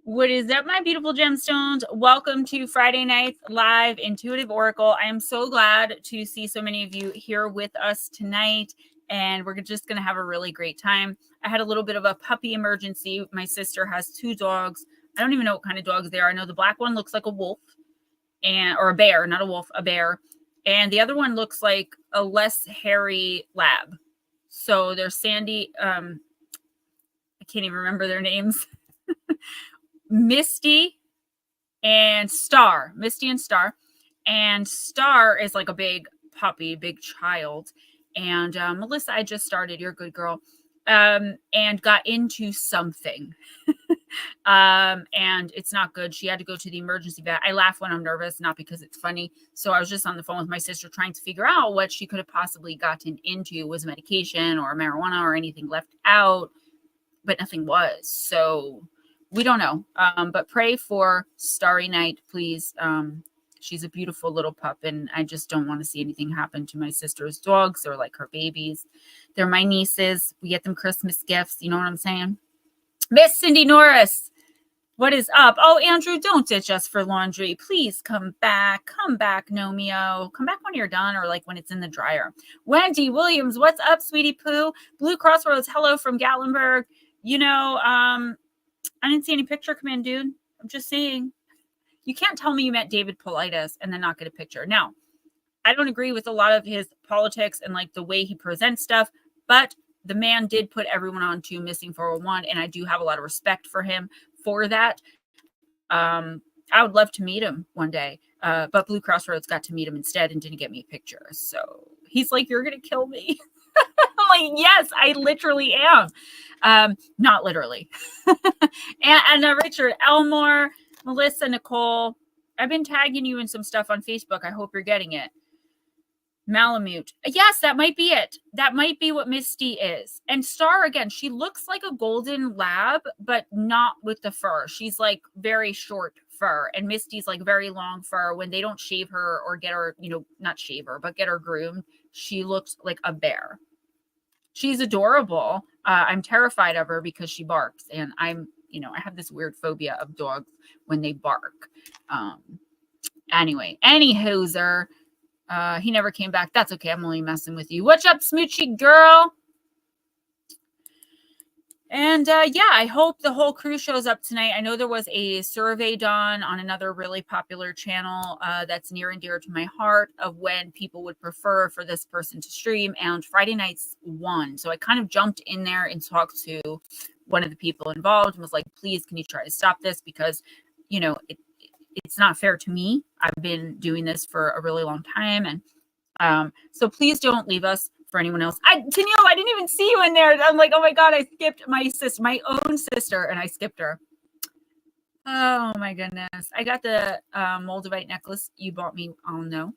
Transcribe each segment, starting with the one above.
What is up, my beautiful gemstones? Welcome to Friday night's live intuitive oracle. I am so glad to see so many of you here with us tonight, and we're just going to have a really great time. I had a little bit of a puppy emergency. My sister has 2 dogs. I don't even know what kind of dogs they are. I know the black one looks like a wolf or a bear, not a wolf, a bear. And the other one looks like a less hairy lab. So they're Sandy. I can't even remember their names. Misty and Star. And Star is like a big puppy, big child. And Melissa, I just started. You're a good girl. And got into something. And it's not good. She had to go to the emergency vet. I laugh when I'm nervous, not because it's funny. So I was just on the phone with my sister trying to figure out what she could have possibly gotten into. Was medication or marijuana or anything left out? But nothing was. So we don't know. But pray for Starry Night, please. She's a beautiful little pup, and I just don't want to see anything happen to my sister's dogs. They're like her babies. They're my nieces. We get them Christmas gifts. You know what I'm saying? Miss Cindy Norris, what is up? Oh, Andrew, don't ditch us for laundry. Please come back. Come back, Nomeo. Come back when you're done or like when it's in the dryer. Wendy Williams, what's up, sweetie poo? Blue Crossroads, hello from Gatlinburg. You know, I didn't see any picture come in, dude. I'm just saying. You can't tell me you met David Paulides and then not get a picture. Now, I don't agree with a lot of his politics and like the way he presents stuff, but the man did put everyone on to Missing 401, and I do have a lot of respect for him for that. I would love to meet him one day, but Blue Crossroads got to meet him instead and didn't get me a picture. So he's like, you're going to kill me. I'm like, yes, I literally am. Not literally. and Richard Elmore, Melissa, Nicole, I've been tagging you in some stuff on Facebook. I hope you're getting it. Malamute. Yes, that might be it. That might be what Misty is. And Star, again, she looks like a golden lab, but not with the fur. She's like very short fur. And Misty's like very long fur. When they don't shave her or get her, not shave her, but get her groomed, she looks like a bear. She's adorable. I'm terrified of her because she barks. And I have this weird phobia of dogs when they bark. Anyway, any hoser. He never came back. That's okay. I'm only messing with you. What's up, smoochy girl? And I hope the whole crew shows up tonight. I know there was a survey done on another really popular channel that's near and dear to my heart of when people would prefer for this person to stream, and Friday nights won. So I kind of jumped in there and talked to one of the people involved and was like, please, can you try to stop this? Because, it's not fair to me. I've been doing this for a really long time. And so please don't leave us for anyone else. Tennille, I didn't even see you in there. I'm like, oh my God, I skipped my own sister, and I skipped her. Oh my goodness. I got the Moldavite necklace you bought me. Oh no.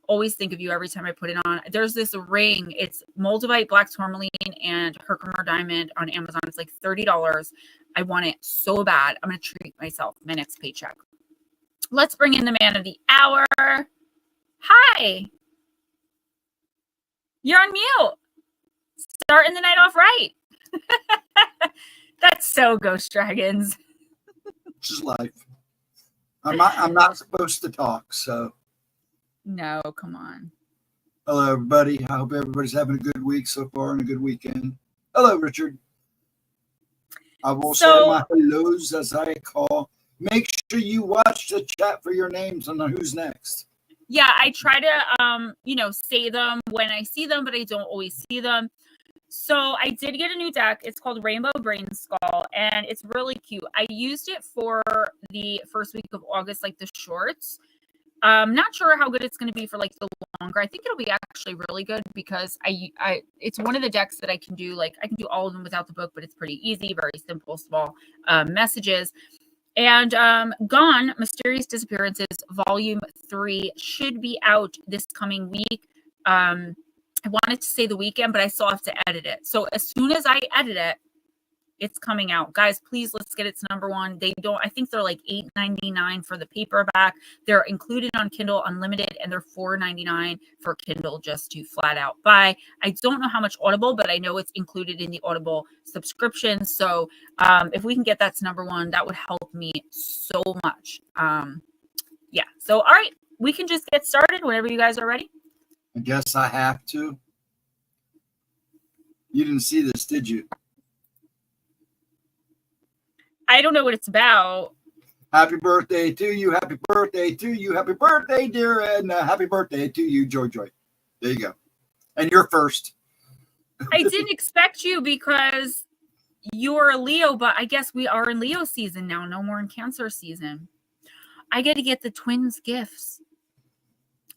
Always think of you every time I put it on. There's this ring. It's Moldavite black tourmaline and Herkimer diamond on Amazon. It's like $30. I want it so bad. I'm going to treat myself my next paycheck. Let's bring in the man of the hour. Hi. You're on mute. Starting the night off right. That's so Ghost Dragons. It's just life. I'm not supposed to talk, so. No, come on. Hello, everybody. I hope everybody's having a good week so far and a good weekend. Hello, Richard. I will say my hellos as I call. Make sure you watch the chat for your names and who's next. Yeah, I try to, say them when I see them, but I don't always see them. So I did get a new deck. It's called Rainbow Brain Skull, and it's really cute. I used it for the first week of August, like the shorts. Not sure how good it's going to be for like the longer. I think it'll be actually really good because it's one of the decks that I can do. Like I can do all of them without the book, but it's pretty easy, very simple, small messages. And Gone, Mysterious Disappearances, Volume 3 should be out this coming week. I wanted to say the weekend, but I still have to edit it. So as soon as I edit it, It's coming out. Guys, please, let's get its number one. I think they're like $8.99 for the paperback. They're included on Kindle Unlimited, and they're $4.99 for Kindle just to flat out buy. I don't know how much Audible, but I know it's included in the Audible subscription. So if we can get that to number one, that would help me so much. Yeah. So, all right, we can just get started whenever you guys are ready. I guess I have to. You didn't see this, did you? I don't know what it's about. Happy birthday to you. Happy birthday to you. Happy birthday, dear Edna. Happy birthday to you, Joy. There you go. And you're first. I didn't expect you because you're a Leo, but I guess we are in Leo season now. No more in Cancer season. I get to get the twins gifts.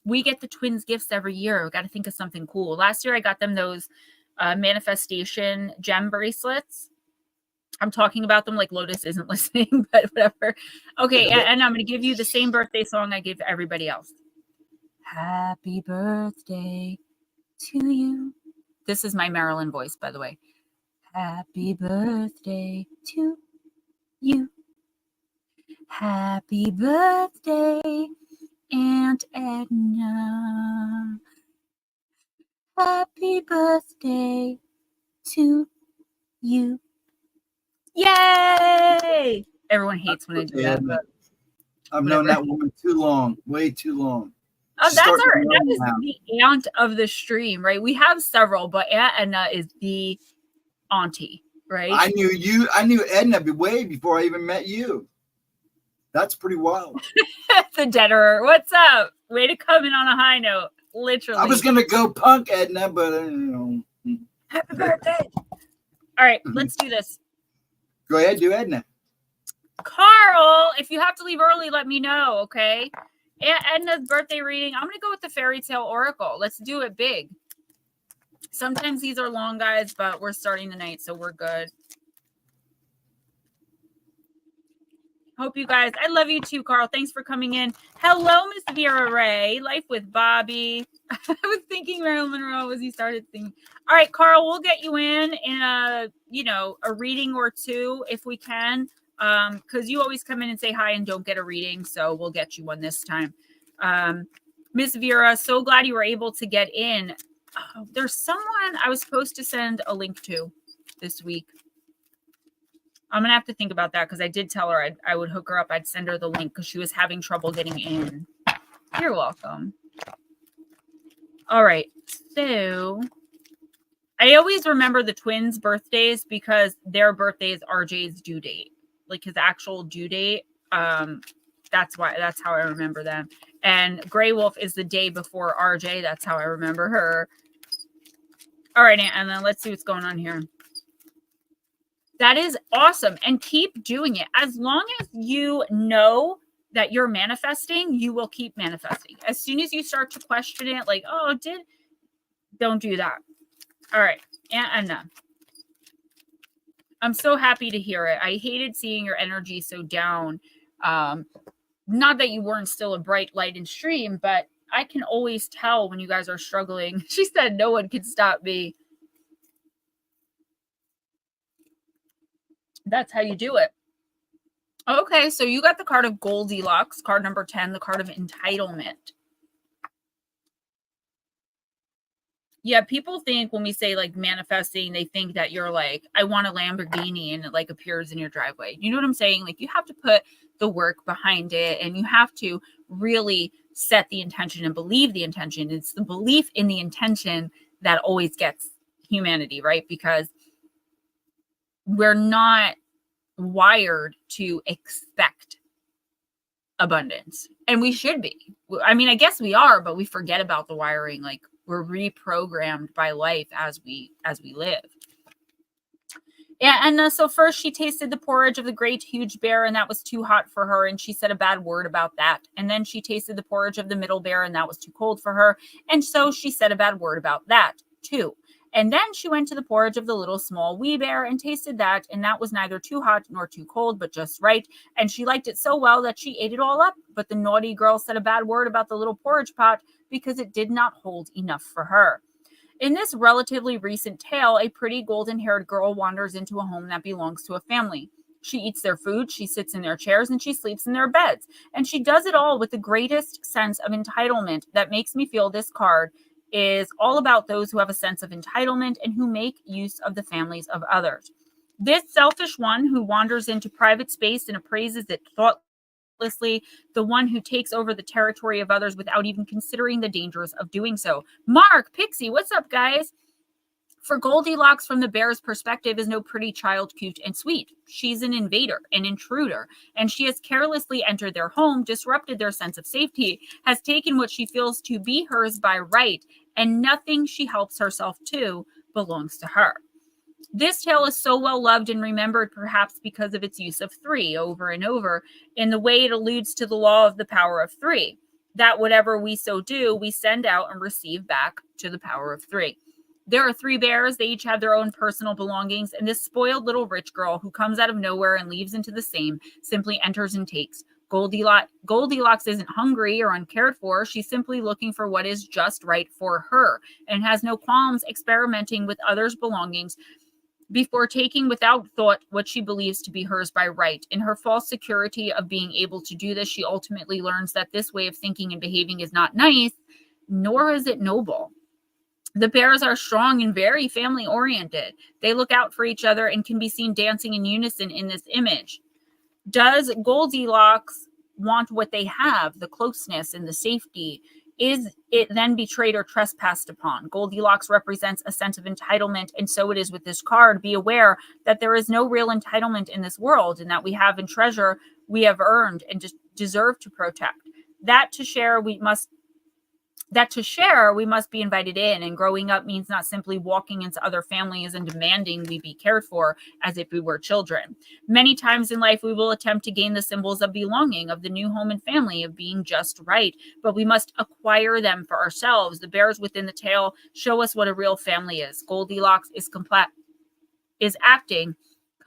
We get the twins gifts every year. I got to think of something cool. Last year, I got them those manifestation gem bracelets. I'm talking about them like Lotus isn't listening, but whatever. Okay, and I'm going to give you the same birthday song I give everybody else. Happy birthday to you. This is my Marilyn voice, by the way. Happy birthday to you. Happy birthday, Aunt Edna. Happy birthday to you. Yay! Everyone hates when I do that. But I've known that woman too long, way too long. Oh, that is the aunt of the stream, right? We have several, but Aunt Edna is the auntie, right? I knew Edna way before I even met you. That's pretty wild. The Deaderer. What's up? Way to come in on a high note. Literally. I was gonna go punk Edna, but Happy birthday. All right, let's do this. Go ahead, do Edna. Carl, if you have to leave early, let me know, okay? Edna's birthday reading. I'm going to go with the Fairy Tale Oracle. Let's do it big. Sometimes these are long, guys, but we're starting tonight, so we're good. Hope you guys, I love you too, Carl. Thanks for coming in. Hello, Miss Vera Ray. Life with Bobby. I was thinking Marilyn Monroe as he started singing. All right, Carl, we'll get you in a reading or two if we can, because you always come in and say hi and don't get a reading, so we'll get you one this time. Miss Vera, so glad you were able to get in. Oh, there's someone I was supposed to send a link to this week. I'm going to have to think about that because I did tell her I would hook her up. I'd send her the link because she was having trouble getting in. You're welcome. All right. So I always remember the twins' birthdays because their birthday is RJ's due date, like his actual due date. That's how I remember them. And Grey Wolf is the day before RJ. That's how I remember her. All right, and then let's see what's going on here. That is awesome. And keep doing it. As long as you know that you're manifesting, you will keep manifesting. As soon as you start to question it, like, don't do that. All right. And I'm so happy to hear it. I hated seeing your energy so down. Not that you weren't still a bright light and stream, but I can always tell when you guys are struggling. She said, no one can stop me. That's how you do it. Okay, so you got the card of Goldilocks, card number 10, the card of entitlement. Yeah, people think when we say like manifesting, they think that you're like, I want a Lamborghini and it like appears in your driveway. You know what I'm saying? Like you have to put the work behind it and you have to really set the intention and believe the intention. It's the belief in the intention that always gets humanity, right? Because we're not wired to expect abundance, and we should be. I mean, I guess we are, but we forget about the wiring. Like we're reprogrammed by life as we live. Yeah, and so first she tasted the porridge of the great huge bear, and that was too hot for her, and she said a bad word about that. And then she tasted the porridge of the middle bear, and that was too cold for her, and so she said a bad word about that too. And then she went to the porridge of the little small wee bear and tasted that, and that was neither too hot nor too cold, but just right. And she liked it so well that she ate it all up. But the naughty girl said a bad word about the little porridge pot because it did not hold enough for her. In this relatively recent tale, a pretty golden-haired girl wanders into a home that belongs to a family. She eats their food, she sits in their chairs, and she sleeps in their beds. And she does it all with the greatest sense of entitlement that makes me feel this card is all about those who have a sense of entitlement and who make use of the families of others. This selfish one who wanders into private space and appraises it thoughtlessly, the one who takes over the territory of others without even considering the dangers of doing so. Mark, Pixie, what's up, guys? For Goldilocks, from the bear's perspective, is no pretty child, cute and sweet. She's an invader, an intruder, and she has carelessly entered their home, disrupted their sense of safety, has taken what she feels to be hers by right, and nothing she helps herself to belongs to her. This tale is so well loved and remembered, perhaps because of its use of three over and over, in the way it alludes to the law of the power of three, that whatever we so do, we send out and receive back to the power of three. There are three bears. They each have their own personal belongings, and this spoiled little rich girl who comes out of nowhere and leaves into the same simply enters and takes. Goldilocks isn't hungry or uncared for. She's simply looking for what is just right for her and has no qualms experimenting with others' belongings before taking without thought what she believes to be hers by right. In her false security of being able to do this, she ultimately learns that this way of thinking and behaving is not nice, nor is it noble. The bears are strong and very family-oriented. They look out for each other and can be seen dancing in unison in this image. Does Goldilocks want what they have, the closeness and the safety? Is it then betrayed or trespassed upon? Goldilocks represents a sense of entitlement, and so it is with this card. Be aware that there is no real entitlement in this world, and that we have and treasure we have earned and deserve to protect. That to share we must be invited in, and growing up means not simply walking into other families and demanding we be cared for as if we were children. Many times in life, we will attempt to gain the symbols of belonging, of the new home and family, of being just right, but we must acquire them for ourselves. The bears within the tale show us what a real family is. Goldilocks is acting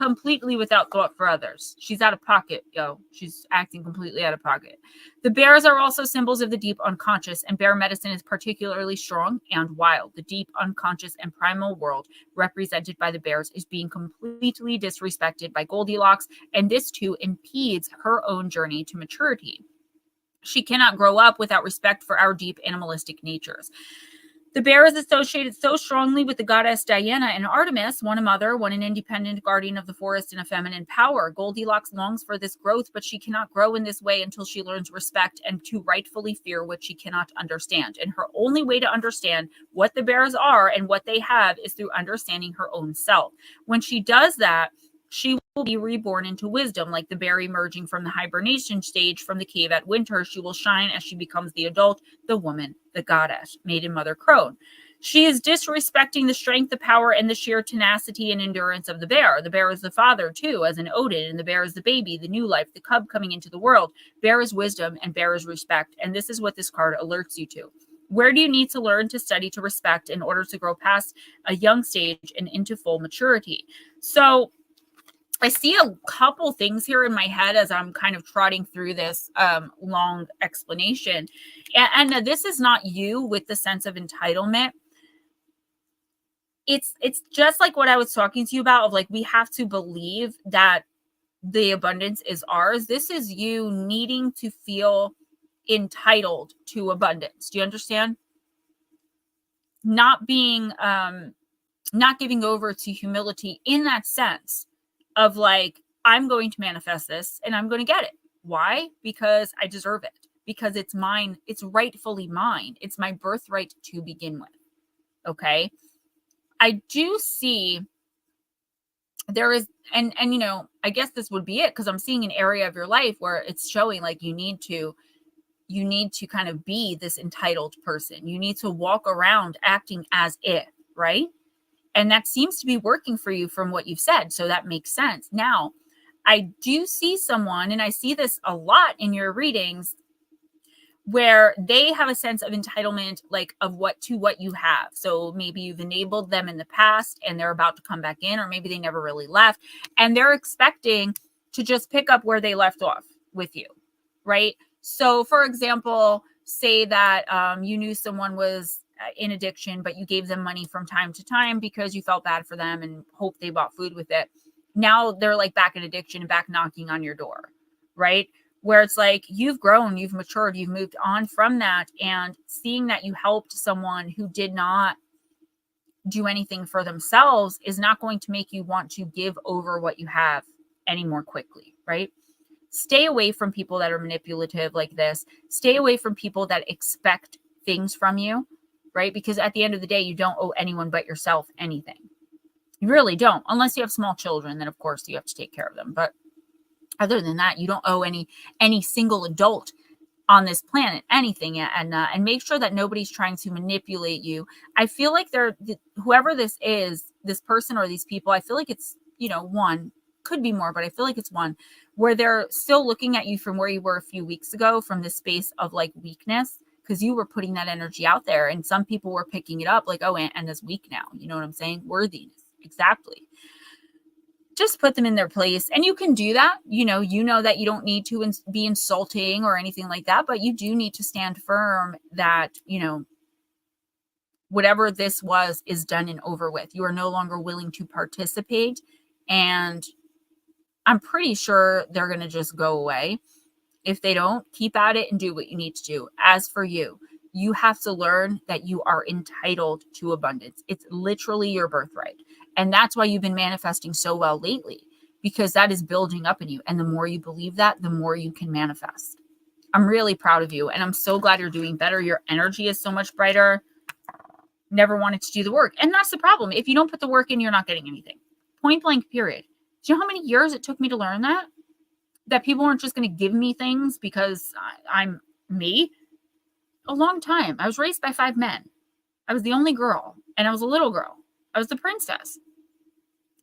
completely without thought for others. She's out of pocket, yo. She's acting completely out of pocket. The bears are also symbols of the deep unconscious, and bear medicine is particularly strong and wild. The deep unconscious and primal world represented by the bears is being completely disrespected by Goldilocks, and this too impedes her own journey to maturity. She cannot grow up without respect for our deep animalistic natures. The bear is associated so strongly with the goddess Diana and Artemis, one a mother, one an independent guardian of the forest and a feminine power. Goldilocks longs for this growth, but she cannot grow in this way until she learns respect and to rightfully fear what she cannot understand. And her only way to understand what the bears are and what they have is through understanding her own self. When she does that, she will be reborn into wisdom, like the bear emerging from the hibernation stage from the cave at winter. She will shine as she becomes the adult, the woman, the goddess, maiden mother crone. She is disrespecting the strength, the power, and the sheer tenacity and endurance of the bear. The bear is the father, too, as an Odin, and the bear is the baby, the new life, the cub coming into the world. Bear is wisdom, and bear is respect, and this is what this card alerts you to. Where do you need to learn to study to respect in order to grow past a young stage and into full maturity? So I see a couple things here in my head as I'm kind of trotting through this long explanation. And this is not you with the sense of entitlement. It's just like what I was talking to you about of like, we have to believe that the abundance is ours. This is you needing to feel entitled to abundance. Do you understand? Not being, not giving over to humility in that sense of like, I'm going to manifest this and I'm going to get it. Why? Because I deserve it. Because it's mine. It's rightfully mine. It's my birthright to begin with. Okay. I do see there is, and you know, I guess this would be it because I'm seeing an area of your life where it's showing like you need to kind of be this entitled person. You need to walk around acting as if, right? And that seems to be working for you from what you've said. So that makes sense. Now, I do see someone, and I see this a lot in your readings, where they have a sense of entitlement, like of what you have. So maybe you've enabled them in the past and they're about to come back in, or maybe they never really left and they're expecting to just pick up where they left off with you, right? So for example, say that you knew someone was in addiction, but you gave them money from time to time because you felt bad for them and hoped they bought food with it. Now they're like back in addiction and back knocking on your door, right? Where it's like you've grown, you've matured, you've moved on from that, and seeing that you helped someone who did not do anything for themselves is not going to make you want to give over what you have any more quickly, right? Stay away from people that are manipulative like this. Stay away from people that expect things from you, right? Because at the end of the day, you don't owe anyone but yourself anything. You really don't, unless you have small children. Then of course you have to take care of them. But other than that, you don't owe any single adult on this planet anything. And make sure that nobody's trying to manipulate you. I feel like whoever this is, this person or these people, I feel like it's, one, could be more, but I feel like it's one where they're still looking at you from where you were a few weeks ago, from the space of like weakness, because you were putting that energy out there and some people were picking it up like, oh, Anna's weak now. You know what I'm saying? Worthiness. Exactly. Just put them in their place. And you can do that. You know that you don't need to be insulting or anything like that, but you do need to stand firm that, whatever this was is done and over with. You are no longer willing to participate. And I'm pretty sure they're going to just go away. If they don't, keep at it and do what you need to do. As for you, you have to learn that you are entitled to abundance. It's literally your birthright. And that's why you've been manifesting so well lately, because that is building up in you. And the more you believe that, the more you can manifest. I'm really proud of you. And I'm so glad you're doing better. Your energy is so much brighter. Never wanted to do the work. And that's the problem. If you don't put the work in, you're not getting anything. Point blank, period. Do you know how many years it took me to learn that? That people weren't just going to give me things because I'm me? A long time. I was raised by 5 men. I was the only girl. And I was a little girl. I was the princess.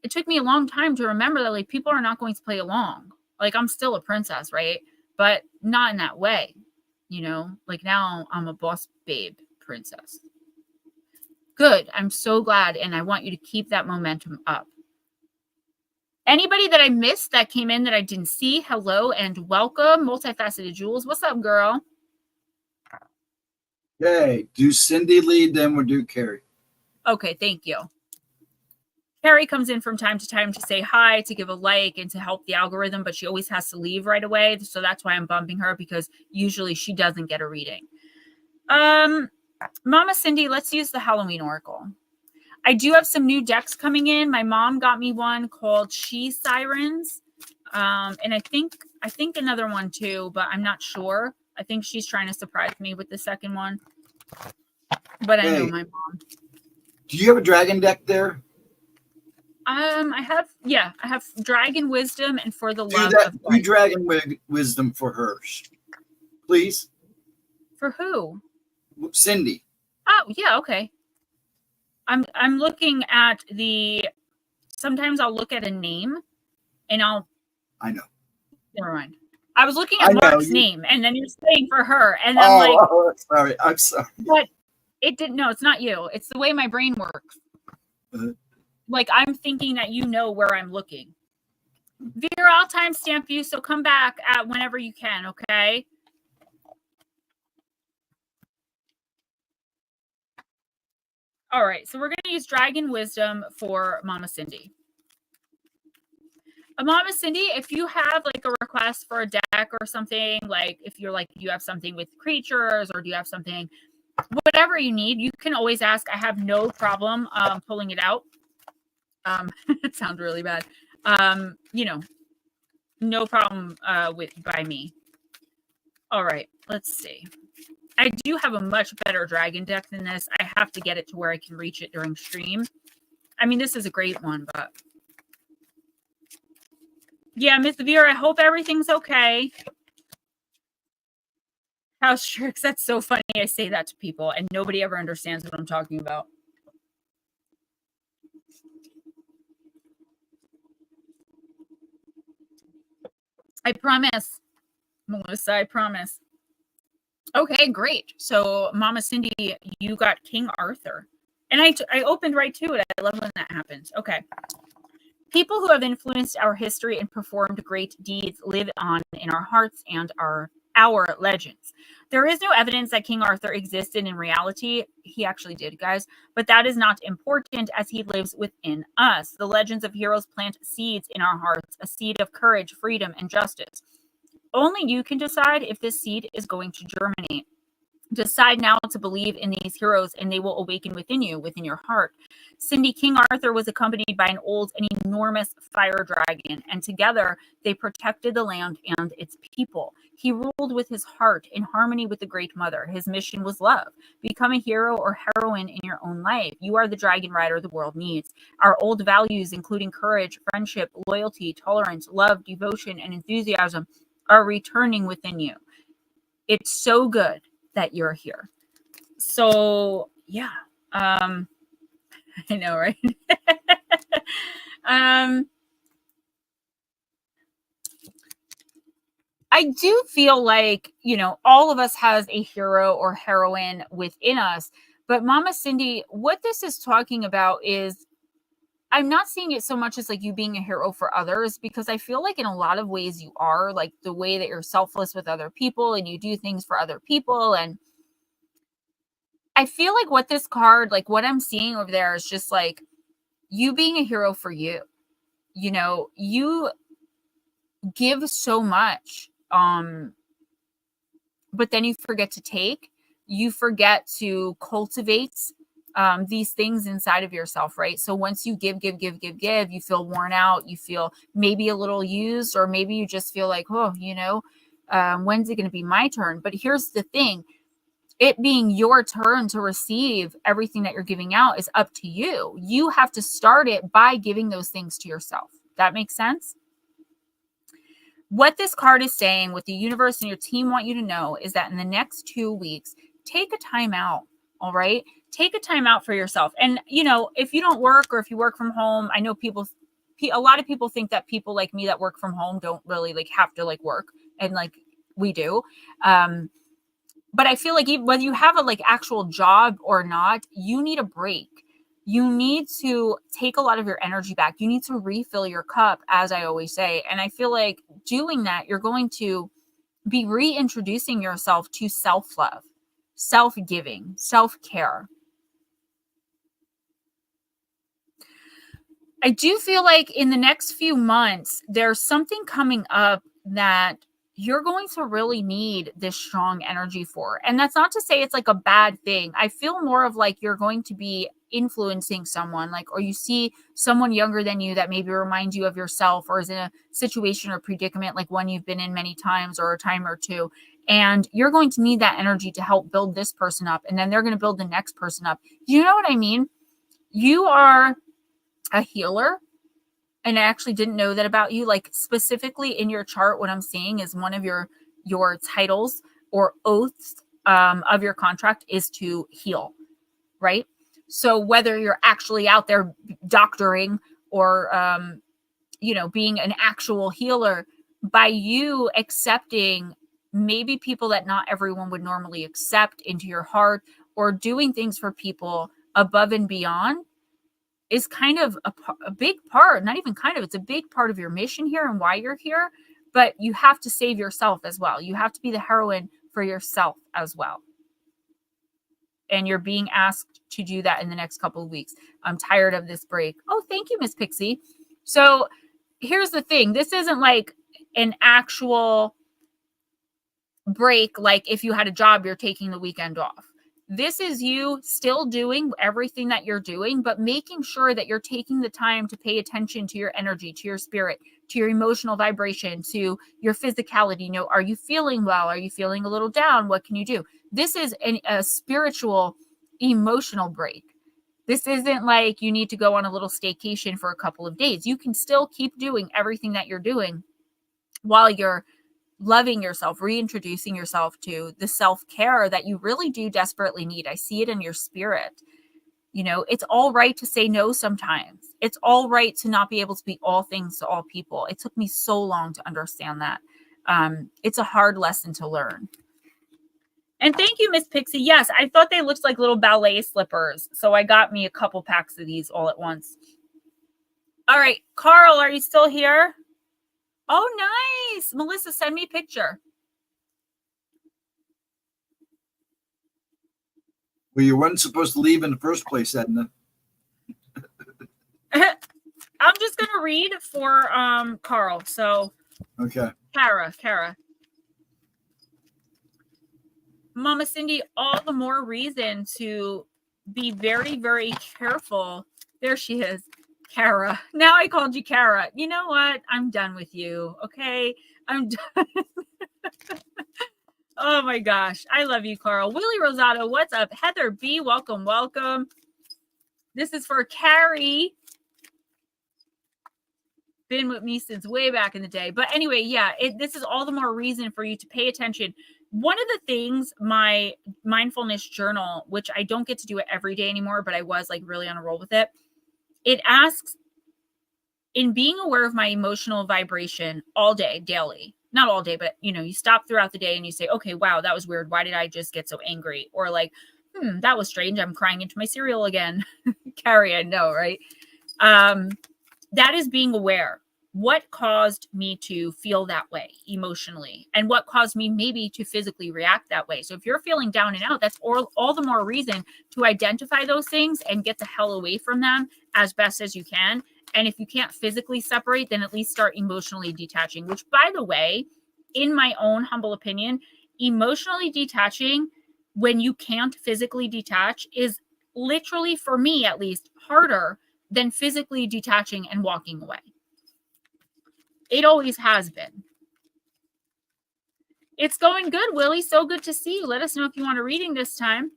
It took me a long time to remember that like people are not going to play along. Like I'm still a princess, right? But not in that way. Like now I'm a boss babe princess. Good. I'm so glad. And I want you to keep that momentum up. Anybody that I missed that came in that I didn't see, hello and welcome. Multifaceted Jules. What's up, girl? Hey, do Cindy lead, then we'll do Carrie. Okay, thank you. Carrie comes in from time to time to say hi, to give a like, and to help the algorithm, but she always has to leave right away. So that's why I'm bumping her, because usually she doesn't get a reading. Mama Cindy, let's use the Halloween Oracle. I do have some new decks coming in. My mom got me one called She Sirens. And I think another one too, but I'm not sure. I think she's trying to surprise me with the second one. But I know my mom. Do you have a dragon deck there? I have Dragon Wisdom and For the Love of Life. Do Dragon Wisdom for hers, please. For who? Cindy. Oh, yeah, okay. I'm looking at sometimes I'll look at a name and I know. Never mind. I was looking at Mark's name and then you're saying for her. And I'm sorry. I'm sorry. But it didn't, no, it's not you. It's the way my brain works. Like I'm thinking that you know where I'm looking. Vera, I'll timestamp you, so come back at whenever you can, okay? All right, so we're going to use Dragon Wisdom for Mama Cindy. Mama Cindy, if you have like a request for a deck or something, like if you're like, you have something with creatures or do you have something, whatever you need, you can always ask. I have no problem pulling it out. It sounds really bad. No problem by me. All right, let's see. I do have a much better dragon deck than this. I have to get it to where I can reach it during stream. I mean, this is a great one, but yeah, Miss Vera, I hope everything's okay. House tricks. That's so funny. I say that to people and nobody ever understands what I'm talking about. I promise, Melissa, I promise. Okay, great. So, Mama Cindy, you got King Arthur. And I opened right to it. I love when that happens. Okay. People who have influenced our history and performed great deeds live on in our hearts and our our legends. There is no evidence that King Arthur existed in reality. He actually did, guys, but that is not important as he lives within us. The legends of heroes plant seeds in our hearts, a seed of courage, freedom, and justice. Only you can decide if this seed is going to germinate. Decide now to believe in these heroes and they will awaken within you, within your heart. Cindy, King Arthur was accompanied by an old and enormous fire dragon, and together they protected the land and its people. He ruled with his heart in harmony with the Great Mother. His mission was love. Become a hero or heroine in your own life. You are the dragon rider the world needs. Our old values, including courage, friendship, loyalty, tolerance, love, devotion, and enthusiasm, are returning within you. It's so good that you're here. So yeah, I know, right? I do feel like, you know, all of us has a hero or heroine within us, but Mama Cindy, what this is talking about is, I'm not seeing it so much as like you being a hero for others, because I feel like in a lot of ways you are, like the way that you're selfless with other people and you do things for other people. And I feel like what this card, like what I'm seeing over there is just like you being a hero for you. You know, you give so much, but then you forget to take, you forget to cultivate these things inside of yourself, right? So once you give, you feel worn out, you feel maybe a little used, or maybe you just feel like, oh, you know, when's it going to be my turn? But here's the thing. It being your turn to receive everything that you're giving out is up to you. You have to start it by giving those things to yourself. That makes sense? What this card is saying, what the universe and your team want you to know, is that in the next 2 weeks, take a time out. All right. Take a time out for yourself. And, you know, if you don't work or if you work from home, I know a lot of people think that people like me that work from home don't really like have to like work, and like we do. But I feel like even whether you have a like actual job or not, you need a break. You need to take a lot of your energy back. You need to refill your cup, as I always say. And I feel like doing that, you're going to be reintroducing yourself to self-love, self-giving, self-care. I do feel like in the next few months, there's something coming up that you're going to really need this strong energy for. And that's not to say it's like a bad thing. I feel more of like you're going to be influencing someone, like, or you see someone younger than you that maybe reminds you of yourself, or is in a situation or predicament like one you've been in many times or a time or two. And you're going to need that energy to help build this person up. And then they're going to build the next person up. Do you know what I mean? You are a healer. And I actually didn't know that about you. Like specifically in your chart, what I'm seeing is one of your titles or oaths of your contract is to heal, right? So whether you're actually out there doctoring or, you know, being an actual healer, by you accepting maybe people that not everyone would normally accept into your heart, or doing things for people above and beyond, is kind of a big part, not even kind of, it's a big part of your mission here and why you're here. But you have to save yourself as well. You have to be the heroine for yourself as well. And you're being asked to do that in the next couple of weeks. I'm tired of this break. Oh, thank you, Miss Pixie. So here's the thing. This isn't like an actual break. Like if you had a job, you're taking the weekend off. This is you still doing everything that you're doing, but making sure that you're taking the time to pay attention to your energy, to your spirit, to your emotional vibration, to your physicality. You know, are you feeling well? Are you feeling a little down? What can you do? This is a spiritual, emotional break. This isn't like you need to go on a little staycation for a couple of days. You can still keep doing everything that you're doing while you're loving yourself, reintroducing yourself to the self-care that you really do desperately need. I see it in your spirit. You know, it's all right to say no sometimes. It's all right to not be able to be all things to all people. It took me so long to understand that. It's a hard lesson to learn. And thank you, Miss Pixie. Yes, I thought they looked like little ballet slippers. So I got me a couple packs of these all at once. All right, Carl, are you still here? Oh, nice. Melissa, send me a picture. Well, you weren't supposed to leave in the first place, Edna. I'm just going to read for Carl. So, okay. Kara. Mama Cindy, all the more reason to be very, very careful. There she is, Kara. Now I called you Kara. You know what? I'm done with you. Okay. I'm done. Oh my gosh. I love you, Carl. Willie Rosado, what's up? Heather B, welcome. This is for Carrie. Been with me since way back in the day. But anyway, yeah, this is all the more reason for you to pay attention. One of the things, my mindfulness journal, which I don't get to do it every day anymore, but I was like really on a roll with it. It asks, in being aware of my emotional vibration all day, daily, not all day, but you stop throughout the day and you say, okay, wow, that was weird. Why did I just get so angry? Or like, that was strange. I'm crying into my cereal again. Carrie, I know, right? That is being aware. What caused me to feel that way emotionally, and what caused me maybe to physically react that way? So if you're feeling down and out, that's all the more reason to identify those things and get the hell away from them as best as you can. And if you can't physically separate, then at least start emotionally detaching, which, by the way, in my own humble opinion, emotionally detaching when you can't physically detach is literally, for me at least, harder than physically detaching and walking away. It always has been. It's going good, Willie. So good to see you. Let us know if you want a reading this time.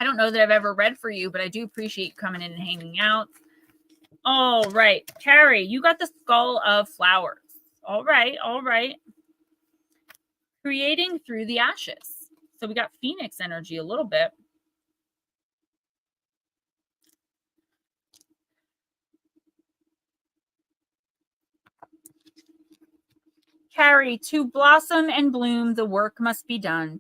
I don't know that I've ever read for you, but I do appreciate you coming in and hanging out. All right. Carrie, you got the Skull of Flowers. All right. Creating through the ashes. So we got Phoenix energy a little bit. Carrie, to blossom and bloom, the work must be done.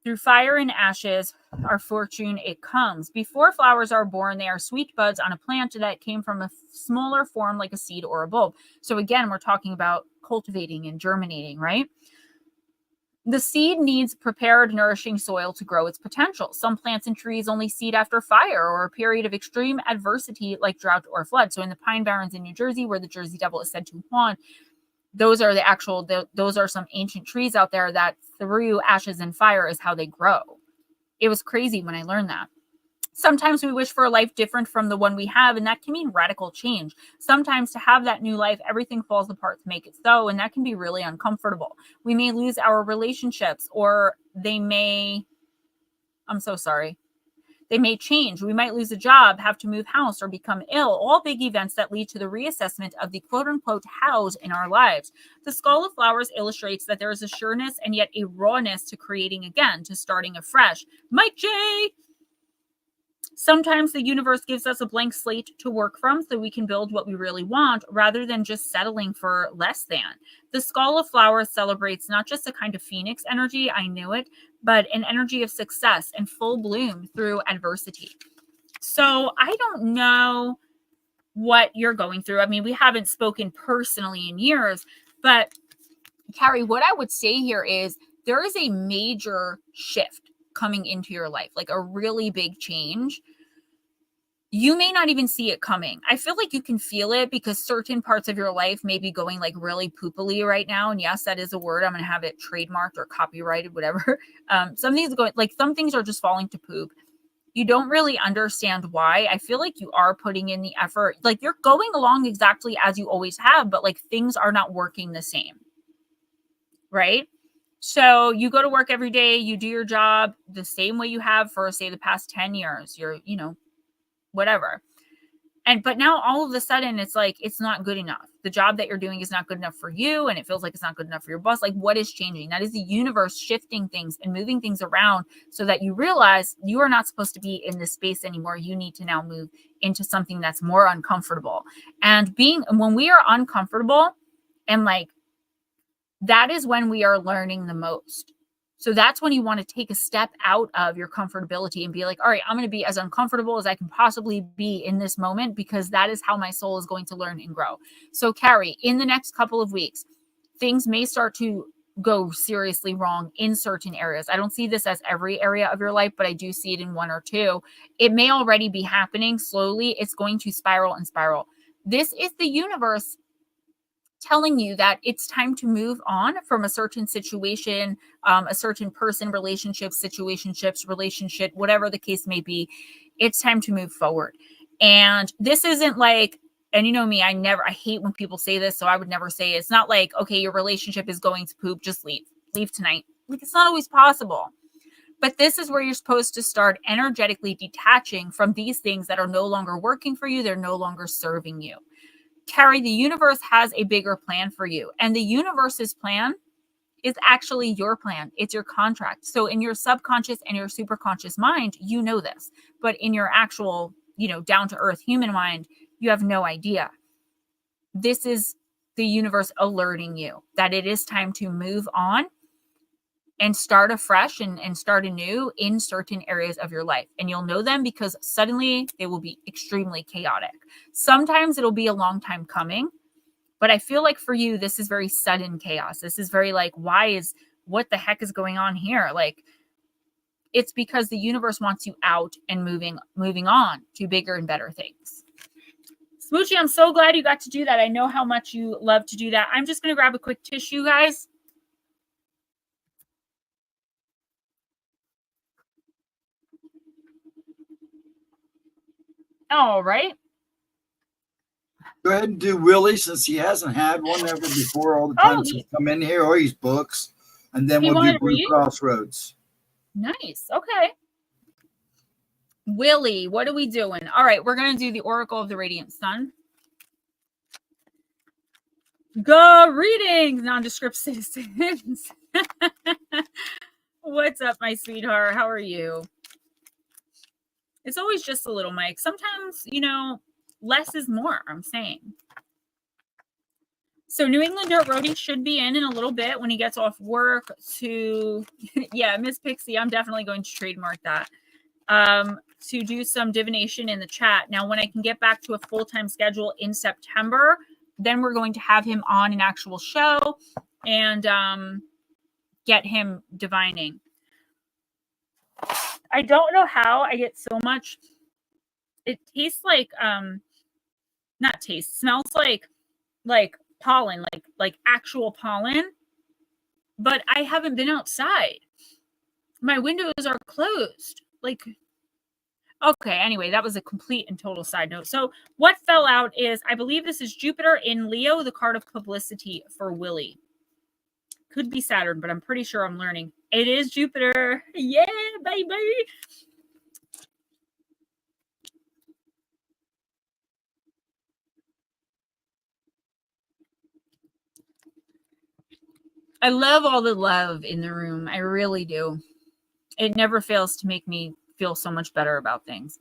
Through fire and ashes, our fortune, it comes. Before flowers are born, they are sweet buds on a plant that came from a smaller form like a seed or a bulb. So again, we're talking about cultivating and germinating, right? The seed needs prepared, nourishing soil to grow its potential. Some plants and trees only seed after fire or a period of extreme adversity like drought or flood. So in the Pine Barrens in New Jersey, where the Jersey Devil is said to haunt, those are some ancient trees out there that through ashes and fire is how they grow. It was crazy when I learned that. Sometimes we wish for a life different from the one we have, and that can mean radical change. Sometimes to have that new life, everything falls apart to make it so, and that can be really uncomfortable. We may lose our relationships, or they may change. We might lose a job, have to move house, or become ill. All big events that lead to the reassessment of the quote-unquote hows in our lives. The Skull of Flowers illustrates that there is a sureness and yet a rawness to creating again, to starting afresh. Mike J! Sometimes the universe gives us a blank slate to work from so we can build what we really want rather than just settling for less than. The Skull of Flowers celebrates not just a kind of phoenix energy, I knew it, but an energy of success and full bloom through adversity. So I don't know what you're going through. I mean, we haven't spoken personally in years, but Carrie, what I would say here is there is a major shift coming into your life, like a really big change. You may not even see it coming. I feel like you can feel it because certain parts of your life may be going like really poopily right now. And yes, that is a word. I'm going to have it trademarked or copyrighted, whatever. Some things are just falling to poop. You don't really understand why. I feel like you are putting in the effort. Like you're going along exactly as you always have, but like things are not working the same. Right? So you go to work every day, you do your job the same way you have for, say, the past 10 years. You're, whatever. But now all of a sudden it's like, it's not good enough. The job that you're doing is not good enough for you. And it feels like it's not good enough for your boss. Like what is changing? That is the universe shifting things and moving things around so that you realize you are not supposed to be in this space anymore. You need to now move into something that's more uncomfortable. And when we are uncomfortable and like, that is when we are learning the most. So that's when you want to take a step out of your comfortability and be like, all right, I'm going to be as uncomfortable as I can possibly be in this moment because that is how my soul is going to learn and grow. So Carrie, in the next couple of weeks, things may start to go seriously wrong in certain areas. I don't see this as every area of your life, but I do see it in one or two. It may already be happening slowly. It's going to spiral and spiral. This is the universe telling you that it's time to move on from a certain situation, a certain person, situationships, relationship, whatever the case may be. It's time to move forward. And this isn't like, and you know me, I hate when people say this, so I would never say it. It's not like, okay, your relationship is going to poop, just leave tonight. Like, it's not always possible. But this is where you're supposed to start energetically detaching from these things that are no longer working for you. They're no longer serving you. Carrie, the universe has a bigger plan for you. And the universe's plan is actually your plan. It's your contract. So in your subconscious and your superconscious mind, you know this. But in your actual, down to earth human mind, you have no idea. This is the universe alerting you that it is time to move on and start afresh and start anew in certain areas of your life. And you'll know them because suddenly they will be extremely chaotic. Sometimes it'll be a long time coming, but I feel like for you, this is very sudden chaos. This is very like, what the heck is going on here? Like, it's because the universe wants you out and moving on to bigger and better things. Smoochie, I'm so glad you got to do that. I know how much you love to do that. I'm just going to grab a quick tissue, guys. All right. Go ahead and do Willie, since he hasn't had one ever before. All the times he's come in here, or his books, and then we'll do Blue Crossroads. Nice. Okay. Willie, what are we doing? All right, we're going to do the Oracle of the Radiant Sun. Go readings, nondescript citizens. What's up, my sweetheart? How are you? It's always just a little, Mike. Sometimes, less is more, I'm saying. So New England Dirt Roadie should be in a little bit when he gets off work to, yeah, Miss Pixie, I'm definitely going to trademark that, to do some divination in the chat. Now, when I can get back to a full-time schedule in September, then we're going to have him on an actual show and get him divining. I don't know how I get so much. It tastes like, smells like pollen, like actual pollen, but I haven't been outside. My windows are closed. Okay, anyway, that was a complete and total side note. So what fell out is, I believe this is Jupiter in Leo, the card of publicity for Willie. Could be Saturn, but I'm pretty sure I'm learning. It is Jupiter. Yeah, baby. I love all the love in the room. I really do. It never fails to make me feel so much better about things.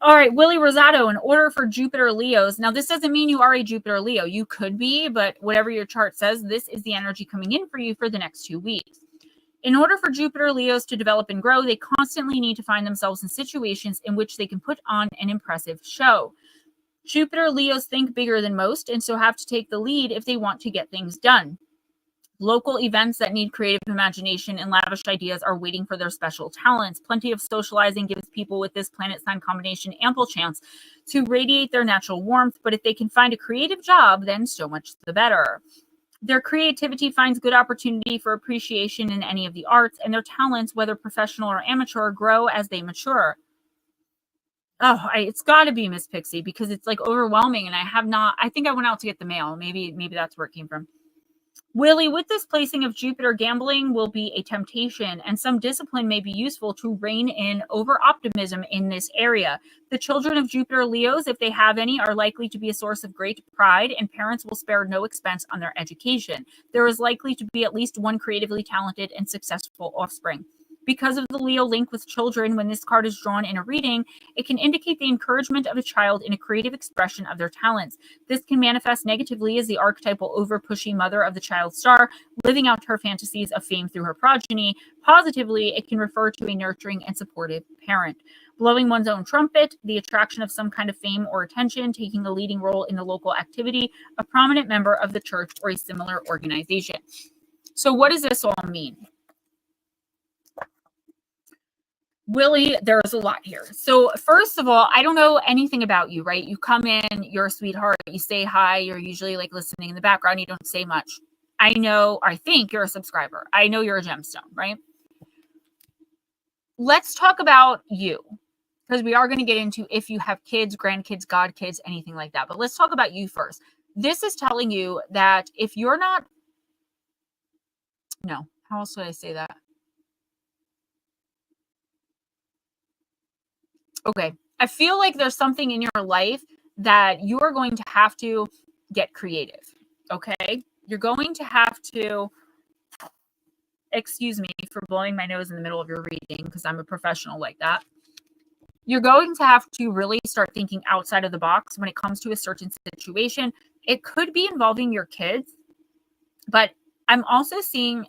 All right, Willie Rosado, in order for Jupiter Leos. Now, this doesn't mean you are a Jupiter Leo. You could be, but whatever your chart says, this is the energy coming in for you for the next 2 weeks. In order for Jupiter Leos to develop and grow, they constantly need to find themselves in situations in which they can put on an impressive show. Jupiter Leos think bigger than most and so have to take the lead if they want to get things done. Local events that need creative imagination and lavish ideas are waiting for their special talents. Plenty of socializing gives people with this planet sign combination ample chance to radiate their natural warmth, but if they can find a creative job, then so much the better. Their creativity finds good opportunity for appreciation in any of the arts, and their talents, whether professional or amateur, grow as they mature. Oh, it's got to be Miss Pixie, because it's like overwhelming, and I think I went out to get the mail. Maybe that's where it came from. Willie, with this placing of Jupiter, gambling will be a temptation, and some discipline may be useful to rein in over-optimism in this area. The children of Jupiter Leos, if they have any, are likely to be a source of great pride, and parents will spare no expense on their education. There is likely to be at least one creatively talented and successful offspring. Because of the Leo link with children, when this card is drawn in a reading, it can indicate the encouragement of a child in a creative expression of their talents. This can manifest negatively as the archetypal over-pushy mother of the child star, living out her fantasies of fame through her progeny. Positively, it can refer to a nurturing and supportive parent. Blowing one's own trumpet, the attraction of some kind of fame or attention, taking a leading role in a local activity, a prominent member of the church or a similar organization. So what does this all mean? Willie, there's a lot here. So first of all, I don't know anything about you, right? You come in, you're a sweetheart, you say hi, you're usually like listening in the background, you don't say much. I think you're a subscriber. I know you're a gemstone, right? Let's talk about you, because we are going to get into if you have kids, grandkids, godkids, anything like that. But let's talk about you first. This is telling you that if you're not, no, how else would I say that? Okay. I feel like there's something in your life that you are going to have to get creative. Okay. You're going to have to, excuse me for blowing my nose in the middle of your reading, because I'm a professional like that. You're going to have to really start thinking outside of the box when it comes to a certain situation. It could be involving your kids, but I'm also seeing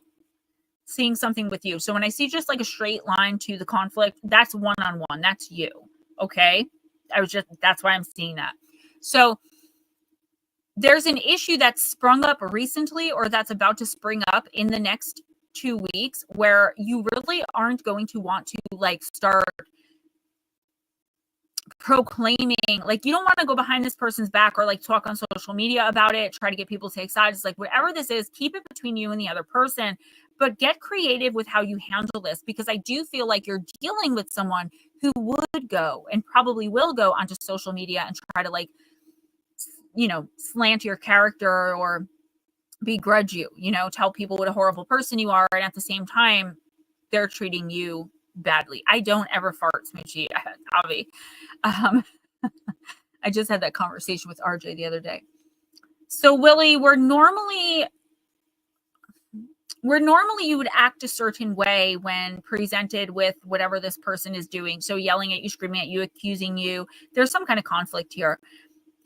something with you. So when I see just like a straight line to the conflict, that's one-on-one. That's you. Okay. That's why I'm seeing that. So there's an issue that's sprung up recently, or that's about to spring up in the next 2 weeks, where you really aren't going to want to like start proclaiming, like, you don't want to go behind this person's back or like talk on social media about it, try to get people to take sides. It's like, whatever this is, keep it between you and the other person, but get creative with how you handle this, because I do feel like you're dealing with someone who would go and probably will go onto social media and try to like, slant your character or begrudge you, tell people what a horrible person you are. And at the same time, they're treating you badly. I don't ever fart, Smoochy, Avi. I just had that conversation with RJ the other day. So Willie, we're normally you would act a certain way when presented with whatever this person is doing. So yelling at you, screaming at you, accusing you. There's some kind of conflict here.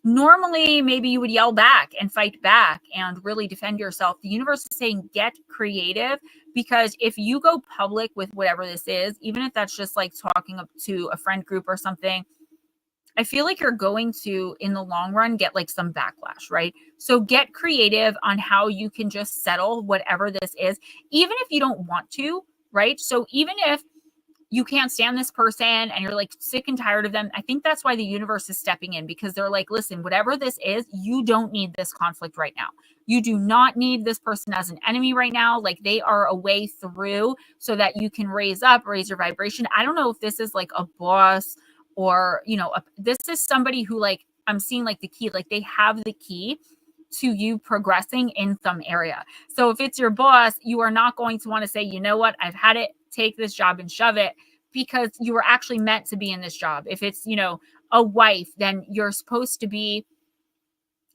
Normally, maybe you would yell back and fight back and really defend yourself. The universe is saying get creative, because if you go public with whatever this is, even if that's just like talking up to a friend group or something, I feel like you're going to, in the long run, get like some backlash, right? So get creative on how you can just settle whatever this is, even if you don't want to, right? So even if you can't stand this person and you're like sick and tired of them, I think that's why the universe is stepping in, because they're like, listen, whatever this is, you don't need this conflict right now. You do not need this person as an enemy right now. Like, they are a way through so that you can raise your vibration. I don't know if this is like a boss or, this is somebody who, like, I'm seeing like the key, like they have the key to you progressing in some area. So if it's your boss, you are not going to want to say, you know what, I've had it, take this job and shove it, because you were actually meant to be in this job. If it's, a wife, then you're supposed to be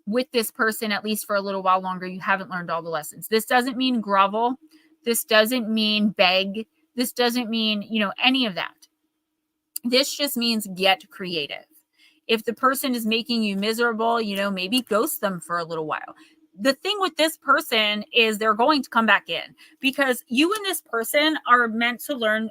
with this person at least for a little while longer. You haven't learned all the lessons. This doesn't mean grovel. This doesn't mean beg. This doesn't mean, any of that. This just means get creative. If the person is making you miserable, maybe ghost them for a little while. The thing with this person is they're going to come back in, because you and this person are meant to learn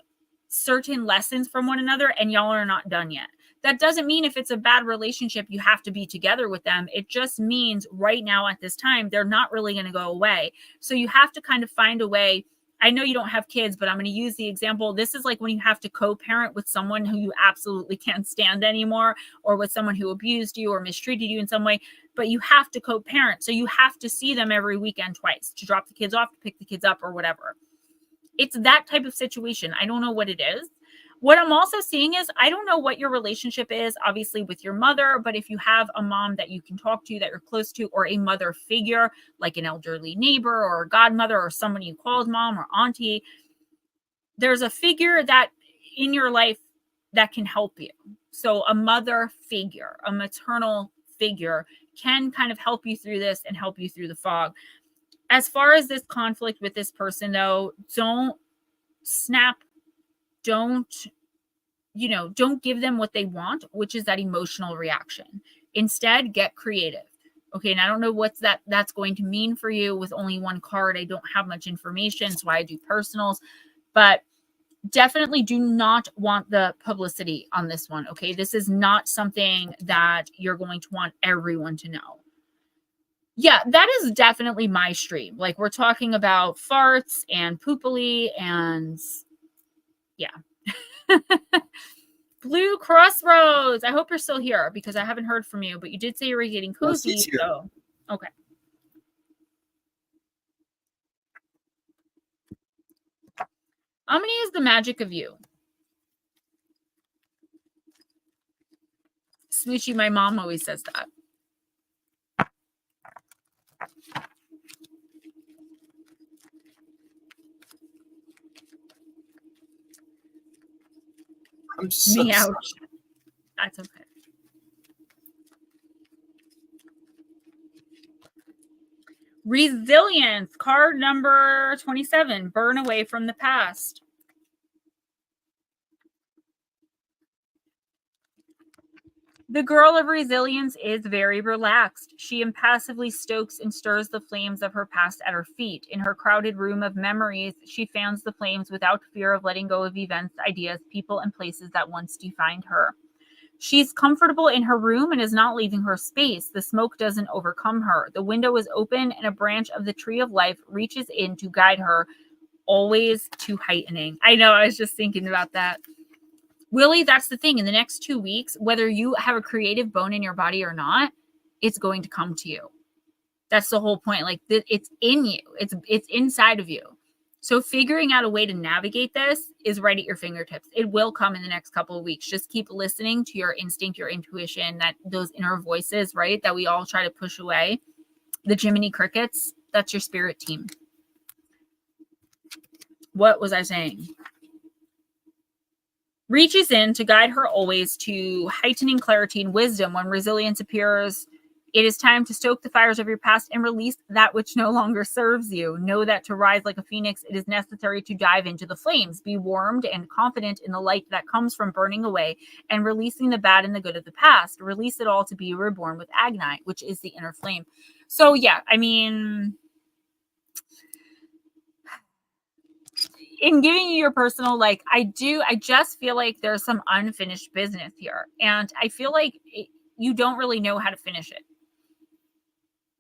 certain lessons from one another, and y'all are not done yet. That doesn't mean if it's a bad relationship, you have to be together with them. It just means right now at this time, they're not really going to go away. So you have to kind of find a way. I know you don't have kids, but I'm going to use the example. This is like when you have to co-parent with someone who you absolutely can't stand anymore, or with someone who abused you or mistreated you in some way, but you have to co-parent. So you have to see them every weekend twice, to drop the kids off, to pick the kids up, or whatever. It's that type of situation. I don't know what it is. What I'm also seeing is, I don't know what your relationship is, obviously, with your mother, but if you have a mom that you can talk to, that you're close to, or a mother figure, like an elderly neighbor or a godmother or someone you called mom or auntie, there's a figure that in your life that can help you. So a mother figure, a maternal figure, can kind of help you through this and help you through the fog. As far as this conflict with this person, though, don't snap. Don't give them what they want, which is that emotional reaction. Instead, get creative. Okay, and I don't know what that's going to mean for you. With only one card, I don't have much information. That's why I do personals. But definitely do not want the publicity on this one. Okay, this is not something that you're going to want everyone to know. Yeah, that is definitely my stream. Like, we're talking about farts and poopily and yeah. Blue Crossroads. I hope you're still here because I haven't heard from you, but you did say you were getting cozy. Yes, So, okay. How many is the magic of you? Smoochie, my mom always says that. I'm so Me sorry. ouch. That's okay. Resilience, card number 27. Burn away from the past. The girl of resilience is very relaxed. She impassively stokes and stirs the flames of her past at her feet. In her crowded room of memories, she fans the flames without fear of letting go of events, ideas, people, and places that once defined her. She's comfortable in her room and is not leaving her space. The smoke doesn't overcome her. The window is open and a branch of the tree of life reaches in to guide her, always to heightening. I know, I was just thinking about that. Willie, that's the thing. In the next 2 weeks, whether you have a creative bone in your body or not, it's going to come to you. That's the whole point. Like, it's in you. It's inside of you. So figuring out a way to navigate this is right at your fingertips. It will come in the next couple of weeks. Just keep listening to your instinct, your intuition, that those inner voices, right? That we all try to push away. The Jiminy Crickets, that's your spirit team. What was I saying? Reaches in to guide her always to heightening clarity and wisdom. When resilience appears, it is time to stoke the fires of your past and release that which no longer serves you. Know that to rise like a phoenix, it is necessary to dive into the flames. Be warmed and confident in the light that comes from burning away and releasing the bad and the good of the past. Release it all to be reborn with Agnite, which is the inner flame. So, yeah, I mean, in giving you your personal, like, I just feel like there's some unfinished business here. And I feel like you don't really know how to finish it.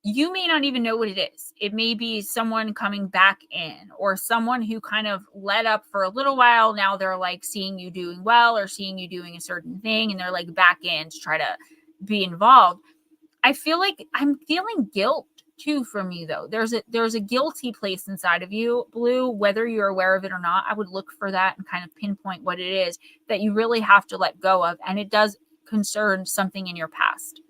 You may not even know what it is. It may be someone coming back in or someone who kind of let up for a little while. Now they're like seeing you doing well or seeing you doing a certain thing and they're like back in to try to be involved. I feel like I'm feeling guilt too from you though. There's a guilty place inside of you, Blue, whether you're aware of it or not. I would look for that and kind of pinpoint what it is that you really have to let go of. And it does concern something in your past.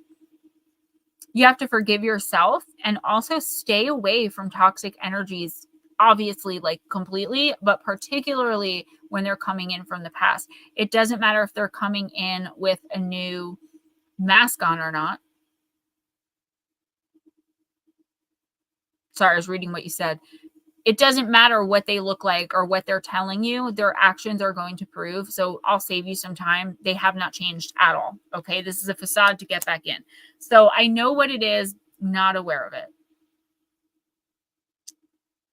You have to forgive yourself and also stay away from toxic energies, obviously, like completely, but particularly when they're coming in from the past. It doesn't matter if they're coming in with a new mask on or not. Sorry, I was reading what you said. It doesn't matter what they look like or what they're telling you. Their actions are going to prove. So I'll save you some time. They have not changed at all. Okay. This is a facade to get back in. So I know what it is, not aware of it.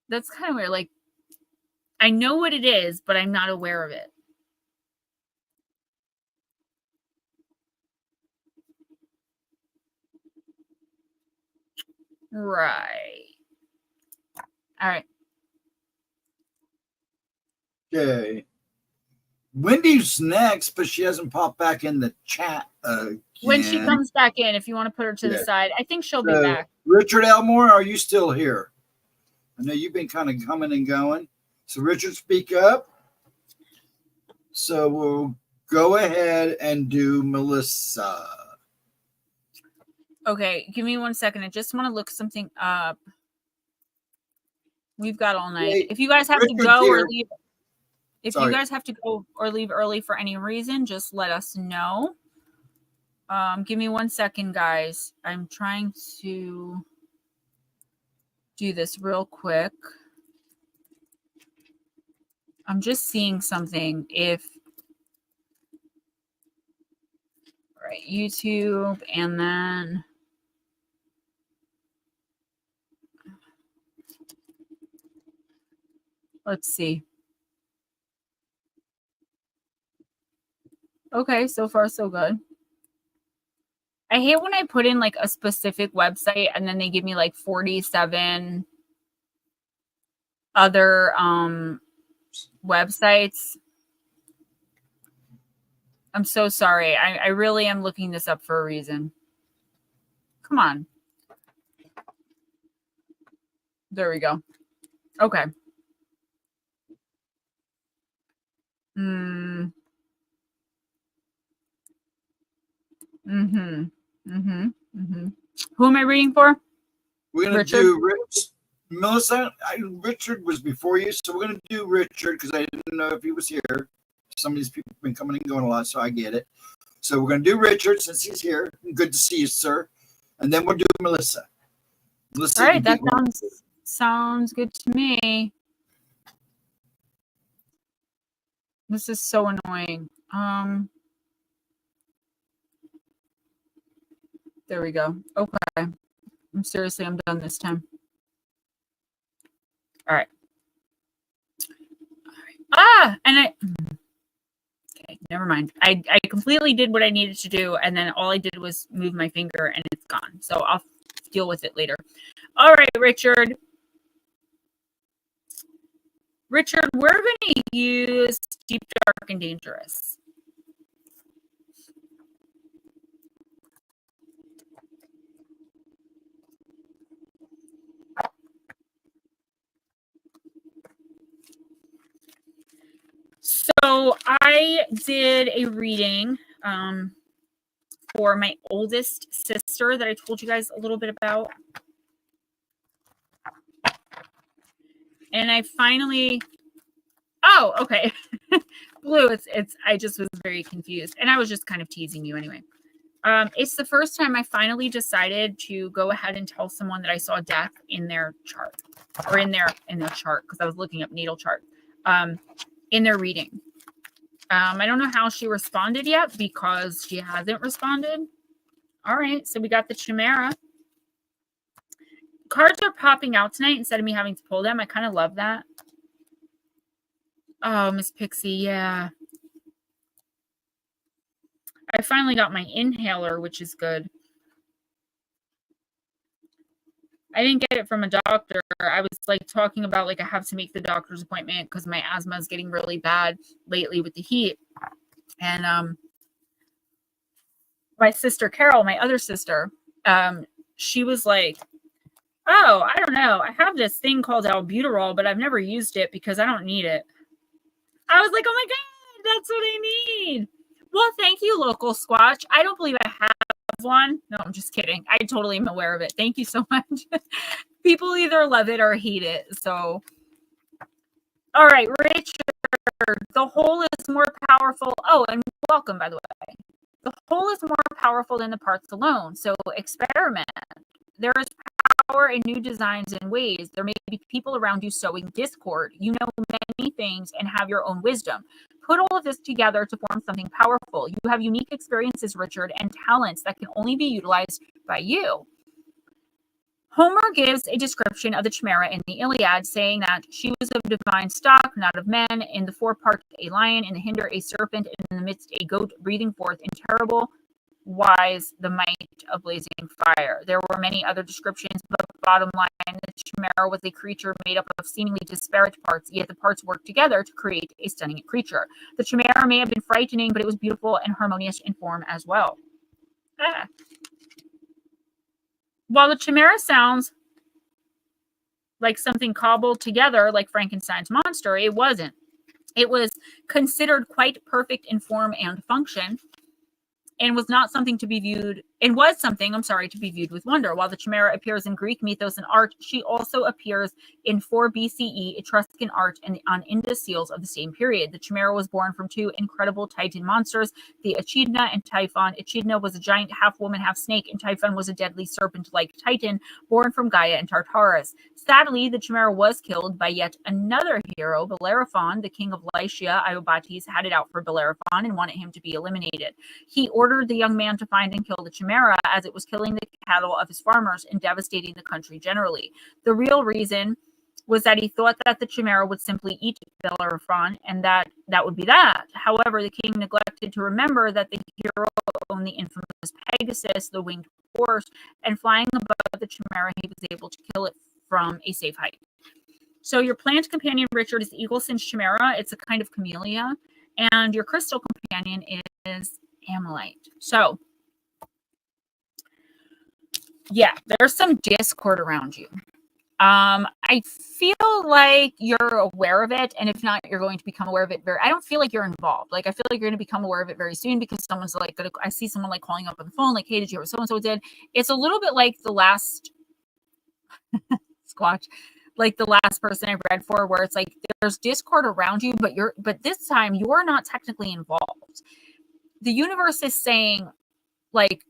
That's kind of weird. Like, I know what it is, but I'm not aware of it. Right. All right. Okay. Wendy's next, but she hasn't popped back in the chat again. When she comes back in, if you want to put her to the side, I think she'll be back. Richard Elmore, are you still here? I know you've been kind of coming and going. So Richard, speak up. So we'll go ahead and do Melissa. Okay, give me 1 second. I just want to look something up. We've got all night. If you guys have to go or leave, if you guys have to go or leave early for any reason, just let us know. Give me 1 second, guys. I'm trying to do this real quick. I'm just seeing something. Right, YouTube, and then let's see. Okay, so far so good. I hate when I put in like a specific website and then they give me like 47 other websites. I'm so sorry. I really am looking this up for a reason. Come on. There we go. Okay. Who am I reading for? We're going to do Melissa. Richard was before you, so we're going to do Richard because I didn't know if he was here. Some of these people have been coming and going a lot, so I get it. So we're going to do Richard since he's here. Good to see you, sir. And then we'll do Melissa. All right, that sounds good to me. This is so annoying. There we go. Okay. I'm done this time. All right. Okay, never mind. I completely did what I needed to do, and then all I did was move my finger, and it's gone. So I'll deal with it later. All right, Richard. Richard, we're going to use Deep, Dark, and Dangerous. So I did a reading for my oldest sister that I told you guys a little bit about. And I finally, oh, okay. Blue, I just was very confused. And I was just kind of teasing you anyway. It's the first time I finally decided to go ahead and tell someone that I saw death in their chart, or in their chart, because I was looking up natal chart, in their reading. I don't know how she responded yet because she hasn't responded. All right, so we got the Chimera. Cards are popping out tonight instead of me having to pull them. I kind of love that. Oh, Miss Pixie, yeah. I finally got my inhaler, which is good. I didn't get it from a doctor. I was like talking about like I have to make the doctor's appointment because my asthma is getting really bad lately with the heat. And my sister Carol, my other sister, she was like, oh, I don't know. I have this thing called albuterol, but I've never used it because I don't need it. I was like, oh my God, that's what I need. Well, thank you, Local Squatch. I don't believe I have one. No, I'm just kidding. I totally am aware of it. Thank you so much. People either love it or hate it. So, all right, Richard, the whole is more powerful. Oh, and welcome, by the way. The whole is more powerful than the parts alone. So experiment. There is power in new designs and ways. There may be people around you sowing discord. You know many things and have your own wisdom. Put all of this together to form something powerful. You have unique experiences, Richard, and talents that can only be utilized by you. Homer gives a description of the Chimera in the Iliad, saying that she was of divine stock, not of men. In the forepart, a lion, in the hinder, a serpent, and in the midst, a goat, breathing forth in terrible wise the might of blazing fire. There were many other descriptions, but bottom line, the Chimera was a creature made up of seemingly disparate parts, yet the parts worked together to create a stunning creature. The Chimera may have been frightening, but it was beautiful and harmonious in form as well. While the Chimera sounds like something cobbled together like Frankenstein's monster, it wasn't. It was considered quite perfect in form and function, and was something to be viewed with wonder. While the Chimera appears in Greek mythos and art, she also appears in 4 BCE Etruscan art and on Indus seals of the same period. The Chimera was born from 2 incredible Titan monsters, the Echidna and Typhon. Echidna was a giant half-woman, half-snake, and Typhon was a deadly serpent-like Titan born from Gaia and Tartarus. Sadly, the Chimera was killed by yet another hero, Bellerophon. The king of Lycia, Iobates, had it out for Bellerophon and wanted him to be eliminated. He ordered the young man to find and kill the Chimera, as it was killing the cattle of his farmers and devastating the country generally. The real reason was that he thought that the Chimera would simply eat Bellerophon, and that would be that. However, the king neglected to remember that the hero owned the infamous Pegasus, the winged horse, and flying above the Chimera, he was able to kill it from a safe height. So your plant companion, Richard, is the eagle-singed Chimera. It's a kind of camellia. And your crystal companion is Amylite. So, yeah, there's some discord around you. I feel like you're aware of it, and if not, you're going to become aware of it I don't feel like you're involved. Like, I feel like you're going to become aware of it very soon, because someone's like, I see someone like calling up on the phone, like, hey, did you hear what so-and-so did? It's a little bit like the last Squatch, like the last person I read for, where it's like, there's discord around you, but this time you're not technically involved. The universe is saying, like,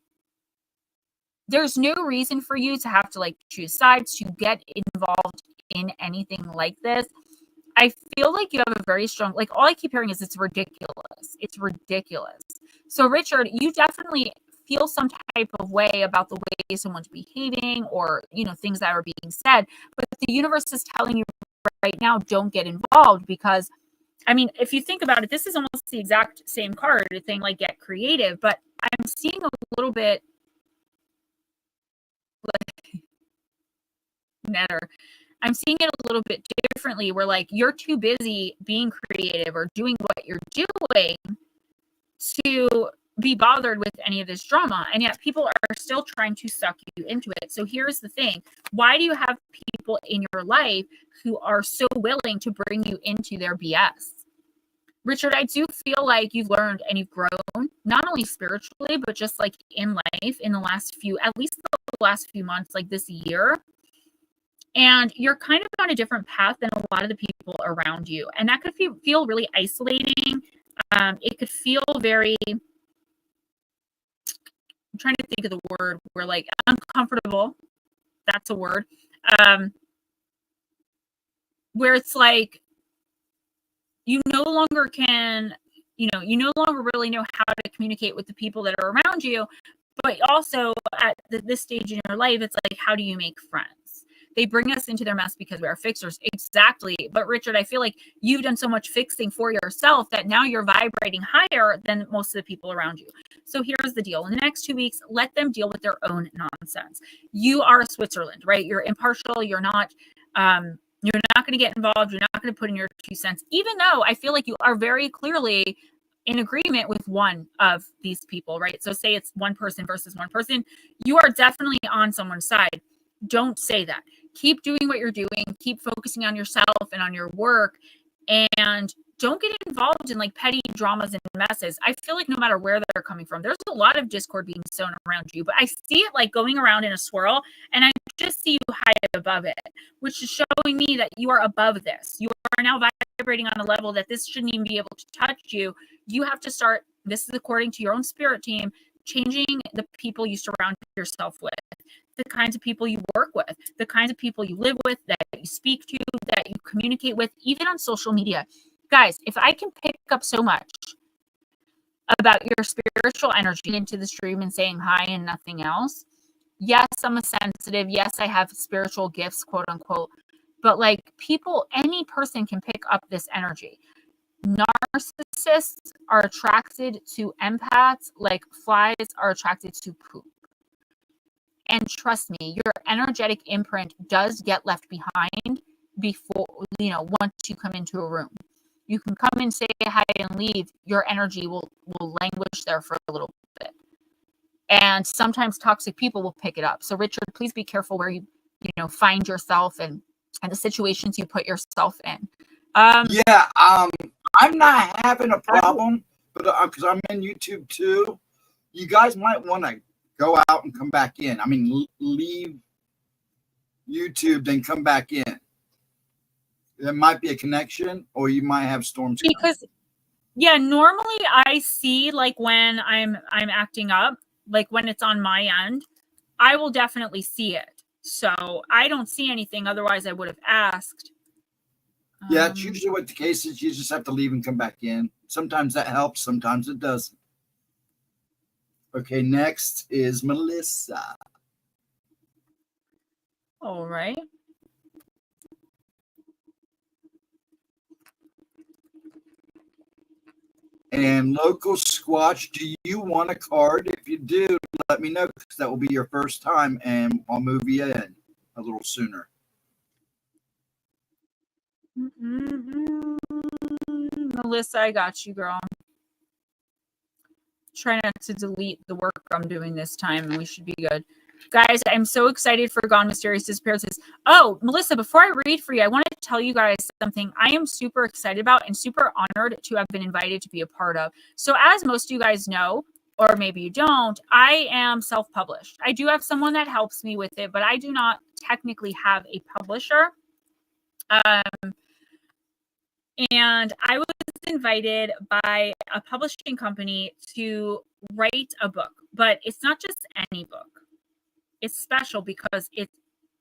there's no reason for you to have to like choose sides, to get involved in anything like this. I feel like you have a very strong, like, all I keep hearing is it's ridiculous. It's ridiculous. So Richard, you definitely feel some type of way about the way someone's behaving, or, you know, things that are being said, but the universe is telling you right now, don't get involved, because, I mean, if you think about it, this is almost the exact same card, the thing like get creative, but I'm seeing a little bit like netter. I'm seeing it a little bit differently, where like you're too busy being creative or doing what you're doing to be bothered with any of this drama, and yet people are still trying to suck you into it. So here's the thing: why do you have people in your life who are so willing to bring you into their BS? Richard, I do feel like you've learned and you've grown, not only spiritually, but just like in life in the last at least the last few months, like this year. And you're kind of on a different path than a lot of the people around you. And that could feel really isolating. It could feel very, I'm trying to think of the word, where like uncomfortable. That's a word. Where it's like, you no longer can, you no longer really know how to communicate with the people that are around you. But also at this stage in your life, it's like, how do you make friends? They bring us into their mess because we are fixers. Exactly. But Richard, I feel like you've done so much fixing for yourself that now you're vibrating higher than most of the people around you. So here's the deal. In the next 2 weeks, let them deal with their own nonsense. You are Switzerland, right? You're impartial. You're not going to get involved. You're not going to put in your 2 cents, even though I feel like you are very clearly in agreement with one of these people, right? So say it's one person versus one person. You are definitely on someone's side. Don't say that. Keep doing what you're doing. Keep focusing on yourself and on your work, and don't get involved in like petty dramas and messes. I feel like no matter where they're coming from, there's a lot of discord being sown around you, but I see it like going around in a swirl, and I just see you high above it, which is showing me that you are above this. You are now vibrating on a level that this shouldn't even be able to touch you. You have to start, this is according to your own spirit team, changing the people you surround yourself with, the kinds of people you work with, the kinds of people you live with, that you speak to, that you communicate with, even on social media. Guys, if I can pick up so much about your spiritual energy into the stream and saying hi and nothing else, yes, I'm a sensitive. Yes, I have spiritual gifts, quote unquote. But like people, any person can pick up this energy. Narcissists are attracted to empaths like flies are attracted to poop. And trust me, your energetic imprint does get left behind before, once you come into a room. You can come and say hi and leave. Your energy will languish there for a little bit. And sometimes toxic people will pick it up. So Richard, please be careful where you find yourself and the situations you put yourself in. I'm not having a problem, but because I'm in YouTube too, you guys might want to go out and come back in. I mean, leave YouTube, then come back in. There might be a connection, or you might have storms. Because, normally I see like when I'm acting up, like when it's on my end, I will definitely see it. So I don't see anything. Otherwise, I would have asked. Yeah, it's usually what the case is. You just have to leave and come back in. Sometimes that helps. Sometimes it doesn't. Okay, next is Melissa. All right. And local Squatch, do you want a card? If you do, let me know, because that will be your first time, and I'll move you in a little sooner. Melissa, I got you, girl. Try not to delete the work I'm doing this time, and we should be good. Guys, I'm so excited for Gone Mysterious Disappearances. Oh, Melissa, before I read for you, I wanted to tell you guys something I am super excited about and super honored to have been invited to be a part of. So as most of you guys know, or maybe you don't, I am self-published. I do have someone that helps me with it, but I do not technically have a publisher. And I was invited by a publishing company to write a book, but it's not just any book. It's special because it's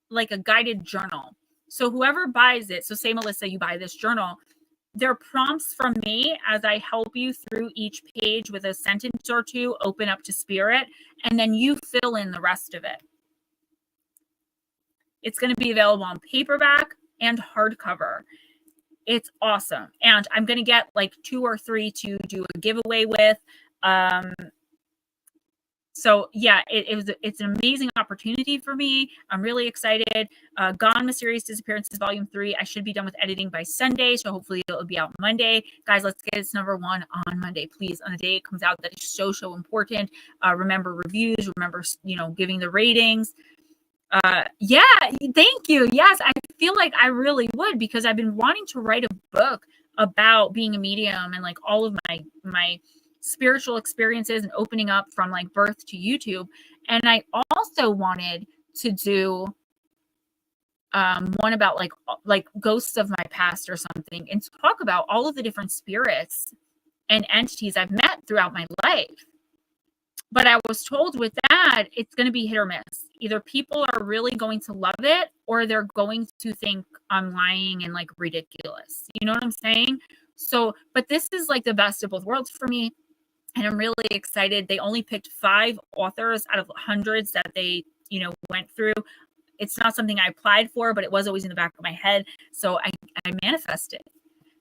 like a guided journal. So whoever buys it, so say, Melissa, you buy this journal, there are prompts from me as I help you through each page with a sentence or two, open up to spirit, and then you fill in the rest of it. It's going to be available on paperback and hardcover. It's awesome. And I'm going to get like 2 or 3 to do a giveaway with. So yeah, it's an amazing opportunity for me. I'm really excited. Gone Mysterious Disappearances Volume 3. I should be done with editing by Sunday, so hopefully it'll be out Monday. Guys, let's get its #1 on Monday, please. On the day it comes out, that is so important. Remember reviews. Remember, giving the ratings. Yeah, thank you. Yes, I feel like I really would, because I've been wanting to write a book about being a medium and like all of my spiritual experiences and opening up from like birth to YouTube. And I also wanted to do one about like ghosts of my past or something, and talk about all of the different spirits and entities I've met throughout my life. But I was told with that, it's going to be hit or miss. Either people are really going to love it, or they're going to think I'm lying and like ridiculous. You know what I'm saying? So, but this is like the best of both worlds for me. And I'm really excited. They only picked 5 authors out of hundreds that they, went through. It's not something I applied for, but it was always in the back of my head. So I manifested.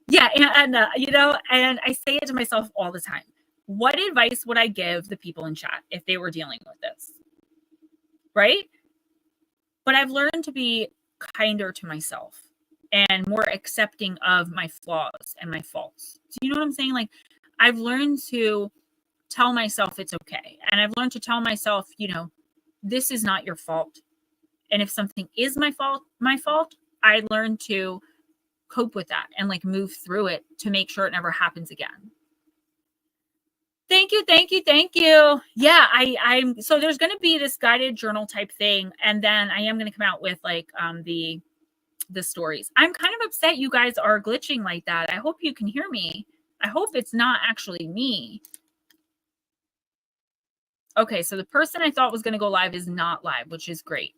Yeah. And I say it to myself all the time. What advice would I give the people in chat if they were dealing with this? Right? But I've learned to be kinder to myself and more accepting of my flaws and my faults. Do you know what I'm saying? Like, I've learned to tell myself it's okay. And I've learned to tell myself, this is not your fault. And if something is my fault, I learned to cope with that and like move through it to make sure it never happens again. Thank you. Yeah, I'm so there's going to be this guided journal type thing, and then I am going to come out with like the stories. I'm kind of upset you guys are glitching like that. I hope you can hear me. I hope it's not actually me. Okay, so the person I thought was going to go live is not live, which is great.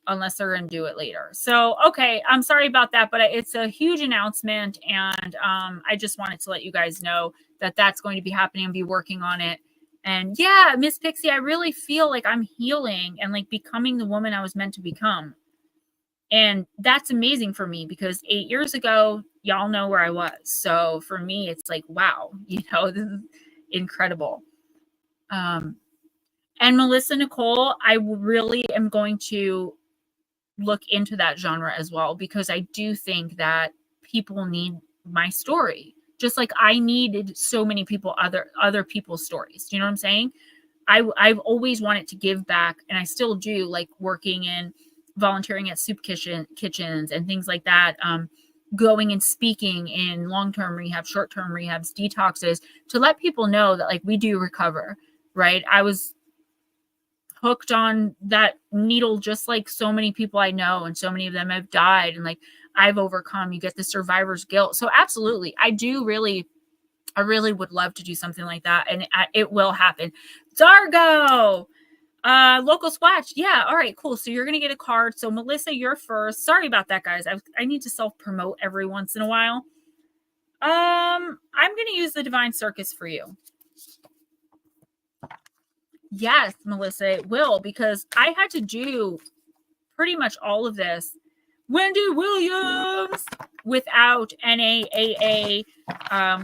Unless they're going to do it later. So, okay, I'm sorry about that, but it's a huge announcement, and I just wanted to let you guys know that that's going to be happening and be working on it. And yeah, Miss Pixie, I really feel like I'm healing and like becoming the woman I was meant to become. And that's amazing for me, because 8 years ago, y'all know where I was. So for me, it's like, wow, this is incredible. And Melissa Nicole, I really am going to look into that genre as well, because I do think that people need my story, just like I needed so many people, other people's stories. Do you know what I'm saying? I've always wanted to give back, and I still do, like working in volunteering at soup kitchens and things like that. Going and speaking in long-term rehab, short-term rehabs, detoxes, to let people know that like we do recover, right? I was hooked on that needle, just like so many people I know, and so many of them have died, and like I've overcome. You get the survivor's guilt. So absolutely, I really would love to do something like that, and it will happen. Dargo, local Squatch. Yeah, all right, cool. So you're gonna get a card. So Melissa, you're first. Sorry about that, guys. I need to self-promote every once in a while. I'm gonna use the Divine Circus for you. Yes, Melissa, it will, because I had to do pretty much all of this Wendy Williams, without NAAA,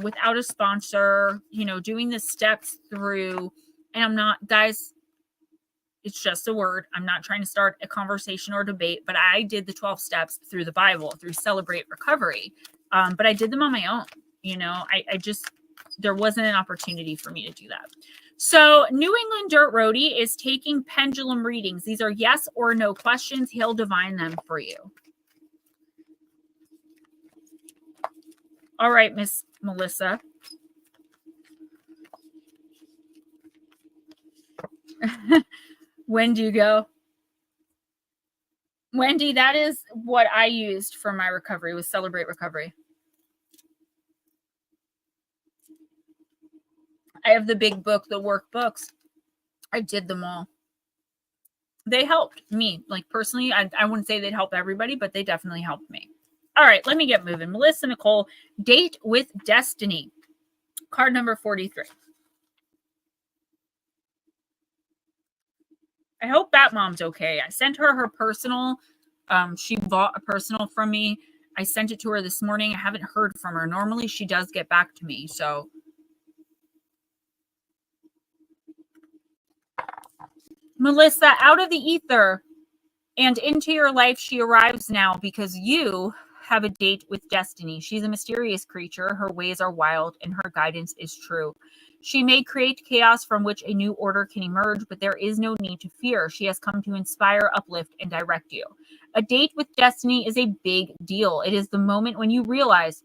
without a sponsor, doing the steps through. And I'm not, guys, it's just a word. I'm not trying to start a conversation or debate, but I did the 12 steps through the Bible, through Celebrate Recovery. But I did them on my own. There wasn't an opportunity for me to do that. So New England Dirt Roadie is taking pendulum readings. These are yes or no questions. He'll divine them for you. All right, Miss Melissa. When do you go? Wendy, that is what I used for my recovery, was Celebrate Recovery. I have the big book, the workbooks. I did them all. They helped me. Like, personally, I wouldn't say they'd help everybody, but they definitely helped me. All right, let me get moving. Melissa Nicole, Date with Destiny. Card number 43. I hope Batmom's okay. I sent her personal. She bought a personal from me. I sent it to her this morning. I haven't heard from her. Normally, she does get back to me. So, Melissa, out of the ether and into your life, she arrives now because you have a date with destiny. She's a mysterious creature. Her ways are wild and her guidance is true. She may create chaos from which a new order can emerge, but there is no need to fear. She has come to inspire, uplift, and direct you. A date with destiny is a big deal. It is the moment when you realize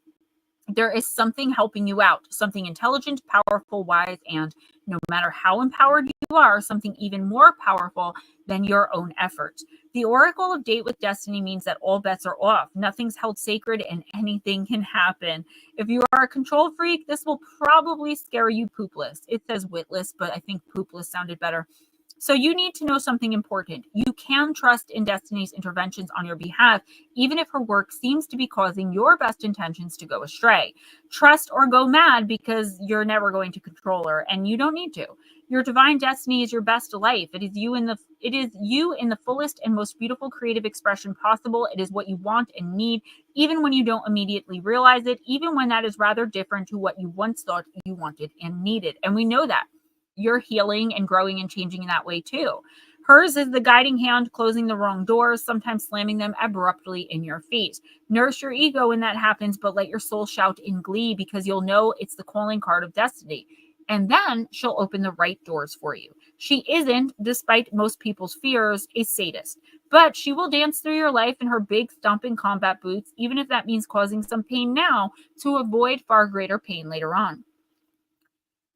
there is something helping you out, something intelligent, powerful, wise, and no matter how empowered you are, something even more powerful than your own efforts. The Oracle of Date with Destiny means that all bets are off. Nothing's held sacred and anything can happen. If you are a control freak, this will probably scare you poopless. It says witless, but I think poopless sounded better. So you need to know something important. You can trust in Destiny's interventions on your behalf, even if her work seems to be causing your best intentions to go astray. Trust or go mad because you're never going to control her, and you don't need to. Your divine destiny is your best life. It is you in the fullest and most beautiful creative expression possible. It is what you want and need, even when you don't immediately realize it, even when that is rather different to what you once thought you wanted and needed. And we know that. You're healing and growing and changing in that way too. Hers is the guiding hand closing the wrong doors, sometimes slamming them abruptly in your face. Nurse your ego when that happens, but let your soul shout in glee because you'll know it's the calling card of destiny. And then she'll open the right doors for you. She isn't, despite most people's fears, a sadist. But she will dance through your life in her big stomping combat boots, even if that means causing some pain now to avoid far greater pain later on.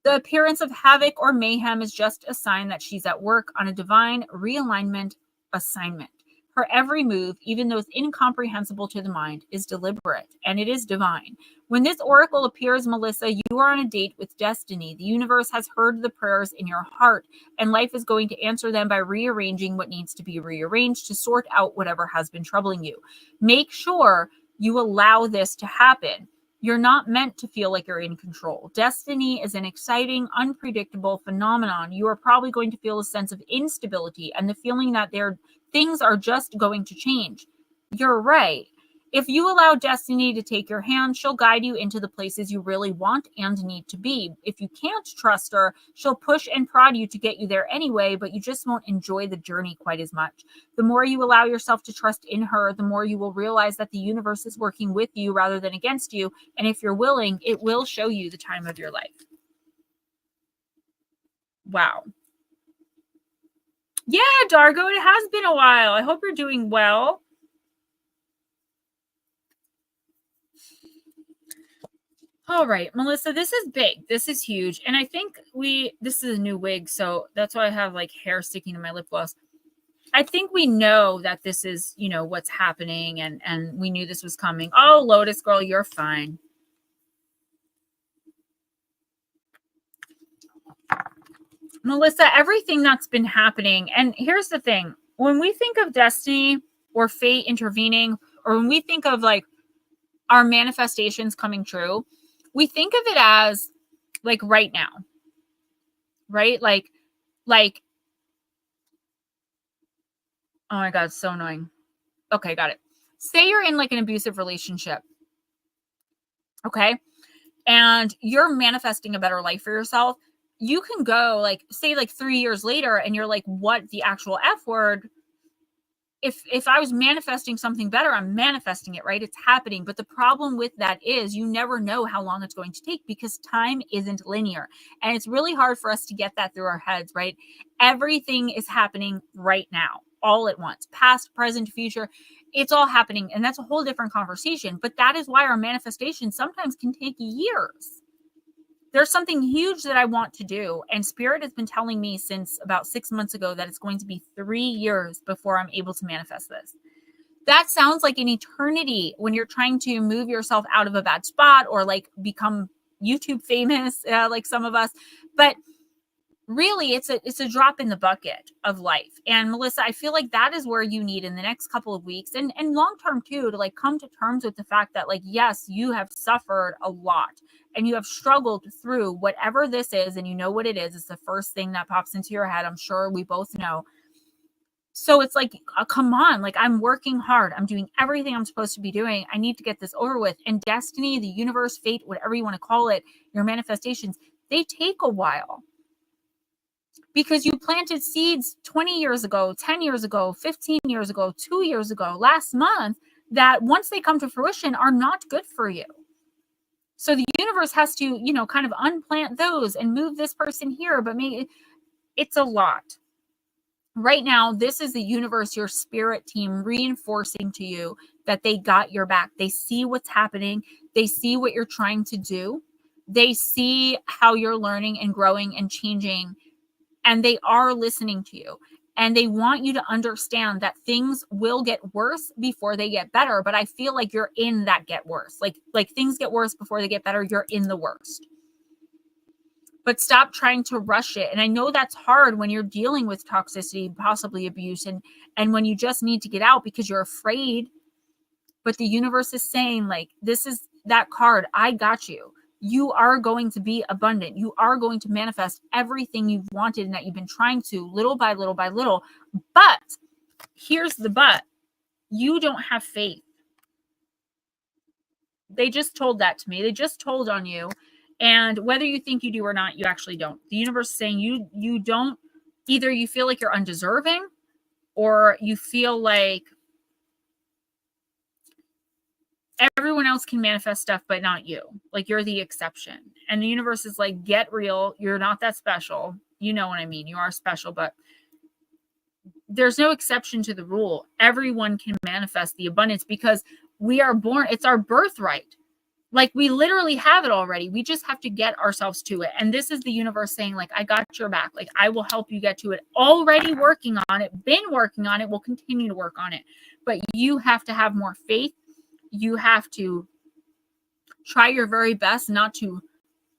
The appearance of havoc or mayhem is just a sign that she's at work on a divine realignment assignment. Her every move, even those incomprehensible to the mind, is deliberate, and it is divine. When this oracle appears, Melissa, you are on a date with destiny. The universe has heard the prayers in your heart, and life is going to answer them by rearranging what needs to be rearranged to sort out whatever has been troubling you. Make sure you allow this to happen. You're not meant to feel like you're in control. Destiny is an exciting, unpredictable phenomenon. You are probably going to feel a sense of instability and the feeling that things are just going to change. You're right. If you allow destiny to take your hand, she'll guide you into the places you really want and need to be. If you can't trust her, she'll push and prod you to get you there anyway, but you just won't enjoy the journey quite as much. The more you allow yourself to trust in her, the more you will realize that the universe is working with you rather than against you. And if you're willing, it will show you the time of your life. Wow. Yeah, Dargo, it has been a while. I hope you're doing well. All right, Melissa, this is big. This is huge. And I think this is a new wig, so that's why I have like hair sticking to my lip gloss. I think we know that this is, what's happening and we knew this was coming. Oh, Lotus girl, you're fine. Melissa, everything that's been happening. And here's the thing. When we think of destiny or fate intervening, or when we think of like our manifestations coming true, we think of it as like right now, right? Like, oh my God, so annoying. Okay, got it. say you're in like an abusive relationship, okay? And you're manifesting a better life for yourself. You can go like, say like 3 years later and you're like, what the actual F word? If I was manifesting something better, I'm manifesting it, right? It's happening. But the problem with that is you never know how long it's going to take because time isn't linear. And it's really hard for us to get that through our heads, right? Everything is happening right now, all at once, past, present, future. It's all happening. And that's a whole different conversation. But that is why our manifestation sometimes can take years. There's something huge that I want to do. And Spirit has been telling me since about 6 months ago that it's going to be 3 years before I'm able to manifest this. That sounds like an eternity when you're trying to move yourself out of a bad spot or like become YouTube famous, like some of us. But really, it's a drop in the bucket of life. And Melissa, I feel like that is where you need in the next couple of weeks and long term too, to like come to terms with the fact that like, yes, you have suffered a lot and you have struggled through whatever this is. And you know what it is. It's the first thing that pops into your head. I'm sure we both know. So it's like, come on, like I'm working hard. I'm doing everything I'm supposed to be doing. I need to get this over with. And destiny, the universe, fate, whatever you want to call it, your manifestations, they take a while. Because you planted seeds 20 years ago, 10 years ago, 15 years ago, 2 years ago, last month, that once they come to fruition are not good for you. So the universe has to, kind of unplant those and move this person here, but it's a lot. Right now, this is the universe, your spirit team reinforcing to you that they got your back. They see what's happening. They see what you're trying to do. They see how you're learning and growing and changing. And they are listening to you. And they want you to understand that things will get worse before they get better. But I feel like you're in that get worse. Like things get worse before they get better. You're in the worst. But stop trying to rush it. And I know that's hard when you're dealing with toxicity, possibly abuse, and when you just need to get out because you're afraid. But the universe is saying, like, this is that card. I got you. You are going to be abundant. You are going to manifest everything you've wanted and that you've been trying to, little by little by little. But here's the but. You don't have faith. They just told that to me. They just told on you. And whether you think you do or not, you actually don't. The universe is saying you don't. Either you feel like you're undeserving or you feel like everyone else can manifest stuff, but not you. Like you're the exception. And the universe is like, get real. You're not that special. You know what I mean? You are special, but there's no exception to the rule. Everyone can manifest the abundance because we are born. It's our birthright. Like we literally have it already. We just have to get ourselves to it. And this is the universe saying like, I got your back. Like I will help you get to it. Already working on it, been working on it, will continue to work on it. But you have to have more faith. You have to try your very best not to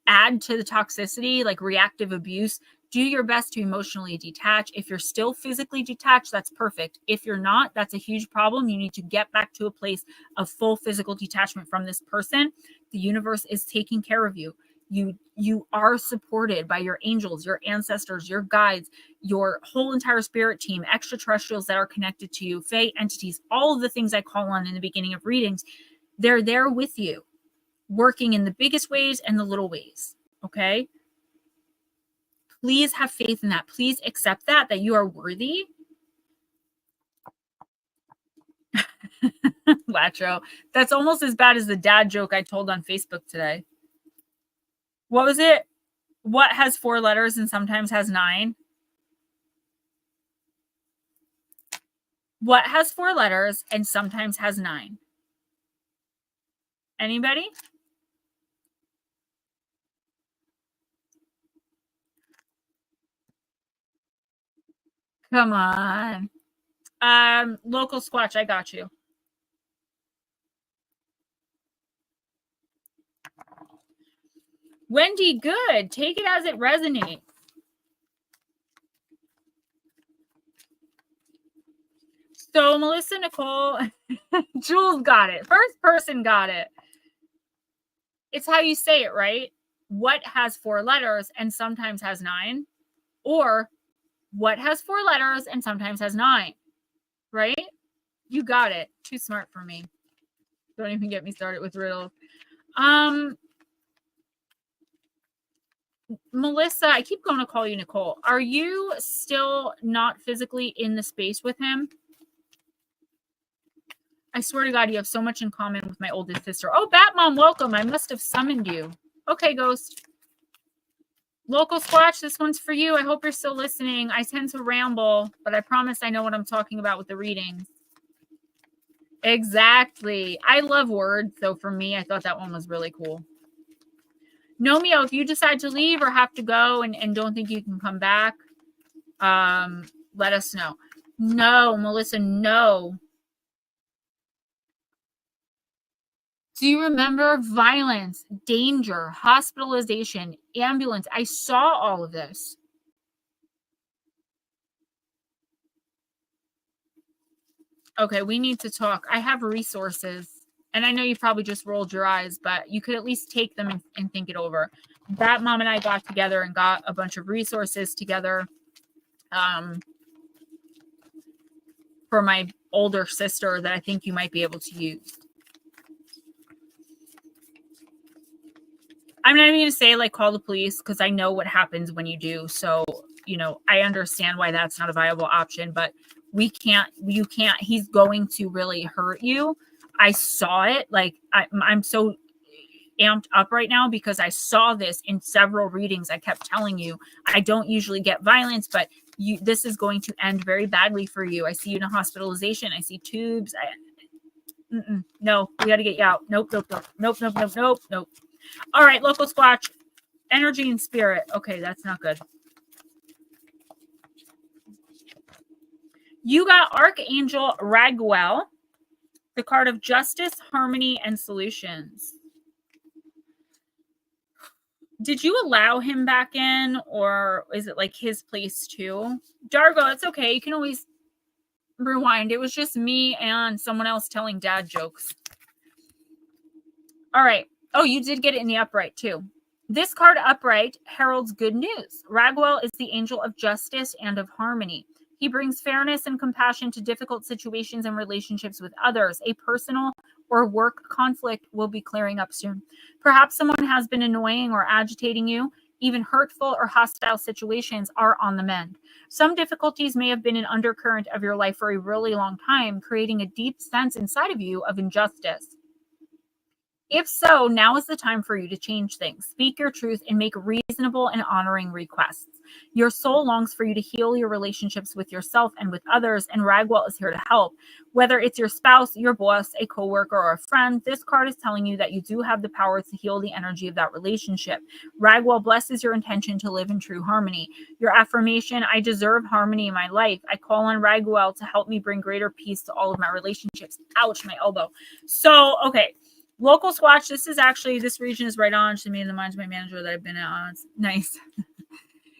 add to the toxicity, like reactive abuse. Do your best to emotionally detach. If you're still physically detached, that's perfect. If you're not, that's a huge problem. You need to get back to a place of full physical detachment from this person. The universe is taking care of you. You are supported by your angels, your ancestors, your guides, your whole entire spirit team, extraterrestrials that are connected to you, fae entities, all of the things I call on in the beginning of readings. They're there with you, working in the biggest ways and the little ways. Okay? Please have faith in that. Please accept that you are worthy. Latro. That's almost as bad as the dad joke I told on Facebook today. What was it? What has 4 letters and sometimes has 9? What has 4 letters and sometimes has 9? Anybody? Come on. Local Squatch, I got you. Wendy, good. Take it as it resonates. So Melissa, Nicole, Jules got it. First person got it. It's how you say it, right? What has 4 letters and sometimes has 9? Or what has 4 letters and sometimes has 9? Right? You got it. Too smart for me. Don't even get me started with riddles. Melissa, I keep going to call you Nicole. Are you still not physically in the space with him? I swear to God, you have so much in common with my oldest sister. Oh, Batmom, welcome. I must have summoned you. Okay, Ghost. Local Squatch, this one's for you. I hope you're still listening. I tend to ramble, but I promise I know what I'm talking about with the readings. Exactly. I love words, so for me, I thought that one was really cool. Nomeo, if you decide to leave or have to go and don't think you can come back, let us know. No, Melissa, no. Do you remember violence, danger, hospitalization, ambulance? I saw all of this. Okay, we need to talk. I have resources. And I know you probably just rolled your eyes, but you could at least take them and think it over. That mom and I got together and got a bunch of resources together for my older sister that I think you might be able to use. I'm not even going to say like call the police because I know what happens when you do. So, you know, I understand why that's not a viable option, but you can't, he's going to really hurt you. I saw it. Like I'm so amped up right now because I saw this in several readings. I kept telling you, I don't usually get violence, but this is going to end very badly for you. I see you in a hospitalization. I see tubes. No, we got to get you out. Nope. All right, local Squatch, energy and spirit. Okay, that's not good. You got Archangel Raguel, the card of justice, harmony, and solutions. Did you allow him back in, or is it like his place too? Dargo, it's okay. You can always rewind. It was just me and someone else telling dad jokes. All right. Oh, you did get it in the upright too. This card upright heralds good news. Raguel is the angel of justice and of harmony. He brings fairness and compassion to difficult situations and relationships with others. A personal or work conflict will be clearing up soon. Perhaps someone has been annoying or agitating you. Even hurtful or hostile situations are on the mend. Some difficulties may have been an undercurrent of your life for a really long time, creating a deep sense inside of you of injustice. If so, now is the time for you to change things. Speak your truth and make reasonable and honoring requests. Your soul longs for you to heal your relationships with yourself and with others, and Raguel is here to help. Whether it's your spouse, your boss, a coworker, or a friend, this card is telling you that you do have the power to heal the energy of that relationship. Raguel blesses your intention to live in true harmony. Your affirmation, I deserve harmony in my life. I call on Raguel to help me bring greater peace to all of my relationships. Ouch, my elbow. So, okay. Local Squatch, this region is right on to me in the minds of my manager that I've been at. It's nice.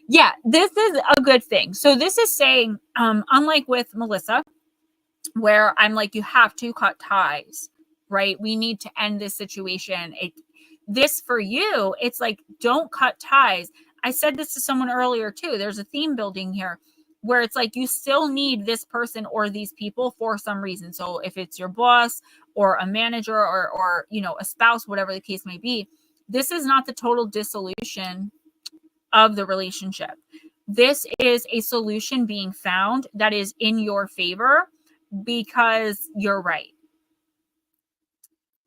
Yeah, this is a good thing. So this is saying, unlike with Melissa, where I'm like, you have to cut ties, right? We need to end this situation. This for you, it's like, don't cut ties. I said this to someone earlier too. There's a theme building here where it's like you still need this person or these people for some reason. So if it's your boss or a manager or you know, a spouse, whatever the case may be, this is not the total dissolution of the relationship. This is a solution being found that is in your favor because you're right.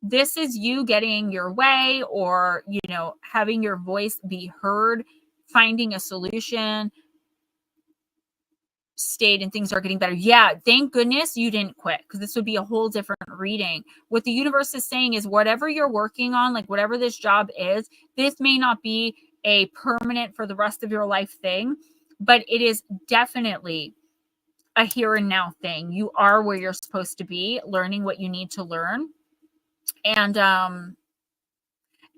This is you getting your way or, you know, having your voice be heard, finding a solution, state, and things are getting better. Yeah, thank goodness you didn't quit, because this would be a whole different reading. What the universe is saying is whatever you're working on, like whatever this job is, this may not be a permanent for the rest of your life thing, but it is definitely a here and now thing. You are where you're supposed to be, learning what you need to learn, and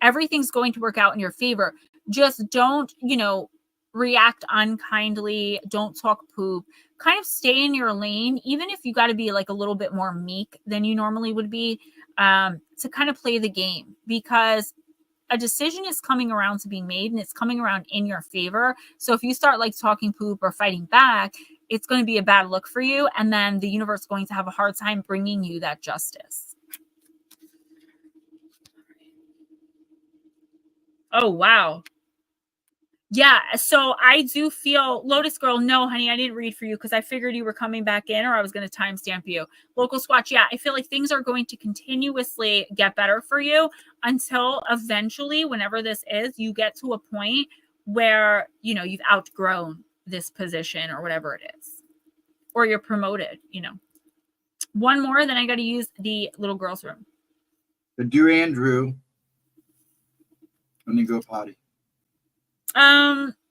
everything's going to work out in your favor. Just don't, you know, react unkindly. Don't talk poop. Kind of stay in your lane, even if you got to be like a little bit more meek than you normally would be, to kind of play the game, because a decision is coming around to be made and it's coming around in your favor. So if you start like talking poop or fighting back, it's going to be a bad look for you. And then the universe is going to have a hard time bringing you that justice. Oh, wow. Yeah, so I do feel, Lotus Girl, no, honey, I didn't read for you because I figured you were coming back in or I was going to timestamp you. Local Squatch, yeah, I feel like things are going to continuously get better for you until eventually, whenever this is, you get to a point where, you know, you've outgrown this position or whatever it is. Or you're promoted, you know. One more, then I got to use the little girl's room. The dear Andrew. And then go potty.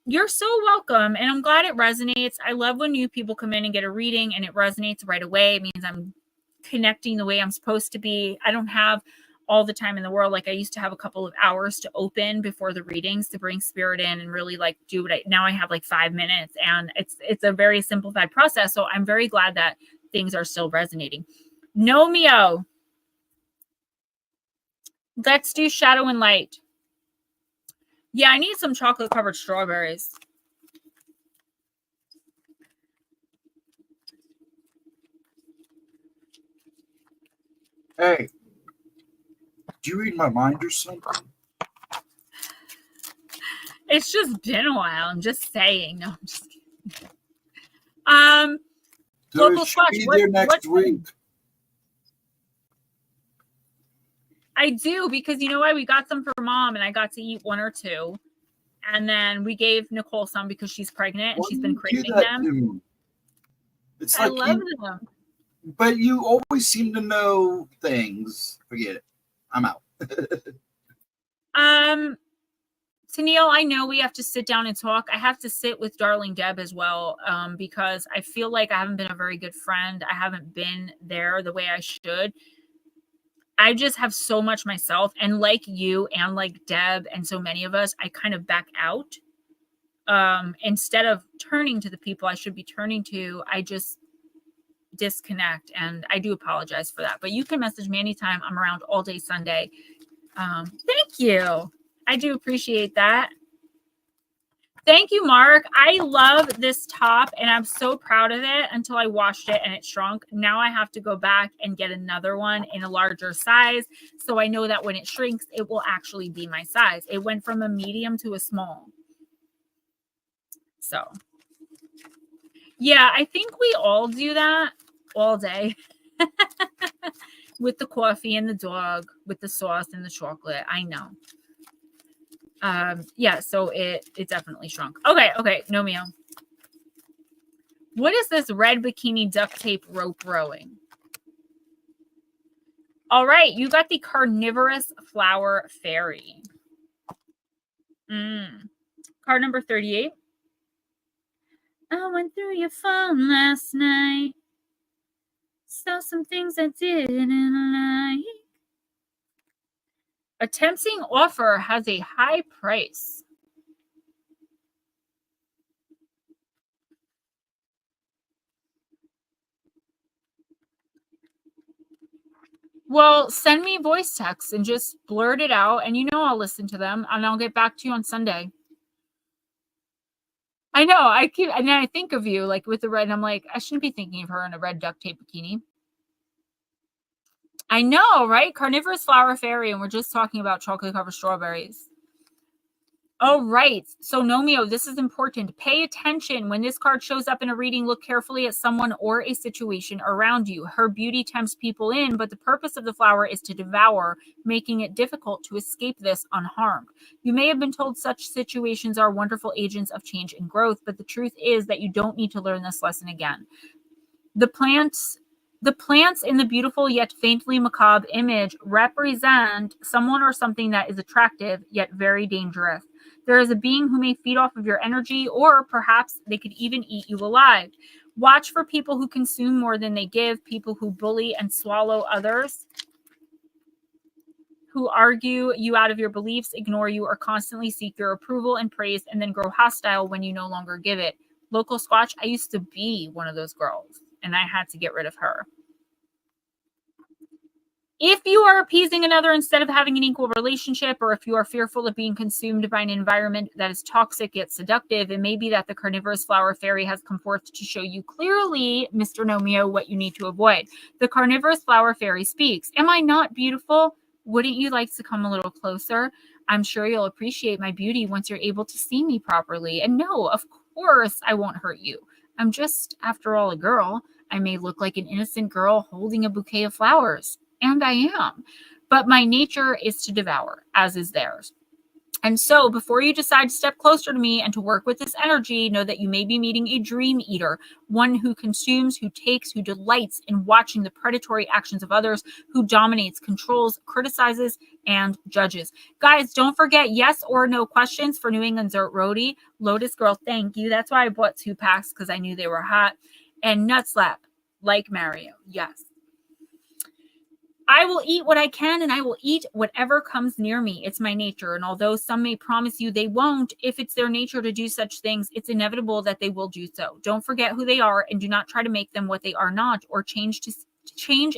You're so welcome, and I'm glad it resonates. I love when new people come in and get a reading and it resonates right away. It means I'm connecting the way I'm supposed to be. I don't have all the time in the world. Like I used to have a couple of hours to open before the readings to bring spirit in and really like do what now I have like 5 minutes, and it's a very simplified process. So I'm very glad that things are still resonating. No, Mio. Let's do shadow and light. Yeah, I need some chocolate covered strawberries. Hey, do you read my mind or something? It's just been a while. I'm just saying. No, I'm just kidding. So Local Squatch, be there next week. I do, because you know why? We got some for Mom, and I got to eat 1 or 2. And then we gave Nicole some because she's pregnant and she's been craving them. It's I like love them. But you always seem to know things. Forget it. I'm out. Tennille, I know we have to sit down and talk. I have to sit with darling Deb as well, because I feel like I haven't been a very good friend. I haven't been there the way I should. I just have so much myself, and like you and like Deb and so many of us, I kind of back out. Instead of turning to the people I should be turning to, I just disconnect, and I do apologize for that. But you can message me anytime. I'm around all day Sunday. Thank you. I do appreciate that. Thank you, Mark. I love this top, and I'm so proud of it until I washed it and it shrunk. Now I have to go back and get another one in a larger size, so I know that when it shrinks, it will actually be my size. It went from a medium to a small. So, yeah, I think we all do that all day. With the coffee and the dog, with the sauce and the chocolate. I know. Yeah, so it definitely shrunk. Okay, no meal. What is this red bikini duct tape rope rowing? All right, you got the carnivorous flower fairy. Card number 38. I went through your phone last night. Saw some things I didn't like. A tempting offer has a high price. Well, send me voice texts and just blurt it out, and you know I'll listen to them, and I'll get back to you on Sunday. I know, and then I think of you, like, with the red, and I'm like, I shouldn't be thinking of her in a red duct tape bikini. I know, right? Carnivorous flower fairy, and we're just talking about chocolate-covered strawberries. Oh, right. So, Nomio, this is important. Pay attention. When this card shows up in a reading, look carefully at someone or a situation around you. Her beauty tempts people in, but the purpose of the flower is to devour, making it difficult to escape this unharmed. You may have been told such situations are wonderful agents of change and growth, but the truth is that you don't need to learn this lesson again. The plants in the beautiful yet faintly macabre image represent someone or something that is attractive yet very dangerous. There is a being who may feed off of your energy, or perhaps they could even eat you alive. Watch for people who consume more than they give, people who bully and swallow others, who argue you out of your beliefs, ignore you, or constantly seek your approval and praise, and then grow hostile when you no longer give it. Local Squatch, I used to be one of those girls, and I had to get rid of her. If you are appeasing another instead of having an equal relationship, or if you are fearful of being consumed by an environment that is toxic yet seductive, it may be that the carnivorous flower fairy has come forth to show you clearly, Mr. Nomeo, what you need to avoid. The carnivorous flower fairy speaks. Am I not beautiful? Wouldn't you like to come a little closer? I'm sure you'll appreciate my beauty once you're able to see me properly. And no, of course I won't hurt you. I'm just, after all, a girl. I may look like an innocent girl holding a bouquet of flowers. And I am. But my nature is to devour, as is theirs. And so before you decide to step closer to me and to work with this energy, know that you may be meeting a dream eater, one who consumes, who takes, who delights in watching the predatory actions of others, who dominates, controls, criticizes, and judges. Guys, don't forget yes or no questions for New England's Roadie. Lotus Girl, thank you. That's why I bought 2 packs, because I knew they were hot. And Nut Slap, like Mario. Yes. I will eat what I can, and I will eat whatever comes near me. It's my nature. And although some may promise you they won't, if it's their nature to do such things, it's inevitable that they will do so. Don't forget who they are, and do not try to make them what they are not, or change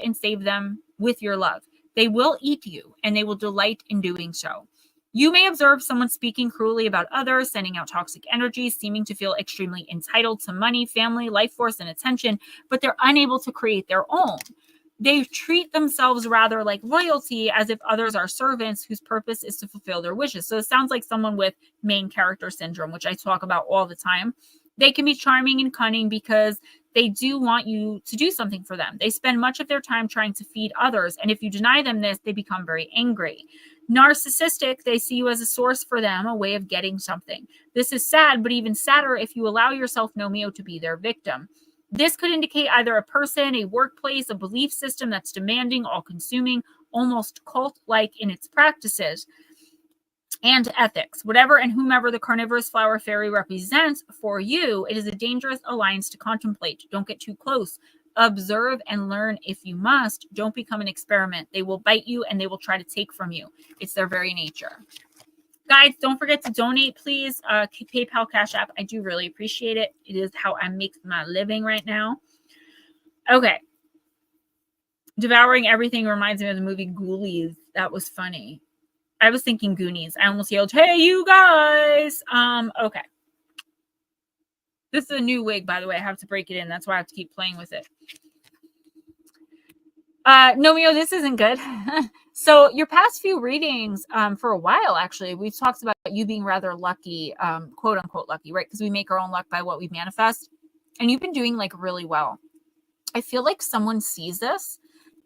and save them with your love. They will eat you, and they will delight in doing so. You may observe someone speaking cruelly about others, sending out toxic energy, seeming to feel extremely entitled to money, family, life force, and attention, but they're unable to create their own. They treat themselves rather like royalty, as if others are servants whose purpose is to fulfill their wishes. So it sounds like someone with main character syndrome, which I talk about all the time. They can be charming and cunning because they do want you to do something for them. They spend much of their time trying to feed others. And if you deny them this, they become very angry. Narcissistic, they see you as a source for them, a way of getting something. This is sad, but even sadder if you allow yourself, Nomeo, to be their victim. This could indicate either a person, a workplace, a belief system that's demanding, all-consuming, almost cult-like in its practices and ethics. Whatever and whomever the carnivorous flower fairy represents for you, it is a dangerous alliance to contemplate. Don't get too close. Observe and learn if you must. Don't become an experiment. They will bite you, and they will try to take from you. It's their very nature. Guys, don't forget to donate, please. PayPal, Cash App. I do really appreciate it. It is how I make my living right now. Okay. Devouring everything reminds me of the movie Ghoulies. That was funny. I was thinking Goonies. I almost yelled, "Hey, you guys!" Okay. This is a new wig, by the way. I have to break it in. That's why I have to keep playing with it. Nomeo, this isn't good. So your past few readings, for a while, actually, we've talked about you being rather lucky, quote unquote lucky, right? Because we make our own luck by what we manifest. And you've been doing like really well. I feel like someone sees this.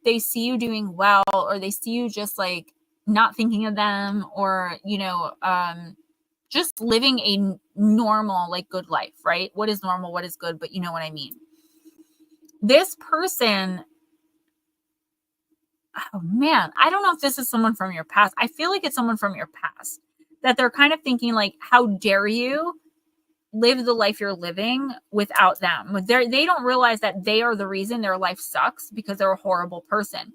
They see you doing well, or they see you just like not thinking of them, or, just living a normal, like good life, right? What is normal? What is good? But you know what I mean? This person, oh man, I don't know if this is someone from your past. I feel like it's someone from your past, that they're kind of thinking like, how dare you live the life you're living without them? They don't realize that they are the reason their life sucks, because they're a horrible person.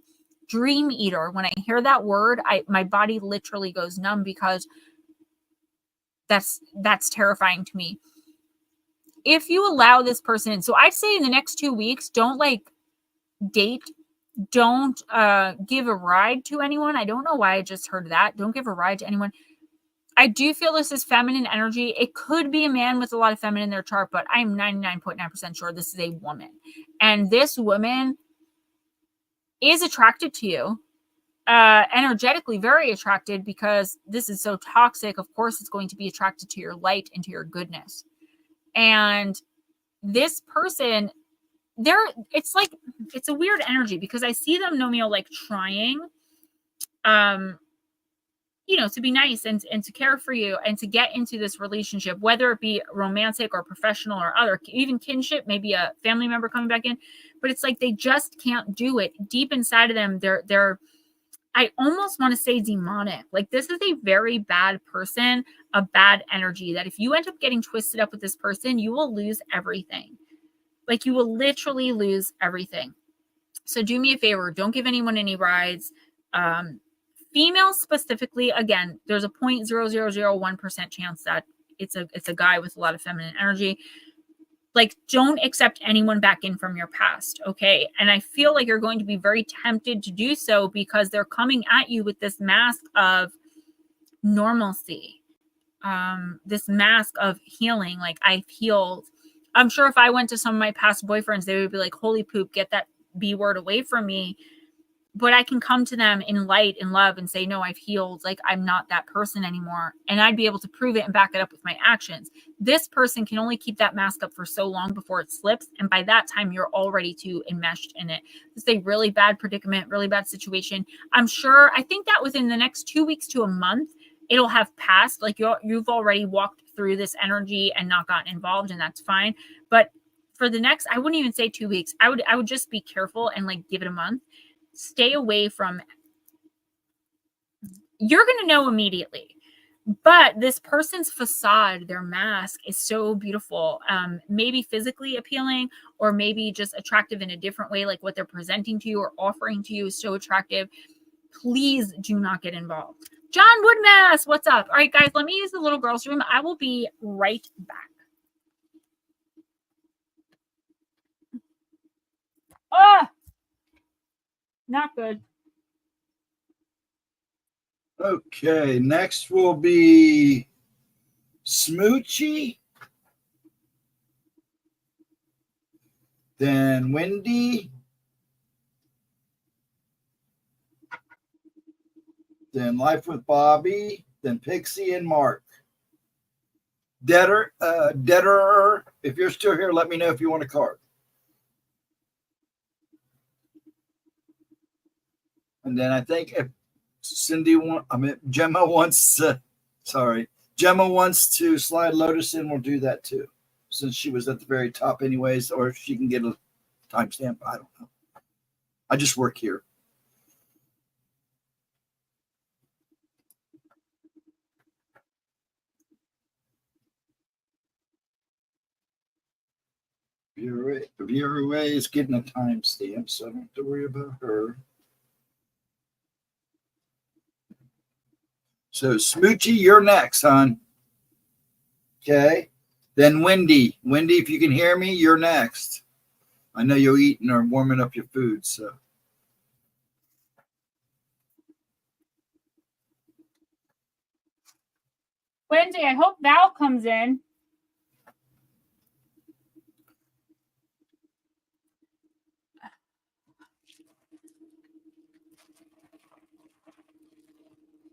Dream eater. When I hear that word, my body literally goes numb, because that's terrifying to me. If you allow this person in, so I'd say in the next 2 weeks, don't like date. Don't give a ride to anyone. I don't know why I just heard that. Don't give a ride to anyone. I do feel this is feminine energy. It could be a man with a lot of feminine in their chart, but I'm 99.9% sure this is a woman. And this woman is attracted to you, energetically very attracted, because this is so toxic. Of course, it's going to be attracted to your light and to your goodness. And this person, it's a weird energy, because I see them, Nomeo, like trying, to be nice and to care for you and to get into this relationship, whether it be romantic or professional or other, even kinship, maybe a family member coming back in, but it's like they just can't do it. Deep inside of them, they're I almost want to say demonic. Like, this is a very bad person, a bad energy, that if you end up getting twisted up with this person, you will lose everything. Like, you will literally lose everything. So do me a favor. Don't give anyone any rides. Females specifically, again, there's a 0.0001% chance that it's a guy with a lot of feminine energy. Like, don't accept anyone back in from your past, okay? And I feel like you're going to be very tempted to do so because they're coming at you with this mask of normalcy, this mask of healing. Like, I've healed. I'm sure if I went to some of my past boyfriends, they would be like, holy poop, get that B word away from me. But I can come to them in light and love and say, no, I've healed. Like, I'm not that person anymore. And I'd be able to prove it and back it up with my actions. This person can only keep that mask up for so long before it slips. And by that time, you're already too enmeshed in it. It's a really bad predicament, really bad situation. I think that within the next 2 weeks to a month, it'll have passed. Like, you've already walked through this energy and not gotten involved, and that's fine. But for the next, I wouldn't even say 2 weeks. I would just be careful and like give it a month. Stay away from, you're going to know immediately. But this person's facade, their mask is so beautiful, maybe physically appealing, or maybe just attractive in a different way. Like what they're presenting to you or offering to you is so attractive. Please do not get involved. John Woodmass, what's up? All right, guys, let me use the little girl's room. I will be right back. Oh, not good. Okay, next will be Smoochy, then Wendy, then Life with Bobby, then Pixie and Mark. Deader, if you're still here, let me know if you want a card. And then I think if Gemma wants to slide Lotus in, we'll do that too, since she was at the very top anyways, or if she can get a timestamp. I don't know. I just work here. Viewer away is getting a timestamp, so I don't have to worry about her. So Smoochy, you're next, hon. Okay. Then Wendy. Wendy, if you can hear me, you're next. I know you're eating or warming up your food, so. Wendy, I hope Val comes in.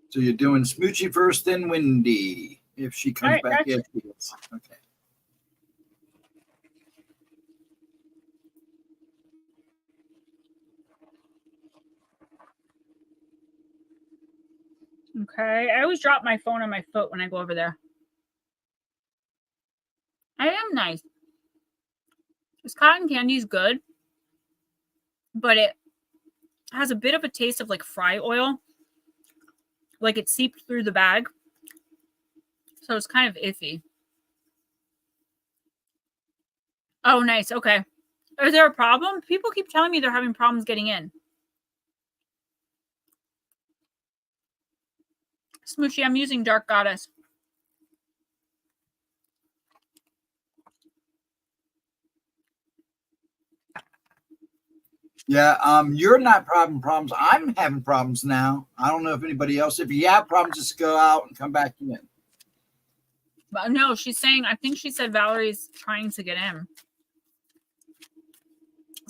So you're doing Smoochy first, then Wendy. If she comes back, yes, she is. Okay. Okay. I always drop my phone on my foot when I go over there. I am nice. This cotton candy is good, but it has a bit of a taste of like fry oil. Like it seeped through the bag. So it's kind of iffy. Oh, nice. Okay. Is there a problem? People keep telling me they're having problems getting in. Smoochy, I'm using Dark Goddess. Yeah, you're not problems. I'm having problems now. I don't know if anybody else. If you have problems, just go out and come back in. But no, she's saying, I think she said Valerie's trying to get in.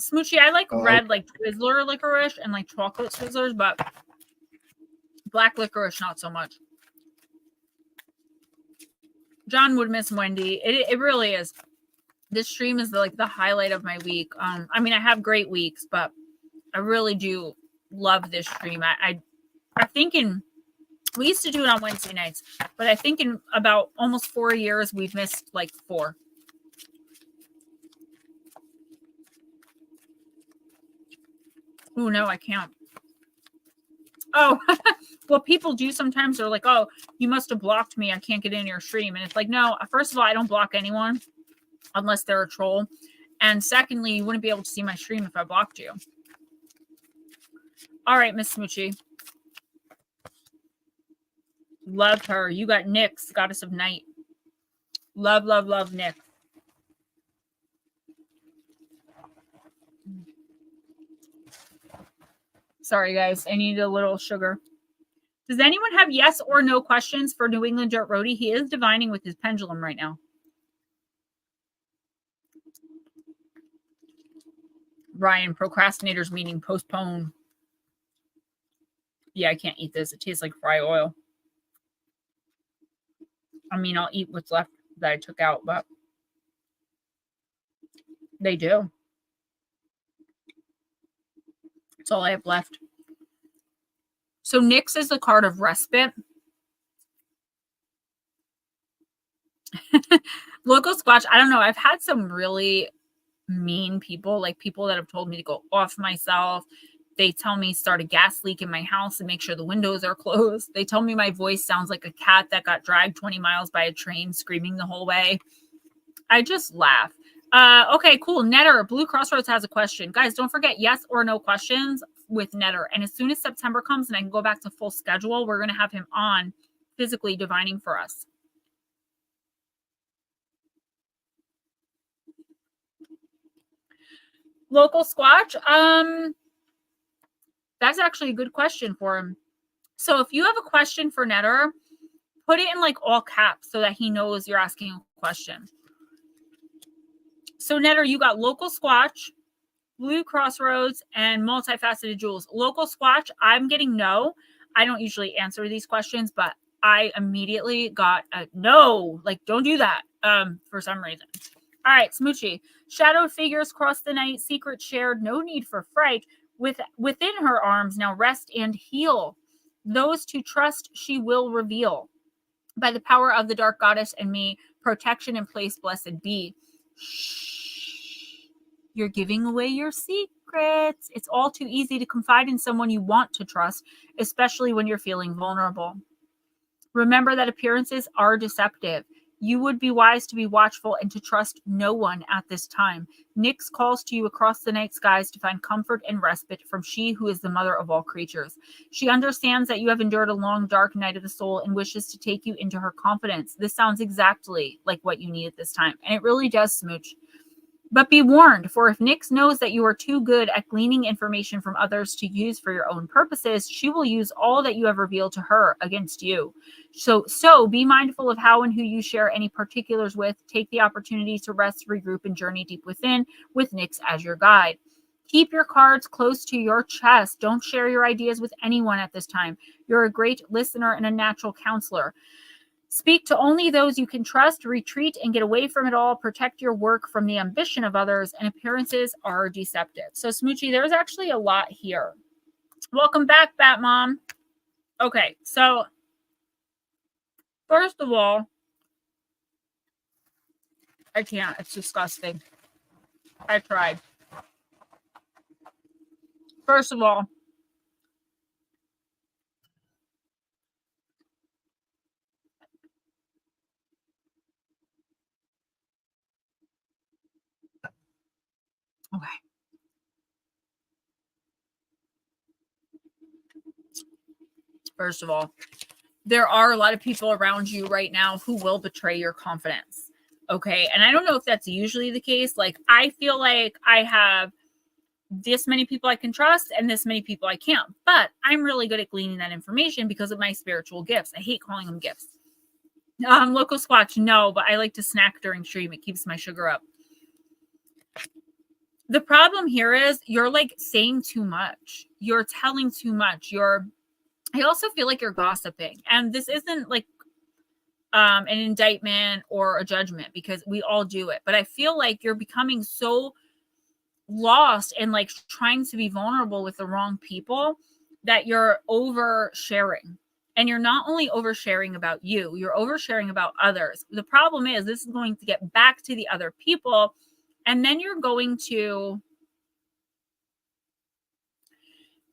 Smoochy, I like red, like Twizzler licorice and like chocolate Twizzlers, but black licorice, not so much. John would miss Wendy. It really is. This stream is the highlight of my week. I mean, I have great weeks, but I really do love this stream. I think we used to do it on Wednesday nights, but I think in about almost 4 years, we've missed like 4. Oh, no, I can't. Oh, well, people do sometimes. They're like, oh, you must have blocked me. I can't get in your stream. And it's like, no, first of all, I don't block anyone unless they're a troll. And secondly, you wouldn't be able to see my stream if I blocked you. All right, Miss Smoochy. Love her. You got Nyx, Goddess of Night. Love, love, love Nyx. Sorry, guys. I need a little sugar. Does anyone have yes or no questions for New England Dirt Roadie? He is divining with his pendulum right now. Ryan, procrastinators meaning postpone. Yeah, I can't eat this. It tastes like fry oil. I mean, I'll eat what's left that I took out, but they do. That's all I have left. So Nyx is the card of respite. Local Squatch, I don't know. I've had some really mean people, like people that have told me to go off myself. They tell me start a gas leak in my house and make sure the windows are closed. They tell me my voice sounds like a cat that got dragged 20 miles by a train screaming the whole way. I just laugh. Okay, cool. Netter, Blue Crossroads has a question. Guys, don't forget yes or no questions with Netter. And as soon as September comes and I can go back to full schedule, we're going to have him on physically divining for us. Local Squatch, that's actually a good question for him. So if you have a question for Netter, put it in like all caps so that he knows you're asking a question. So Netter, you got Local Squatch, Blue Crossroads, and Multifaceted Jewels. Local Squatch, I'm getting no. I don't usually answer these questions, but I immediately got a no. Like, don't do that for some reason. All right, Smoochie. Shadowed figures cross the night, secret shared, no need for fright. Within her arms now rest and heal. Those to trust she will reveal. By the power of the dark goddess and me, protection in place blessed be. Shh. You're giving away your secrets. It's all too easy to confide in someone you want to trust, especially when you're feeling vulnerable. Remember that appearances are deceptive. You would be wise to be watchful and to trust no one at this time. Nyx calls to you across the night skies to find comfort and respite from she who is the mother of all creatures. She understands that you have endured a long, dark night of the soul and wishes to take you into her confidence. This sounds exactly like what you need at this time, and it really does, Smooch. But be warned, for if Nyx knows that you are too good at gleaning information from others to use for your own purposes, she will use all that you have revealed to her against you. So be mindful of how and who you share any particulars with. Take the opportunity to rest, regroup, and journey deep within with Nyx as your guide. Keep your cards close to your chest. Don't share your ideas with anyone at this time. You're a great listener and a natural counselor. Speak to only those you can trust, retreat and get away from it all, protect your work from the ambition of others, and appearances are deceptive. So, Smoochie, there's actually a lot here. Welcome back, Bat Mom. Okay, so first of all, I can't. It's disgusting. I tried. First of all, okay. First of all, there are a lot of people around you right now who will betray your confidence. Okay. And I don't know if that's usually the case. Like, I feel like I have this many people I can trust and this many people I can't. But I'm really good at gleaning that information because of my spiritual gifts. I hate calling them gifts. Local Squatch, no, but I like to snack during stream. It keeps my sugar up. The problem here is you're like saying too much. You're telling too much. I also feel like you're gossiping. And this isn't like an indictment or a judgment because we all do it. But I feel like you're becoming so lost and like trying to be vulnerable with the wrong people that you're oversharing. And you're not only oversharing about you, you're oversharing about others. The problem is this is going to get back to the other people. And then you're going to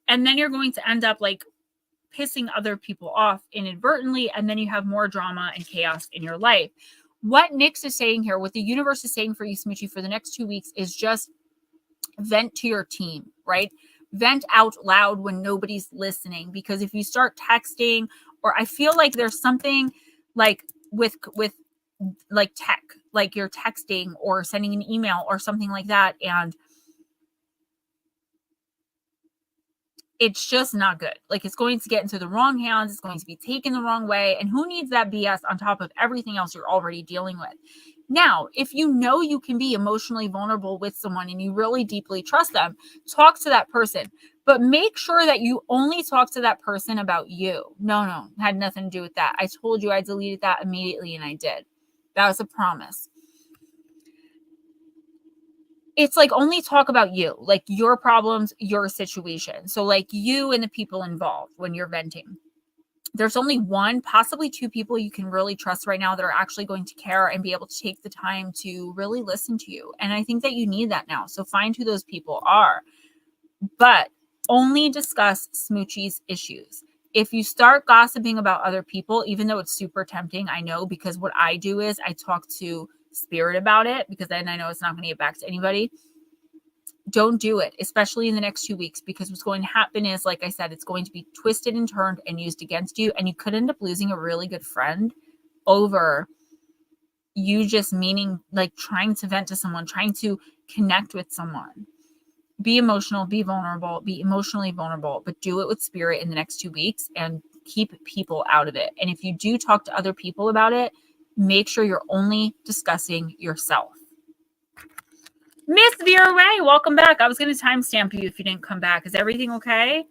end up like pissing other people off inadvertently. And then you have more drama and chaos in your life. What Nyx is saying here, what the universe is saying for you, Smoochie, for the next 2 weeks is just vent to your team, right? Vent out loud when nobody's listening. Because if you start texting, or I feel like there's something like with like tech, like you're texting or sending an email or something like that. And it's just not good. Like, it's going to get into the wrong hands. It's going to be taken the wrong way. And who needs that BS on top of everything else you're already dealing with? Now, if you know you can be emotionally vulnerable with someone and you really deeply trust them, talk to that person. But make sure that you only talk to that person about you. No, had nothing to do with that. I told you I deleted that immediately, and I did. That was a promise. It's like, only talk about you, like your problems, your situation. So like you and the people involved when you're venting. There's only one, possibly two people you can really trust right now that are actually going to care and be able to take the time to really listen to you. And I think that you need that now. So find who those people are, but only discuss Smoochie's issues. If you start gossiping about other people, even though it's super tempting, I know, because what I do is I talk to Spirit about it, because then I know it's not going to get back to anybody. Don't do it, especially in the next 2 weeks, because what's going to happen is, like I said, it's going to be twisted and turned and used against you, and you could end up losing a really good friend over you just meaning, like, trying to vent to someone, trying to connect with someone. Be emotional, be vulnerable, be emotionally vulnerable, but do it with Spirit in the next 2 weeks and keep people out of it. And if you do talk to other people about it, make sure you're only discussing yourself. Miss Vera Ray, welcome back. I was going to timestamp you if you didn't come back. Is everything okay?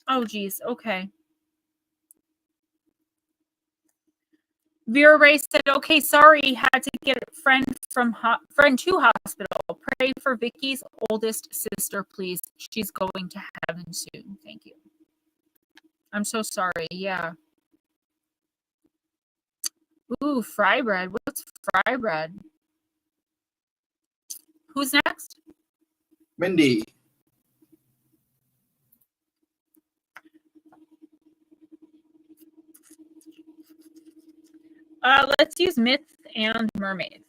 Oh, geez. Okay. Vera Ray said, okay, sorry, had to get a friend to hospital. Pray for Vicky's oldest sister, please. She's going to heaven soon. Thank you. I'm so sorry. Yeah. Ooh, fry bread. What's fry bread? Who's next? Mindy. Let's use myths and mermaids.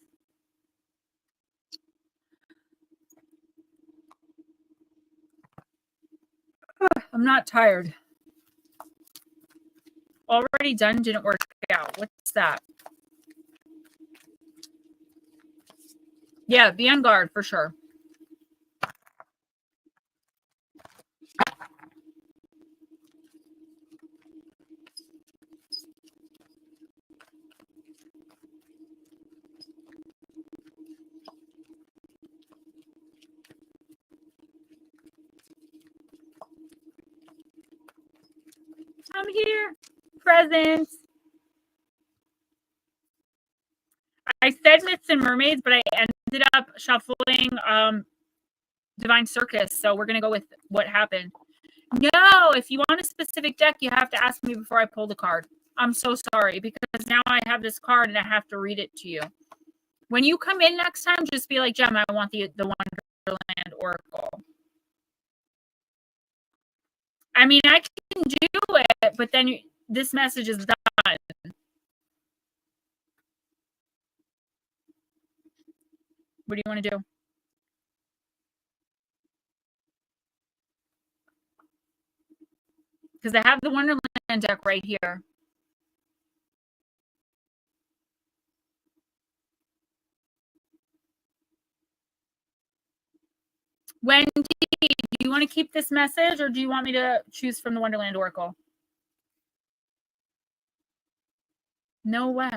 I'm not tired. Already done, didn't work out. What's that? Yeah, be on guard for sure. I'm here. Presents. I said myths and mermaids, but I ended up shuffling Divine Circus. So we're going to go with what happened. No, if you want a specific deck, you have to ask me before I pull the card. I'm so sorry, because now I have this card and I have to read it to you. When you come in next time, just be like, Gemma, I want the Wonderland Oracle. I mean, I can do it, but then this message is done. What do you want to do? Because I have the Wonderland deck right here. Wendy, do you want to keep this message, or do you want me to choose from the Wonderland Oracle? No way.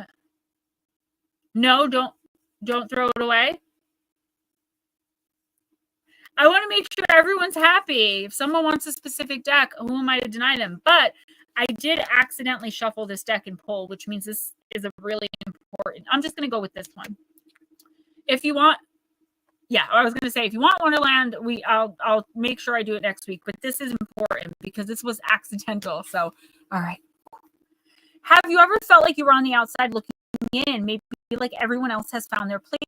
No, don't throw it away. I want to make sure everyone's happy. If someone wants a specific deck, who am I to deny them? But I did accidentally shuffle this deck and pull, which means this is a really important. I'm just going to go with this one. If you want, yeah, I was going to say, if you want Wonderland, I'll make sure I do it next week. But this is important because this was accidental. So, all right. Have you ever felt like you were on the outside looking in? Maybe like everyone else has found their place,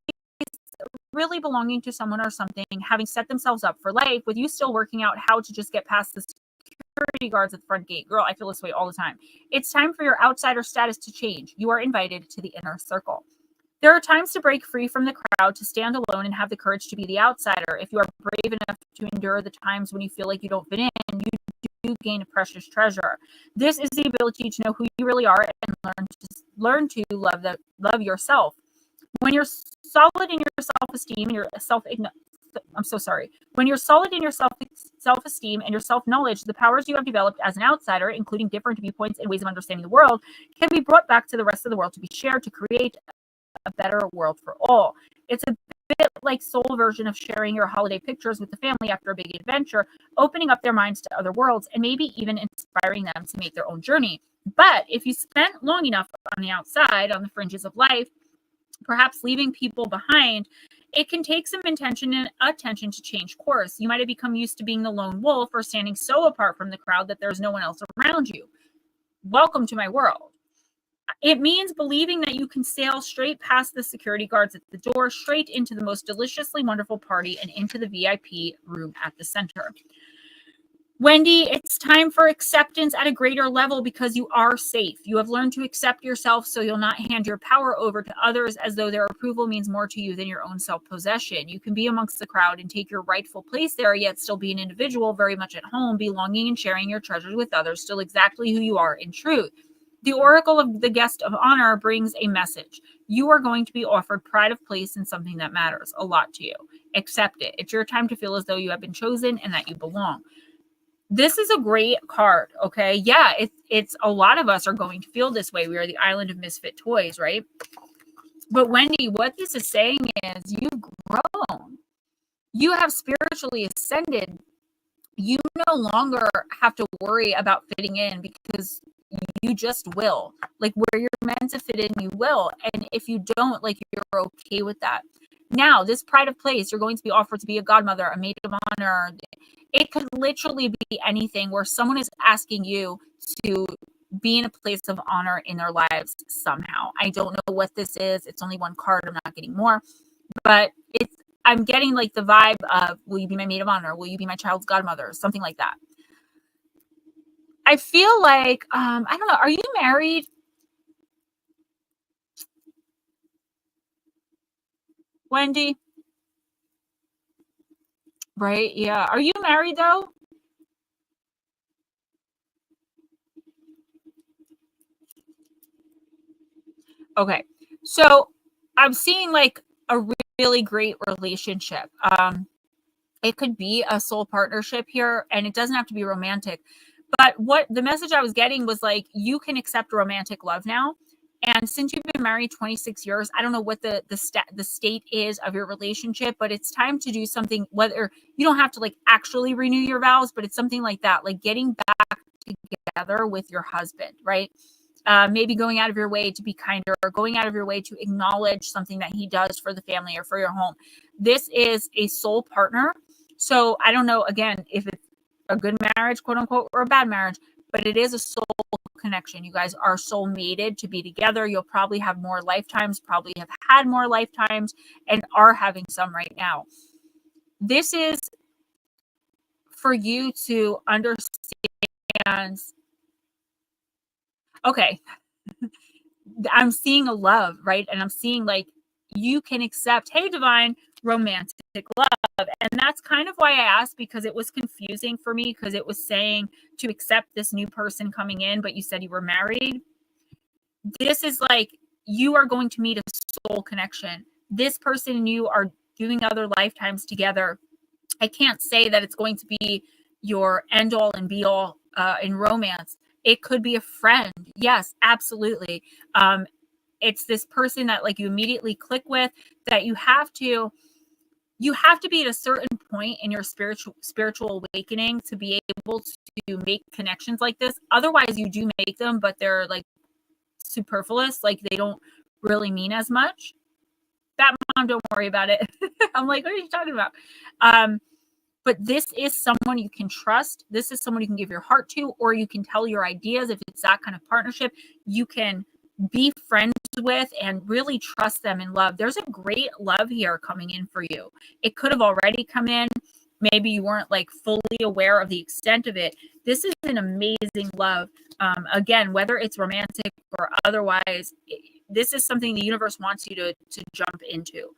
really belonging to someone or something, having set themselves up for life, with you still working out how to just get past the security guards at the front gate. Girl, I feel this way all the time. It's time for your outsider status to change. You are invited to the inner circle. There are times to break free from the crowd, to stand alone and have the courage to be the outsider. If you are brave enough to endure the times when you feel like you don't fit in, you do gain a precious treasure. This is the ability to know who you really are and learn to love yourself. When you're solid in your self-esteem and your when you're solid in your self-esteem, and your self-knowledge, the powers you have developed as an outsider, including different viewpoints and ways of understanding the world, can be brought back to the rest of the world to be shared to create a better world for all. It's a bit like soul version of sharing your holiday pictures with the family after a big adventure, opening up their minds to other worlds, and maybe even inspiring them to make their own journey. But if you spent long enough on the outside, on the fringes of life, perhaps leaving people behind, it can take some intention and attention to change course. You might have become used to being the lone wolf or standing so apart from the crowd that there's no one else around you. Welcome to my world. It means believing that you can sail straight past the security guards at the door, straight into the most deliciously wonderful party, and into the VIP room at the center. Wendy, it's time for acceptance at a greater level because you are safe. You have learned to accept yourself, so you'll not hand your power over to others as though their approval means more to you than your own self-possession. You can be amongst the crowd and take your rightful place there, yet still be an individual very much at home, belonging and sharing your treasures with others, still exactly who you are in truth. The Oracle of the Guest of Honor brings a message. You are going to be offered pride of place in something that matters a lot to you. Accept it. It's your time to feel as though you have been chosen and that you belong. This is a great card, okay? Yeah, it's a lot of us are going to feel this way. We are the island of misfit toys, right? But Wendy, what this is saying is you've grown. You have spiritually ascended. You no longer have to worry about fitting in because you just will. Like where you're meant to fit in, you will. And if you don't, like you're okay with that. Now, this pride of place, you're going to be offered to be a godmother, a maid of honor. It could literally be anything where someone is asking you to be in a place of honor in their lives somehow. I don't know what this is. It's only one card. I'm not getting more. But I'm getting like the vibe of, will you be my maid of honor? Will you be my child's godmother? Something like that. I feel like, I don't know. Are you married? Wendy? Right? Yeah. Are you married though? Okay. So I'm seeing like a really great relationship. It could be a soul partnership here, and it doesn't have to be romantic. But what the message I was getting was like, you can accept romantic love now. And since you've been married 26 years, I don't know what the state is of your relationship, but it's time to do something, whether you don't have to like actually renew your vows, but it's something like that, like getting back together with your husband, right? Maybe going out of your way to be kinder, or going out of your way to acknowledge something that he does for the family or for your home. This is a soul partner. So I don't know, again, if it's a good marriage, quote unquote, or a bad marriage, but it is a soul connection. You guys are soul mated to be together. You'll probably have more lifetimes, probably have had more lifetimes, and are having some right now. This is for you to understand. Okay. I'm seeing a love, right? And I'm seeing like you can accept, hey, divine romantic love. And that's kind of why I asked, because it was confusing for me, because it was saying to accept this new person coming in, but you said you were married. This is like you are going to meet a soul connection. This person and you are doing other lifetimes together. I can't say that it's going to be your end all and be all in romance. It could be a friend. Yes, absolutely. It's this person that like you immediately click with, that you have to be at a certain point in your spiritual awakening to be able to make connections like this. Otherwise, you do make them, but they're like superfluous. Like they don't really mean as much. That mom, don't worry about it. I'm like, what are you talking about? But this is someone you can trust. This is someone you can give your heart to, or you can tell your ideas. If it's that kind of partnership, you can be friends with and really trust them in love. There's a great love here coming in for you. It could have already come in. Maybe you weren't like fully aware of the extent of it. This is an amazing love. Again, whether it's romantic or otherwise, this is something the universe wants you to jump into.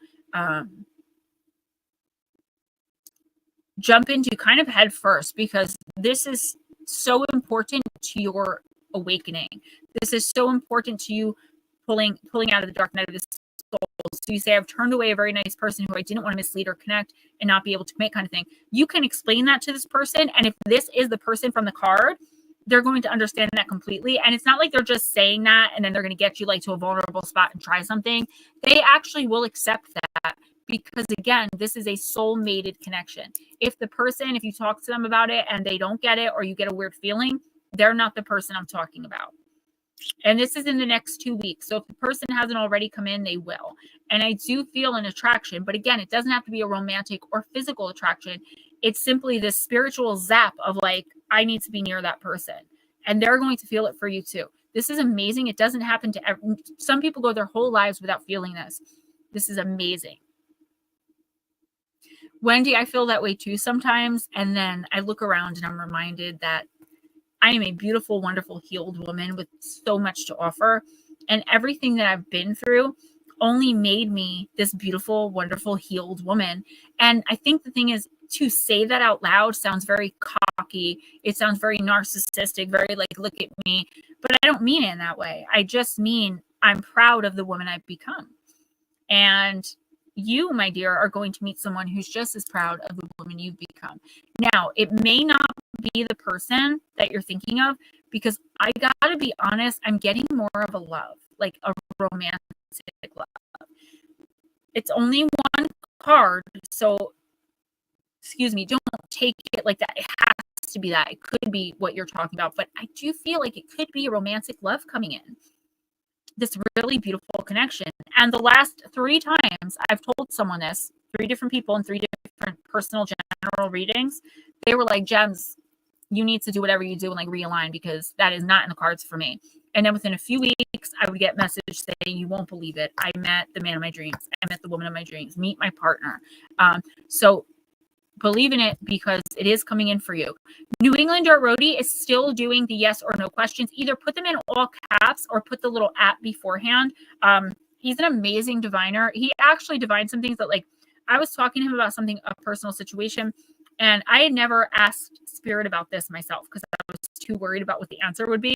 Jump into kind of head first, because this is so important to your awakening. This is so important to you pulling out of the dark night of the So you say, I've turned away a very nice person who I didn't want to mislead or connect and not be able to commit, kind of thing. You can explain that to this person. And if this is the person from the card, they're going to understand that completely. And it's not like they're just saying that and then they're going to get you like to a vulnerable spot and try something. They actually will accept that, because again, this is a soul-mated connection. If you talk to them about it and they don't get it, or you get a weird feeling, they're not the person I'm talking about. And this is in the next 2 weeks. So if the person hasn't already come in, they will. And I do feel an attraction, but again, it doesn't have to be a romantic or physical attraction. It's simply this spiritual zap of like, I need to be near that person. And they're going to feel it for you too. This is amazing. It doesn't happen to some people go their whole lives without feeling this. This is amazing. Wendy, I feel that way too sometimes. And then I look around and I'm reminded that I am a beautiful, wonderful, healed woman with so much to offer. And everything that I've been through only made me this beautiful, wonderful, healed woman. And I think the thing is, to say that out loud sounds very cocky. It sounds very narcissistic, very like, look at me. But I don't mean it in that way. I just mean I'm proud of the woman I've become. And you, my dear, are going to meet someone who's just as proud of the woman you've become. Now, it may not be the person that you're thinking of, because I gotta be honest, I'm getting more of a love, like a romantic love. It's only one card, so excuse me, don't take it like that. It has to be that. It could be what you're talking about, but I do feel like it could be a romantic love coming in. This really beautiful connection. And the last 3 times I've told someone this, 3 different people in 3 different personal general readings, they were like, Gems, you need to do whatever you do and like realign, because that is not in the cards for me. And then within a few weeks, I would get message saying, you won't believe it, I met the man of my dreams. I met the woman of my dreams. Meet my partner. So believe in it, because it is coming in for you. New England or Roadie is still doing the yes or no questions. Either put them in all caps or put the little at beforehand. He's an amazing diviner. He actually divined some things that, like, I was talking to him about something, a personal situation, and I had never asked Spirit about this myself because I was too worried about what the answer would be.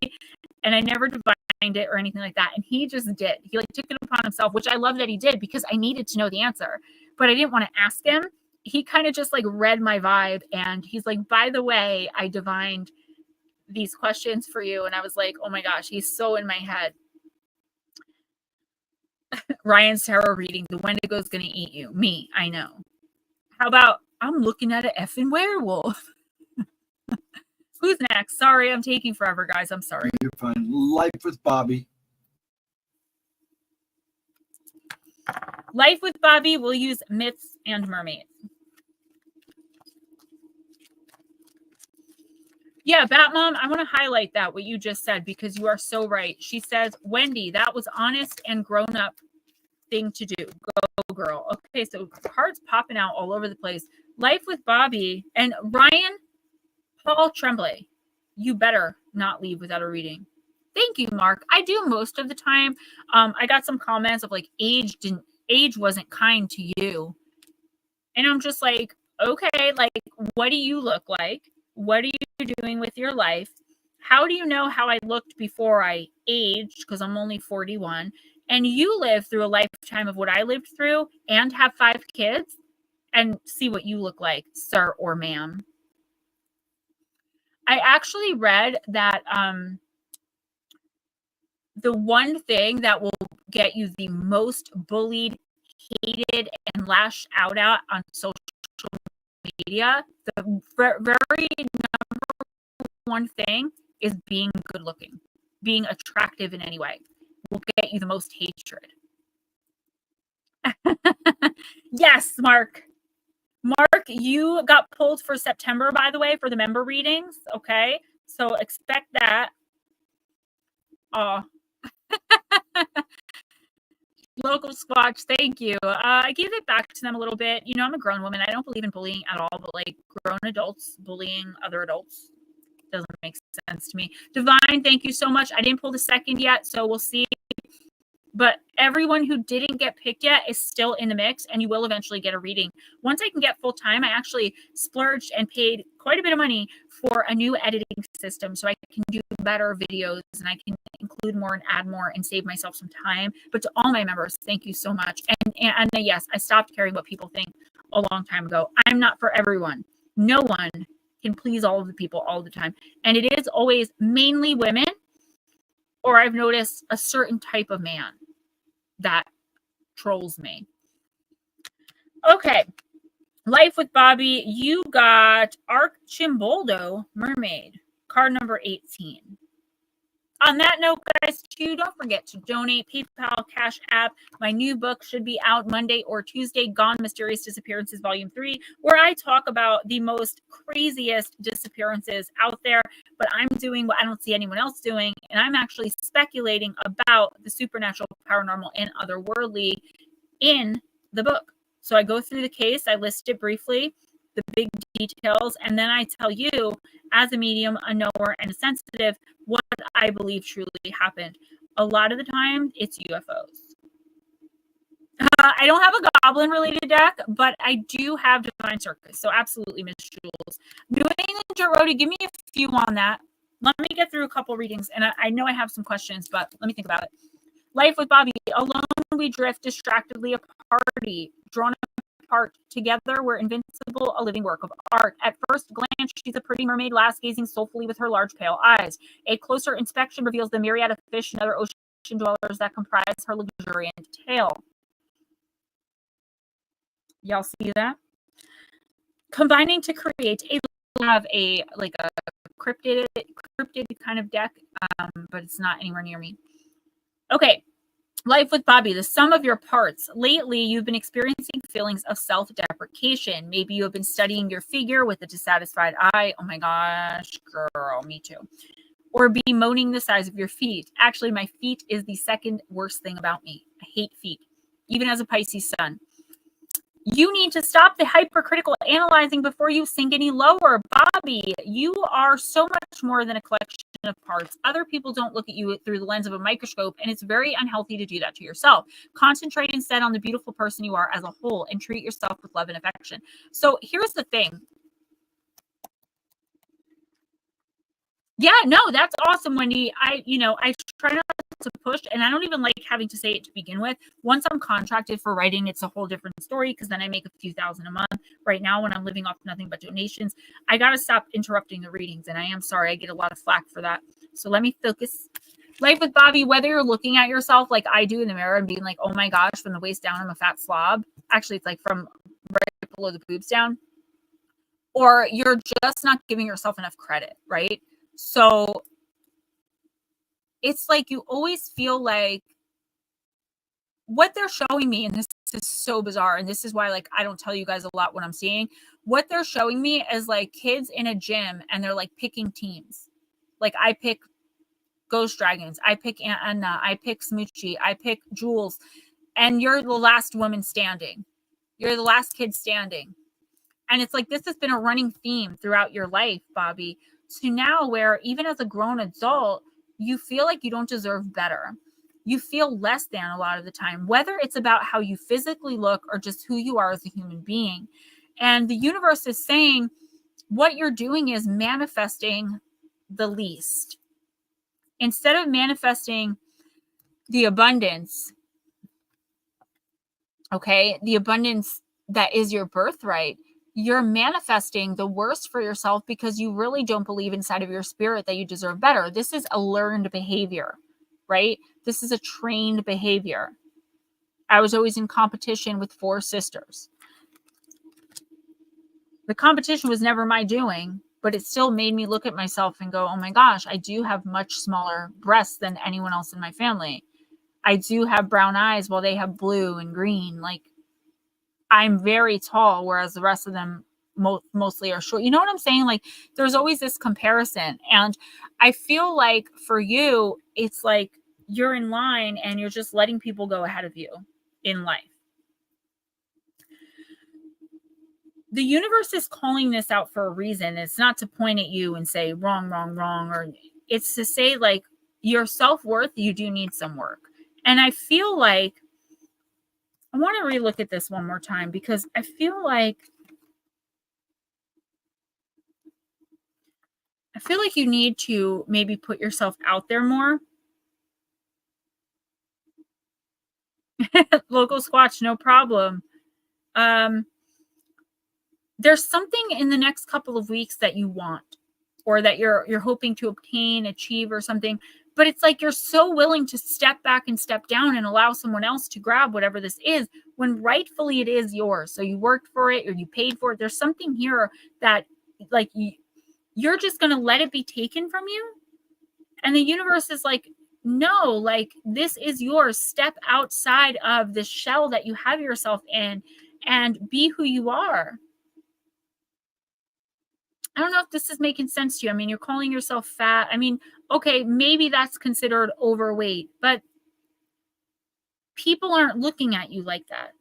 And I never divined it or anything like that. And he just did. He like took it upon himself, which I love that he did, because I needed to know the answer, but I didn't want to ask him. He kind of just like read my vibe, and he's like, by the way, I divined these questions for you. And I was like, oh my gosh, he's so in my head. Ryan's tarot reading, the Wendigo's gonna eat you. Me, I know. How about I'm looking at an effing werewolf? Who's next? Sorry, I'm taking forever, guys. I'm sorry. You're fine. Life with Bobby. Life with Bobby. We'll use myths and mermaids. Yeah, Batmom, I want to highlight that, what you just said, because you are so right. She says, Wendy, that was honest and grown-up thing to do. Go, girl. Okay, so cards popping out all over the place. Life with Bobby. And Ryan, Paul Tremblay, you better not leave without a reading. Thank you, Mark. I do most of the time. I got some comments of like, age wasn't kind to you. And I'm just like, okay, like, what do you look like? What are you doing with your life? How do you know how I looked before I aged? Because I'm only 41. And you live through a lifetime of what I lived through and have 5 kids, and see what you look like, sir or ma'am. I actually read that the one thing that will get you the most bullied, hated, and lashed out at on social media, the very number one thing is being good looking, being attractive in any way will get you the most hatred. Yes, Mark. Mark, you got pulled for September, by the way, for the member readings. Okay, so expect that. Oh. Local Squatch, thank you. I gave it back to them a little bit. You know, I'm a grown woman. I don't believe in bullying at all, but like grown adults bullying other adults doesn't make sense to me. Divine, thank you so much. I didn't pull the second yet, so we'll see. But everyone who didn't get picked yet is still in the mix, and you will eventually get a reading. Once I can get full time, I actually splurged and paid quite a bit of money for a new editing system so I can do better videos and I can include include more and add more and save myself some time. But to all my members, thank you so much. And yes, I stopped caring what people think a long time ago. I'm not for everyone. No one can please all of the people all the time. And it is always mainly women, or I've noticed a certain type of man that trolls me. Okay. Life with Bobby, you got Archimboldo Mermaid, card number 18. On that note, guys, too, don't forget to donate. PayPal, Cash App. My new book should be out Monday or Tuesday, Gone Mysterious Disappearances, Volume 3, where I talk about the most craziest disappearances out there. But I'm doing what I don't see anyone else doing, and I'm actually speculating about the supernatural, paranormal, and otherworldly in the book. So I go through the case, I list it briefly, the big details, and then I tell you, as a medium, a knower, and a sensitive, what I believe truly happened. A lot of the time, it's UFOs. I don't have a goblin-related deck, but I do have Divine Circus, so absolutely, Miss Jules. New England Roadie, give me a few on that. Let me get through a couple readings, and I know I have some questions, but let me think about it. Life with Bobby, alone we drift distractedly apart, drawn apart. Together we're invincible, a living work of art. At first glance, she's a pretty mermaid lass gazing soulfully with her large pale eyes. A closer inspection reveals the myriad of fish and other ocean dwellers that comprise her luxuriant tale. Y'all see that? Combining to create a cryptid kind of deck, but it's not anywhere near me. Okay. Life with Bobby, the sum of your parts. Lately, you've been experiencing feelings of self-deprecation. Maybe you have been studying your figure with a dissatisfied eye. Oh my gosh, girl, me too. Or bemoaning the size of your feet. Actually, my feet is the second worst thing about me. I hate feet, even as a Pisces sun. You need to stop the hypercritical analyzing before you sink any lower. Bobby, you are so much more than a collection of parts. Other people don't look at you through the lens of a microscope, and it's very unhealthy to do that to yourself. Concentrate instead on the beautiful person you are as a whole and treat yourself with love and affection. So here's the thing. Yeah, no, that's awesome, Wendy. I try not to push, and I don't even like having to say it to begin with. Once I'm contracted for writing, it's a whole different story because then I make a few thousand a month. Right now, when I'm living off nothing but donations, I got to stop interrupting the readings, and I am sorry. I get a lot of flack for that. So let me focus. Life with Bobby, whether you're looking at yourself like I do in the mirror and being like, oh my gosh, from the waist down, I'm a fat slob. Actually, it's like from right below the boobs down. Or you're just not giving yourself enough credit, right? So it's like you always feel like what they're showing me, and this is so bizarre, and this is why like I don't tell you guys a lot what I'm seeing. What they're showing me is like kids in a gym, and they're like picking teams. Like I pick Ghost Dragons, I pick Aunt Anna, I pick Smoochie, I pick Jules, and you're the last woman standing. You're the last kid standing. And it's like this has been a running theme throughout your life, Bobby. To now where even as a grown adult, you feel like you don't deserve better. You feel less than a lot of the time, whether it's about how you physically look or just who you are as a human being. And the universe is saying what you're doing is manifesting the least. Instead of manifesting the abundance, okay, the abundance that is your birthright, you're manifesting the worst for yourself because you really don't believe inside of your spirit that you deserve better. This is a learned behavior, right? This is a trained behavior. I was always in competition with 4 sisters. The competition was never my doing, but it still made me look at myself and go, oh my gosh, I do have much smaller breasts than anyone else in my family. I do have brown eyes while they have blue and green. Like, I'm very tall, whereas the rest of them mostly are short. You know what I'm saying? Like, there's always this comparison. And I feel like for you, it's like you're in line and you're just letting people go ahead of you in life. The universe is calling this out for a reason. It's not to point at you and say wrong, wrong, wrong, or it's to say like your self-worth, you do need some work. And I feel like I want to relook at this one more time because I feel like you need to maybe put yourself out there more. Local Squatch, no problem. There's something in the next couple of weeks that you want, or that you're hoping to obtain, achieve, or something. But it's like you're so willing to step back and step down and allow someone else to grab whatever this is, when rightfully it is yours. So you worked for it or you paid for it. There's something here that like you're just going to let it be taken from you. And the universe is like, no, like this is yours. Step outside of the shell that you have yourself in and be who you are. I don't know if this is making sense to you. I mean, you're calling yourself fat. I mean, okay, maybe that's considered overweight, but people aren't looking at you like that,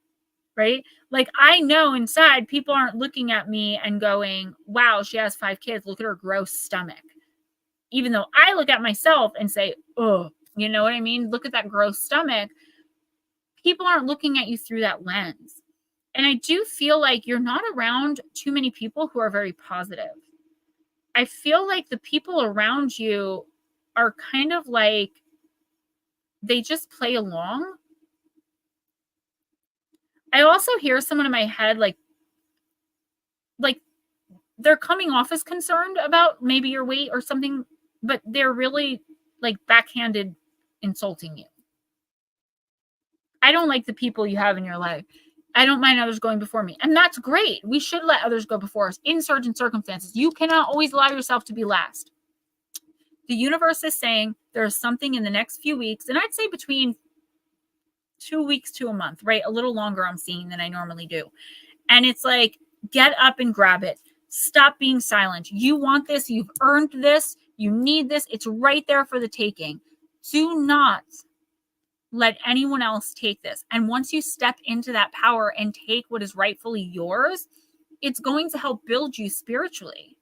right? Like, I know inside people aren't looking at me and going, wow, she has 5 kids. Look at her gross stomach. Even though I look at myself and say, oh, you know what I mean? Look at that gross stomach. People aren't looking at you through that lens. And I do feel like you're not around too many people who are very positive. I feel like the people around you are kind of like, they just play along. I also hear someone in my head, like they're coming off as concerned about maybe your weight or something, but they're really like backhanded insulting you. I don't like the people you have in your life. I don't mind others going before me. And that's great. We should let others go before us in certain circumstances. You cannot always allow yourself to be last. The universe is saying there's something in the next few weeks, and I'd say between 2 weeks to a month, right? A little longer I'm seeing than I normally do. And it's like, get up and grab it. Stop being silent. You want this. You've earned this. You need this. It's right there for the taking. Do not let anyone else take this. And once you step into that power and take what is rightfully yours, it's going to help build you spiritually.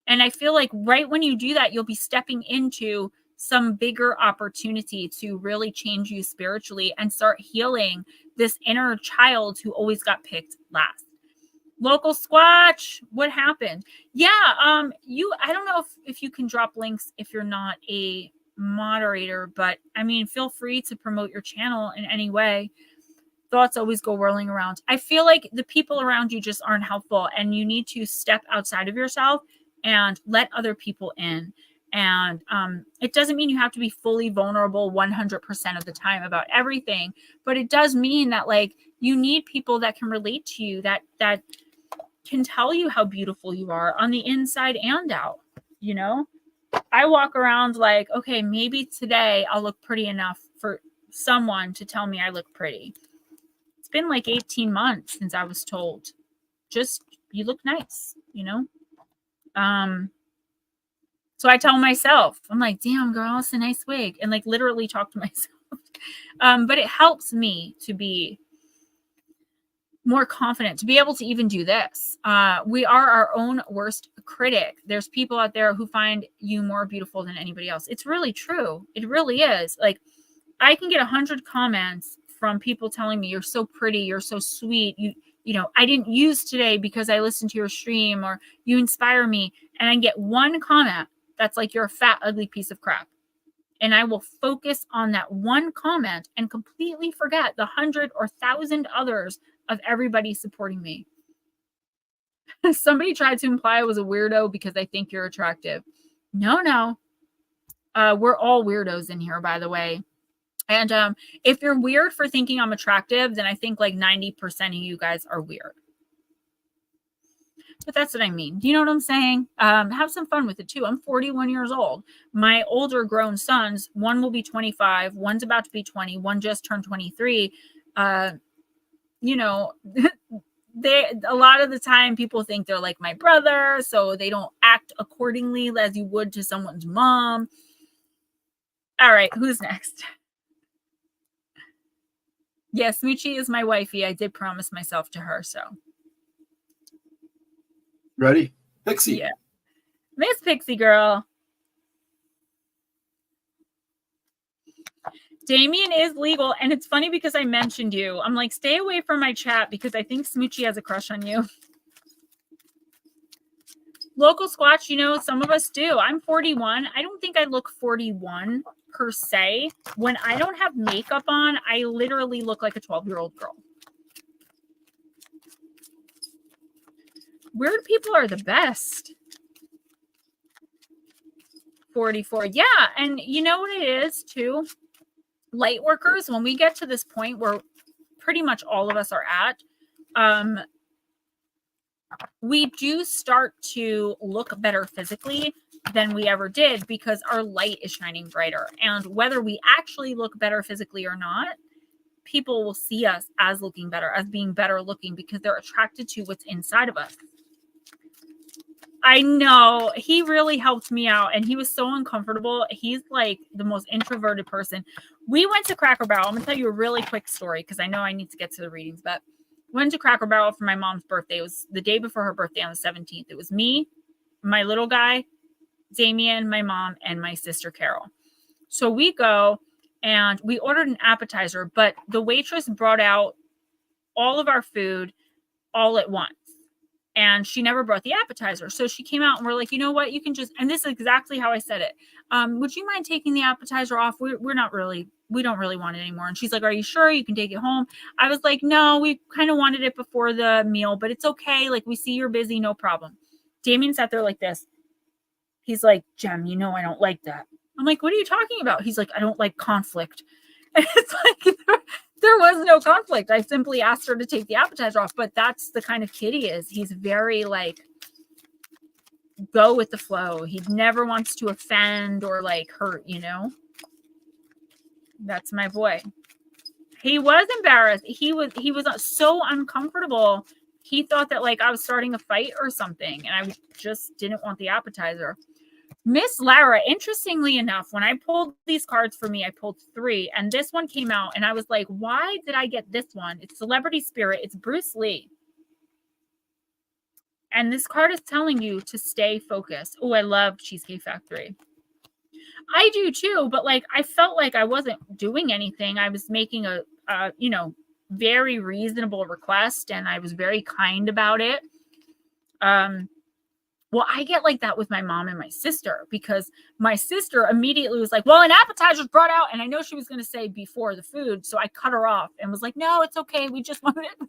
And I feel like right when you do that, you'll be stepping into some bigger opportunity to really change you spiritually and start healing this inner child who always got picked last. Local Squatch, what happened? Yeah, I don't know if you can drop links if you're not a moderator, but I mean, feel free to promote your channel in any way. Thoughts always go whirling around. I feel like the people around you just aren't helpful, and you need to step outside of yourself and let other people in. And it doesn't mean you have to be fully vulnerable 100% of the time about everything, but it does mean that like you need people that can relate to you, that can tell you how beautiful you are on the inside and out. You know, I walk around like, okay, maybe today I'll look pretty enough for someone to tell me I look pretty. It's been like 18 months since I was told, just, you look nice, you know? So I tell myself, I'm like, damn girl, it's a nice wig. And like literally talk to myself. But it helps me to be more confident, to be able to even do this. We are our own worst critic. There's people out there who find you more beautiful than anybody else. It's really true. It really is. Like, I can get 100 comments from people telling me you're so pretty, you're so sweet, you know, I didn't use today because I listened to your stream, or you inspire me. And I get one comment that's like, you're a fat, ugly piece of crap. And I will focus on that one comment and completely forget the 100 or 1,000 others of everybody supporting me. Somebody tried to imply I was a weirdo because I think you're attractive. No. We're all weirdos in here, by the way. And if you're weird for thinking I'm attractive, then I think like 90% of you guys are weird. But that's what I mean. Do you know what I'm saying? Have some fun with it too. I'm 41 years old. My older grown sons, one will be 25, one's about to be 20, one just turned 23. You know, a lot of the time people think they're like my brother, so they don't act accordingly as you would to someone's mom. All right, who's next? Yes, Smoochie is my wifey. I did promise myself to her, so. Ready? Pixie. Yeah. Miss Pixie girl. Damien is legal, and it's funny because I mentioned you. I'm like, stay away from my chat because I think Smoochie has a crush on you. Local Squatch, you know, some of us do. I'm 41. I don't think I look 41 per se. When I don't have makeup on, I literally look like a 12-year-old girl. Weird people are the best. 44. Yeah. And you know what it is too? Light workers, when we get to this point where pretty much all of us are at, we do start to look better physically than we ever did because our light is shining brighter. And whether we actually look better physically or not, people will see us as looking better, as being better looking, because they're attracted to what's inside of us. I know, he really helped me out, and he was so uncomfortable. He's like the most introverted person. We went to Cracker Barrel. I'm gonna tell you a really quick story because I know I need to get to the readings, but went to Cracker Barrel for my mom's birthday. It was the day before her birthday on the 17th. It was me, my little guy, Damien, my mom, and my sister Carol. So we go and we ordered an appetizer, but the waitress brought out all of our food all at once. And she never brought the appetizer. So she came out and we're like, you know what? You can just, and this is exactly how I said it. Would you mind taking the appetizer off? We don't really want it anymore. And she's like, are you sure you can take it home? I was like, no, we kind of wanted it before the meal, but it's okay. Like, we see you're busy. No problem. Damien sat there like this. He's like, Gem, you know, I don't like that. I'm like, what are you talking about? He's like, I don't like conflict. And it's like, there was no conflict. I simply asked her to take the appetizer off, but that's the kind of kid he is. He's very like, go with the flow. He never wants to offend or like hurt, you know? That's my boy. He was embarrassed. He was so uncomfortable. He thought that like I was starting a fight or something, and I just didn't want the appetizer. Miss Lara, interestingly enough, when I pulled these cards for me, I pulled 3, and this one came out, and I was like, why did I get this one? It's Celebrity Spirit. It's Bruce Lee. And this card is telling you to stay focused. Oh, I love Cheesecake Factory. I do too, but like, I felt like I wasn't doing anything. I was making a very reasonable request, and I was very kind about it. Well, I get like that with my mom and my sister, because my sister immediately was like, well, an appetizer's brought out. And I know she was going to say before the food. So I cut her off and was like, no, it's okay. We just wanted it.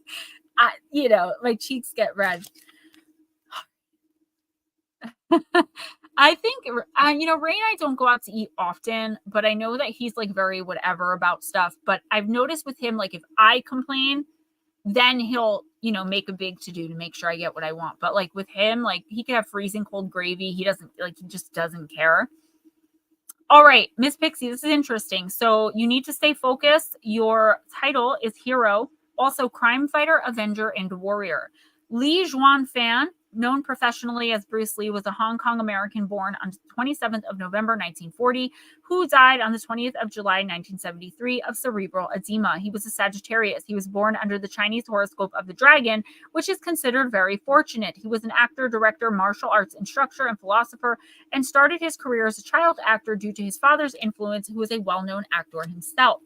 My cheeks get red. I think, Ray and I don't go out to eat often, but I know that he's like very whatever about stuff. But I've noticed with him, like if I complain, then he'll, make a big to-do to make sure I get what I want. But like with him, like he could have freezing cold gravy. He just doesn't care. All right, Miss Pixie, this is interesting. So you need to stay focused. Your title is Hero, also Crime Fighter, Avenger, and Warrior. Li Juan Fan, known professionally as Bruce Lee, was a Hong Kong American born on the 27th of November, 1940, who died on the 20th of July, 1973 of cerebral edema. He was a Sagittarius. He was born under the Chinese horoscope of the dragon, which is considered very fortunate. He was an actor, director, martial arts instructor, and philosopher, and started his career as a child actor due to his father's influence, who was a well-known actor himself.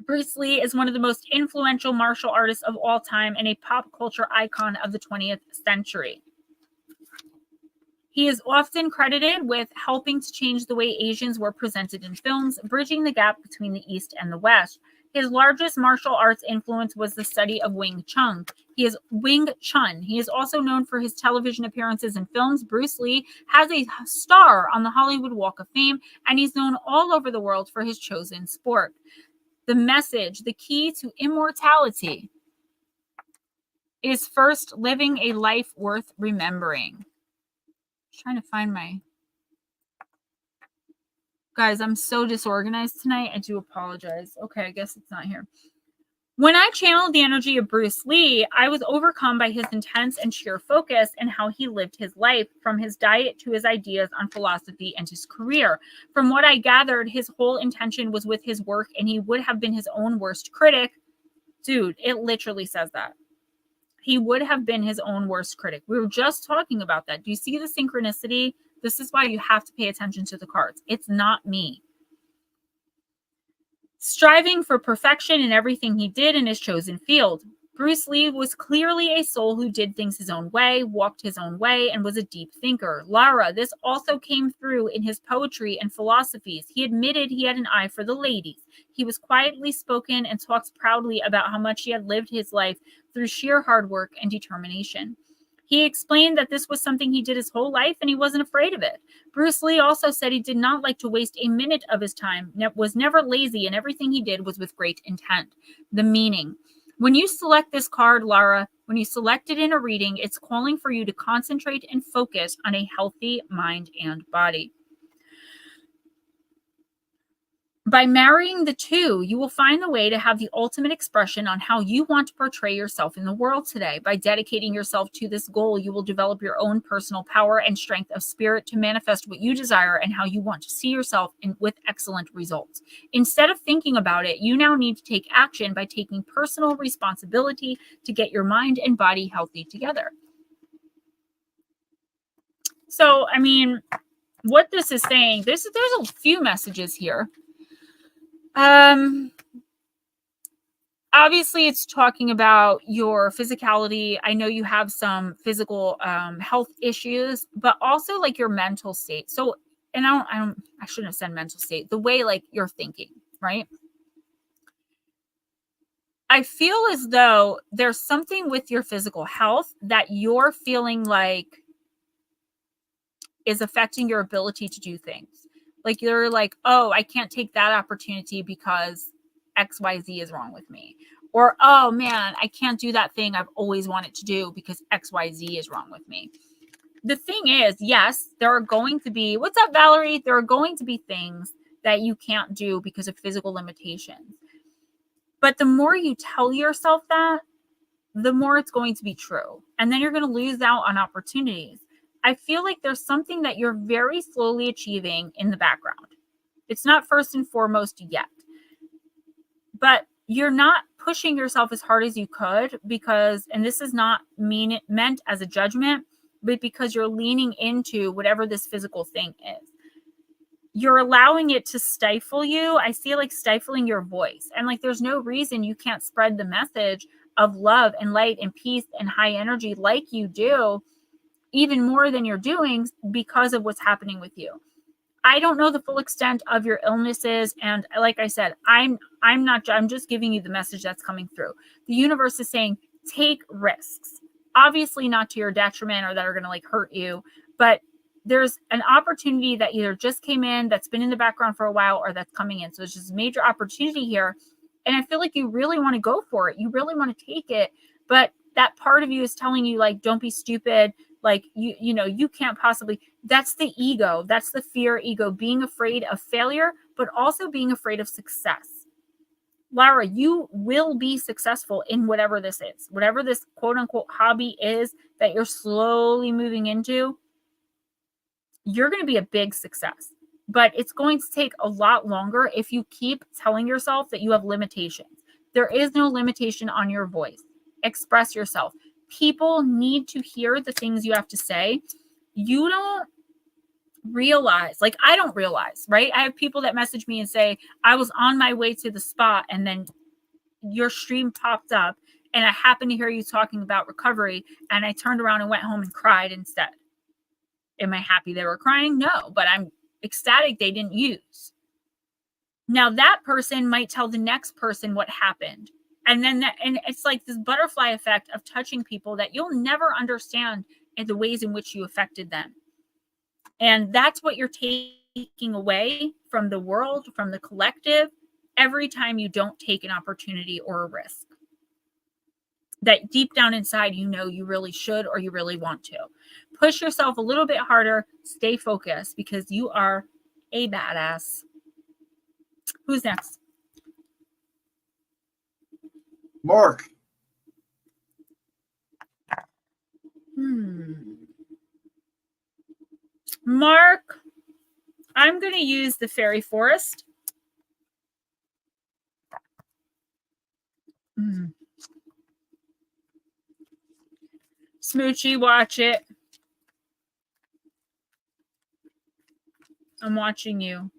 Bruce Lee is one of the most influential martial artists of all time and a pop culture icon of the 20th century. He is often credited with helping to change the way Asians were presented in films, bridging the gap between the East and the West. His largest martial arts influence was the study of Wing Chun. He is also known for his television appearances in films. Bruce Lee has a star on the Hollywood Walk of Fame, and he's known all over the world for his chosen sport. The message, the key to immortality, is first living a life worth remembering. I'm trying to find my... Guys, I'm so disorganized tonight. I do apologize. Okay, I guess it's not here. When I channeled the energy of Bruce Lee, I was overcome by his intense and sheer focus and how he lived his life, from his diet to his ideas on philosophy and his career. From what I gathered, his whole intention was with his work, and he would have been his own worst critic. Dude, it literally says that. He would have been his own worst critic. We were just talking about that. Do you see the synchronicity? This is why you have to pay attention to the cards. It's not me. Striving for perfection in everything he did in his chosen field. Bruce Lee was clearly a soul who did things his own way, walked his own way, and was a deep thinker. Lara, this also came through in his poetry and philosophies. He admitted he had an eye for the ladies. He was quietly spoken and talked proudly about how much he had lived his life through sheer hard work and determination. He explained that this was something he did his whole life and he wasn't afraid of it. Bruce Lee also said he did not like to waste a minute of his time, was never lazy, and everything he did was with great intent. The meaning. When you select this card, Lara, when you select it in a reading, it's calling for you to concentrate and focus on a healthy mind and body. By marrying the two, you will find the way to have the ultimate expression on how you want to portray yourself in the world today. By dedicating yourself to this goal, you will develop your own personal power and strength of spirit to manifest what you desire and how you want to see yourself with excellent results. Instead of thinking about it, you now need to take action by taking personal responsibility to get your mind and body healthy together. So, I mean, what this is saying, there's a few messages here. Obviously it's talking about your physicality. I know you have some physical health issues, but also like your mental state. So, and I shouldn't have said mental state, the way like you're thinking, right? I feel as though there's something with your physical health that you're feeling like is affecting your ability to do things. Like you're like, oh, I can't take that opportunity because XYZ is wrong with me. Or, oh man, I can't do that thing I've always wanted to do because XYZ is wrong with me. The thing is, yes, there are going to be, what's up, Valerie? There are going to be things that you can't do because of physical limitations. But the more you tell yourself that, the more it's going to be true. And then you're going to lose out on opportunities. I feel like there's something that you're very slowly achieving in the background. It's not first and foremost yet. But you're not pushing yourself as hard as you could because, and this is not meant as a judgment, but because you're leaning into whatever this physical thing is. You're allowing it to stifle you. I see like stifling your voice. And like there's no reason you can't spread the message of love and light and peace and high energy like you do, even more than you're doing because of what's happening with you. I don't know the full extent of your illnesses. And like I said, I'm just giving you the message that's coming through. The universe is saying, take risks, obviously not to your detriment or that are going to like hurt you, but there's an opportunity that either just came in, that's been in the background for a while, or that's coming in. So it's just a major opportunity here. And I feel like you really want to go for it. You really want to take it. But that part of you is telling you like, don't be stupid. Like, you can't possibly, that's the ego. That's the fear ego, being afraid of failure, but also being afraid of success. Lara, you will be successful in whatever this is, whatever this quote unquote hobby is that you're slowly moving into. You're going to be a big success, but it's going to take a lot longer if you keep telling yourself that you have limitations. There is no limitation on your voice. Express yourself. People need to hear the things you have to say. You don't realize, like I don't realize, right? I have people that message me and say, I was on my way to the spot and then your stream popped up and I happened to hear you talking about recovery and I turned around and went home and cried instead. Am I happy they were crying? No, but I'm ecstatic they didn't use. Now that person might tell the next person what happened. And then and it's like this butterfly effect of touching people that you'll never understand in the ways in which you affected them. And that's what you're taking away from the world, from the collective, every time you don't take an opportunity or a risk that deep down inside, you really should, or you really want to. Push yourself a little bit harder, stay focused because you are a badass. Who's next? Mark. Mark, I'm going to use the fairy forest. Smoochie, watch it. I'm watching you.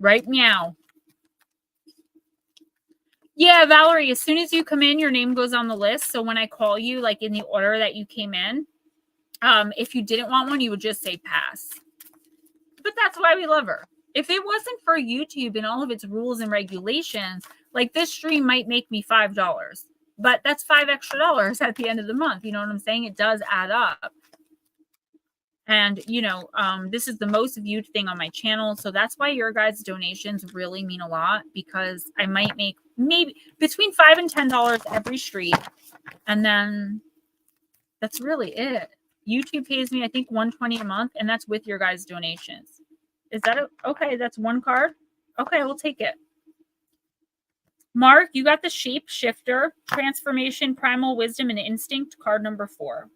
Right meow. Yeah, Valerie, as soon as you come in, your name goes on the list. So when I call you, like in the order that you came in, if you didn't want one, you would just say pass. But that's why we love her. If it wasn't for YouTube and all of its rules and regulations, like this stream might make me $5, but that's $5 extra at the end of the month. You know what I'm saying? It does add up. And, you know, this is the most viewed thing on my channel. So that's why your guys' donations really mean a lot, because I might make maybe between $5 and $10 every stream. And then that's really it. YouTube pays me, I think, $120 a month, and that's with your guys' donations. Is that okay? That's one card. Okay, we'll take it. Mark, you got the shape shifter, transformation, primal wisdom, and instinct, card number 4.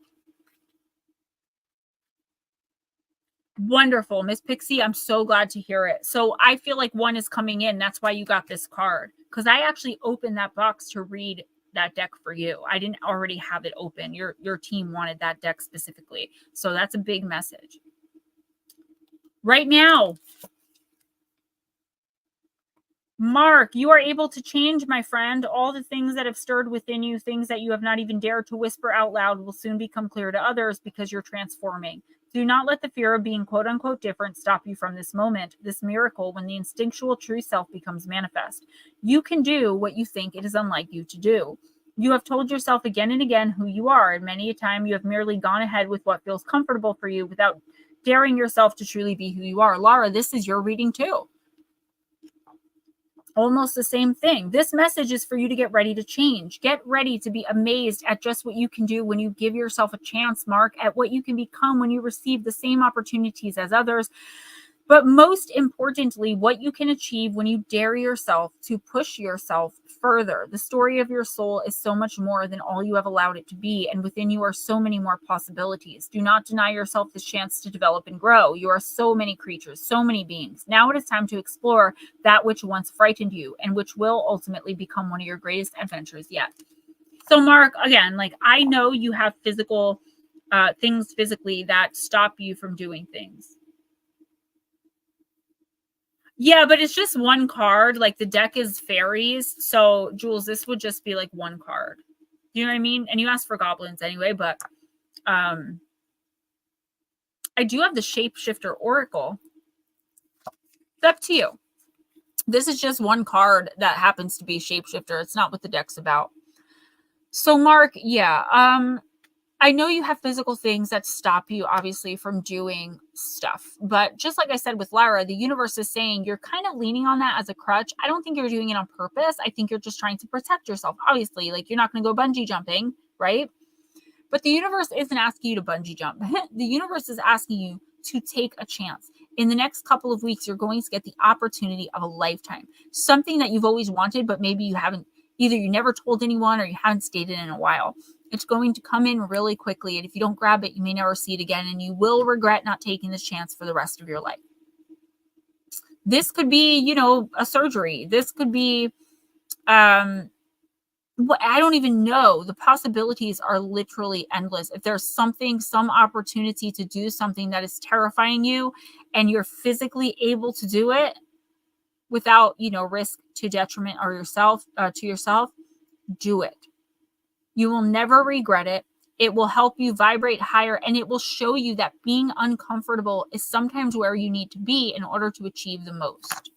Wonderful, Miss Pixie. I'm so glad to hear it. So I feel like one is coming in. That's why you got this card, because I actually opened that box to read that deck for you. I didn't already have it open. Your team wanted that deck specifically. So that's a big message. Right now, Mark, you are able to change, my friend. All the things that have stirred within you, things that you have not even dared to whisper out loud, will soon become clear to others because you're transforming. Do not let the fear of being quote unquote different stop you from this moment, this miracle, when the instinctual true self becomes manifest. You can do what you think it is unlike you to do. You have told yourself again and again who you are, and many a time you have merely gone ahead with what feels comfortable for you without daring yourself to truly be who you are. Laura, this is your reading too. Almost the same thing. This message is for you to get ready to change. Get ready to be amazed at just what you can do when you give yourself a chance, Mark, at what you can become when you receive the same opportunities as others. But most importantly, what you can achieve when you dare yourself to push yourself further. The story of your soul is so much more than all you have allowed it to be, and within you are so many more possibilities. Do not deny yourself this chance to develop and grow. You are so many creatures, so many beings. Now it is time to explore that which once frightened you and which will ultimately become one of your greatest adventures yet. So, Mark, again, like, I know you have physical things physically that stop you from doing things. Yeah, but it's just one card. Like, the deck is fairies. So, Jules, this would just be like one card. You know what I mean? And you asked for goblins anyway, but I do have the Shapeshifter Oracle. It's up to you. This is just one card that happens to be Shapeshifter. It's not what the deck's about. So, Mark, yeah, I know you have physical things that stop you, obviously, from doing stuff. But just like I said with Lara, the universe is saying you're kind of leaning on that as a crutch. I don't think you're doing it on purpose. I think you're just trying to protect yourself. Obviously, like, you're not going to go bungee jumping, right? But the universe isn't asking you to bungee jump. The universe is asking you to take a chance. In the next couple of weeks, you're going to get the opportunity of a lifetime. Something that you've always wanted, but maybe you haven't, either you never told anyone or you haven't stated in a while. It's going to come in really quickly. And if you don't grab it, you may never see it again. And you will regret not taking this chance for the rest of your life. This could be, you know, a surgery. This could be, I don't even know. The possibilities are literally endless. If there's something, some opportunity to do something that is terrifying you and you're physically able to do it without, you know, risk to detriment or yourself, do it. You will never regret it. It will help you vibrate higher, and it will show you that being uncomfortable is sometimes where you need to be in order to achieve the most.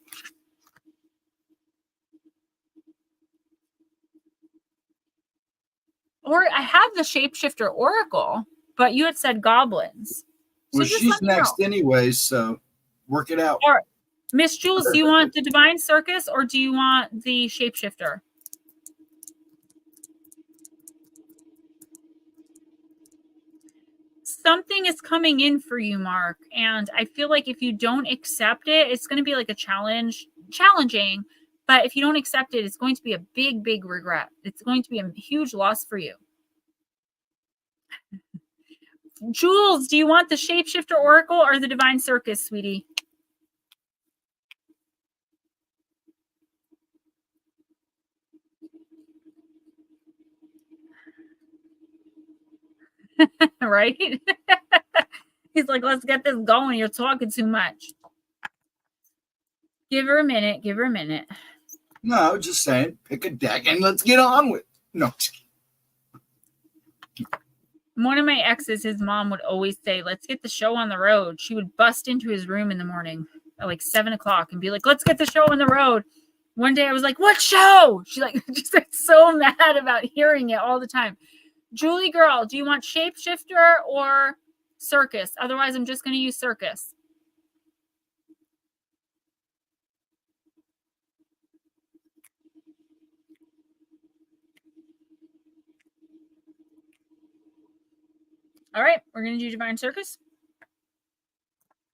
Or I have the Shapeshifter Oracle, but you had said goblins. So well, she's next anyways, so work it out. All right. Miss Jules, do you want the Divine Circus or do you want the Shapeshifter? Something is coming in for you, Mark, and I feel like if you don't accept it, it's going to be like a challenging, but if you don't accept it, it's going to be a big, big regret. It's going to be a huge loss for you. Jules, do you want the Shapeshifter Oracle or the Divine Circus, sweetie? Right? He's like, let's get this going. You're talking too much. Give her a minute. Give her a minute. No, just saying, pick a deck and let's get on with it. No. One of my exes, his mom would always say, let's get the show on the road. She would bust into his room in the morning at like 7 o'clock and be like, let's get the show on the road. One day I was like, what show? She just like so mad about hearing it all the time. Julie girl, do you want shapeshifter or circus? Otherwise, I'm just going to use circus. All right, we're going to do Divine Circus.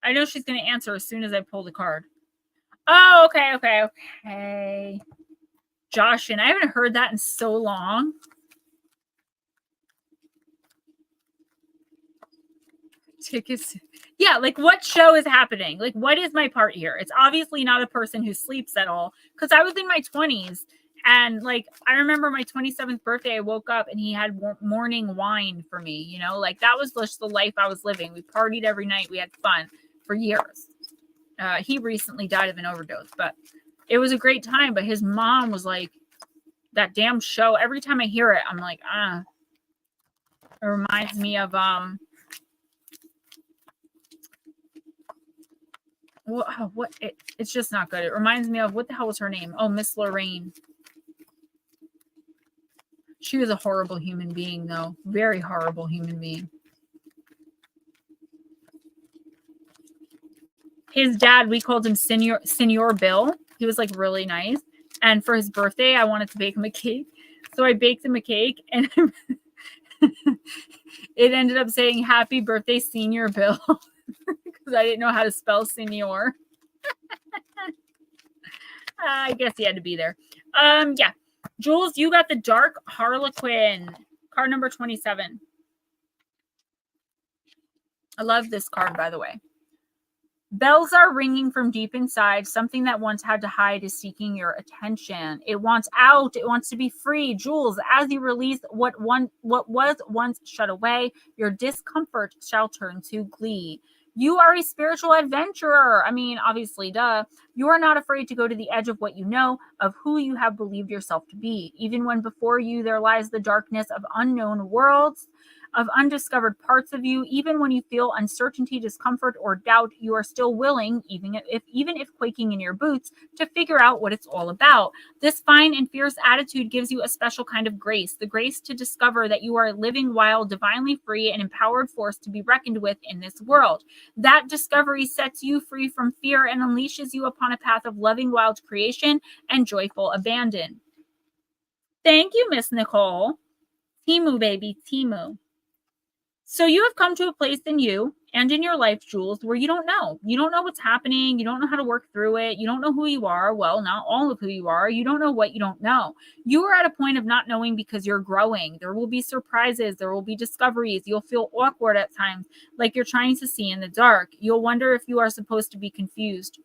I know she's going to answer as soon as I pull the card. Oh, okay. Josh, and I haven't heard that in so long. Tickets. Yeah, like what show is happening? Like what is my part here? It's obviously not a person who sleeps at all because I was in my 20s. And like, I remember my 27th birthday, I woke up and he had morning wine for me, you know, like that was just the life I was living. We partied every night. We had fun for years. He recently died of an overdose, but it was a great time. But his mom was like, that damn show. Every time I hear it, I'm like, it reminds me of, it's just not good. It reminds me of, what the hell was her name? Oh, Miss Lorraine. She was a horrible human being, though. Very horrible human being. His dad, we called him Senor Bill. He was like really nice. And for his birthday, I wanted to bake him a cake. So I baked him a cake and it ended up saying happy birthday, Senior Bill. Because I didn't know how to spell senior. I guess he had to be there. Yeah. Jules, you got the Dark Harlequin. Card number 27. I love this card, by the way. Bells are ringing from deep inside. Something that once had to hide is seeking your attention. It wants out. It wants to be free. Jules, as you release what was once shut away, your discomfort shall turn to glee. You are a spiritual adventurer. I mean, obviously, duh. You are not afraid to go to the edge of what you know, of who you have believed yourself to be. Even when before you there lies the darkness of unknown worlds, of undiscovered parts of you, even when you feel uncertainty, discomfort, or doubt, you are still willing, even if quaking in your boots, to figure out what it's all about. This fine and fierce attitude gives you a special kind of grace, the grace to discover that you are a living, wild, divinely free, and empowered force to be reckoned with in this world. That discovery sets you free from fear and unleashes you upon a path of loving, wild creation and joyful abandon. Thank you, Miss Nicole. Timu, baby, Timu. So you have come to a place in you and in your life, Jules, where you don't know. You don't know what's happening. You don't know how to work through it. You don't know who you are. Well, not all of who you are. You don't know what you don't know. You are at a point of not knowing because you're growing. There will be surprises. There will be discoveries. You'll feel awkward at times, like you're trying to see in the dark. You'll wonder if you are supposed to be confused.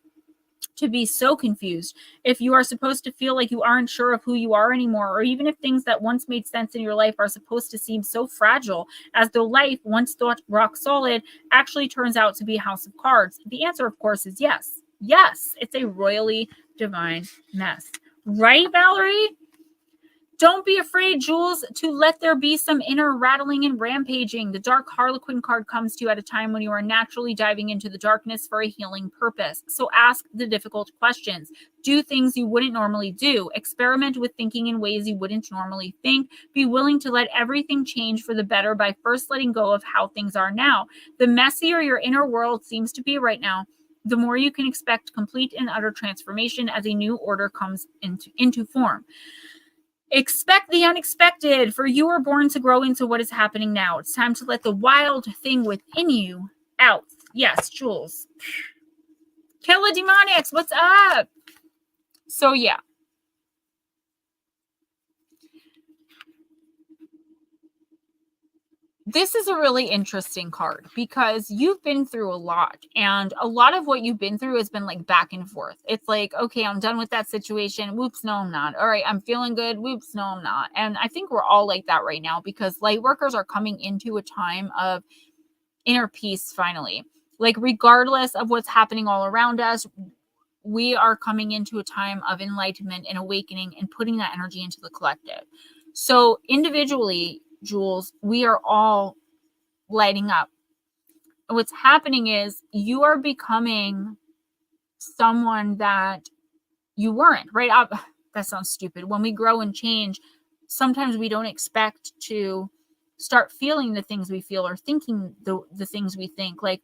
To be so confused, if you are supposed to feel like you aren't sure of who you are anymore, or even if things that once made sense in your life are supposed to seem so fragile, as though life, once thought rock solid, actually turns out to be a house of cards. The answer, of course, is yes. Yes, it's a royally divine mess. Right, Valerie? Don't be afraid, Jules, to let there be some inner rattling and rampaging. The Dark Harlequin card comes to you at a time when you are naturally diving into the darkness for a healing purpose. So ask the difficult questions. Do things you wouldn't normally do. Experiment with thinking in ways you wouldn't normally think. Be willing to let everything change for the better by first letting go of how things are now. The messier your inner world seems to be right now, the more you can expect complete and utter transformation as a new order comes into form. Expect the unexpected, for you are born to grow into what is happening now. It's time to let the wild thing within you out. Yes, Jules. Killer Demonics, what's up? So, yeah. This is a really interesting card because you've been through a lot, and a lot of what you've been through has been like back and forth. It's like, okay, I'm done with that situation. Whoops, no, I'm not. All right, I'm feeling good. Whoops, no, I'm not. And I think we're all like that right now because light workers are coming into a time of inner peace finally. Like regardless of what's happening all around us, we are coming into a time of enlightenment and awakening and putting that energy into the collective. So individually, Jules, we are all lighting up. And what's happening is you are becoming someone that you weren't, right? That sounds stupid. When we grow and change, sometimes we don't expect to start feeling the things we feel or thinking the things we think. Like,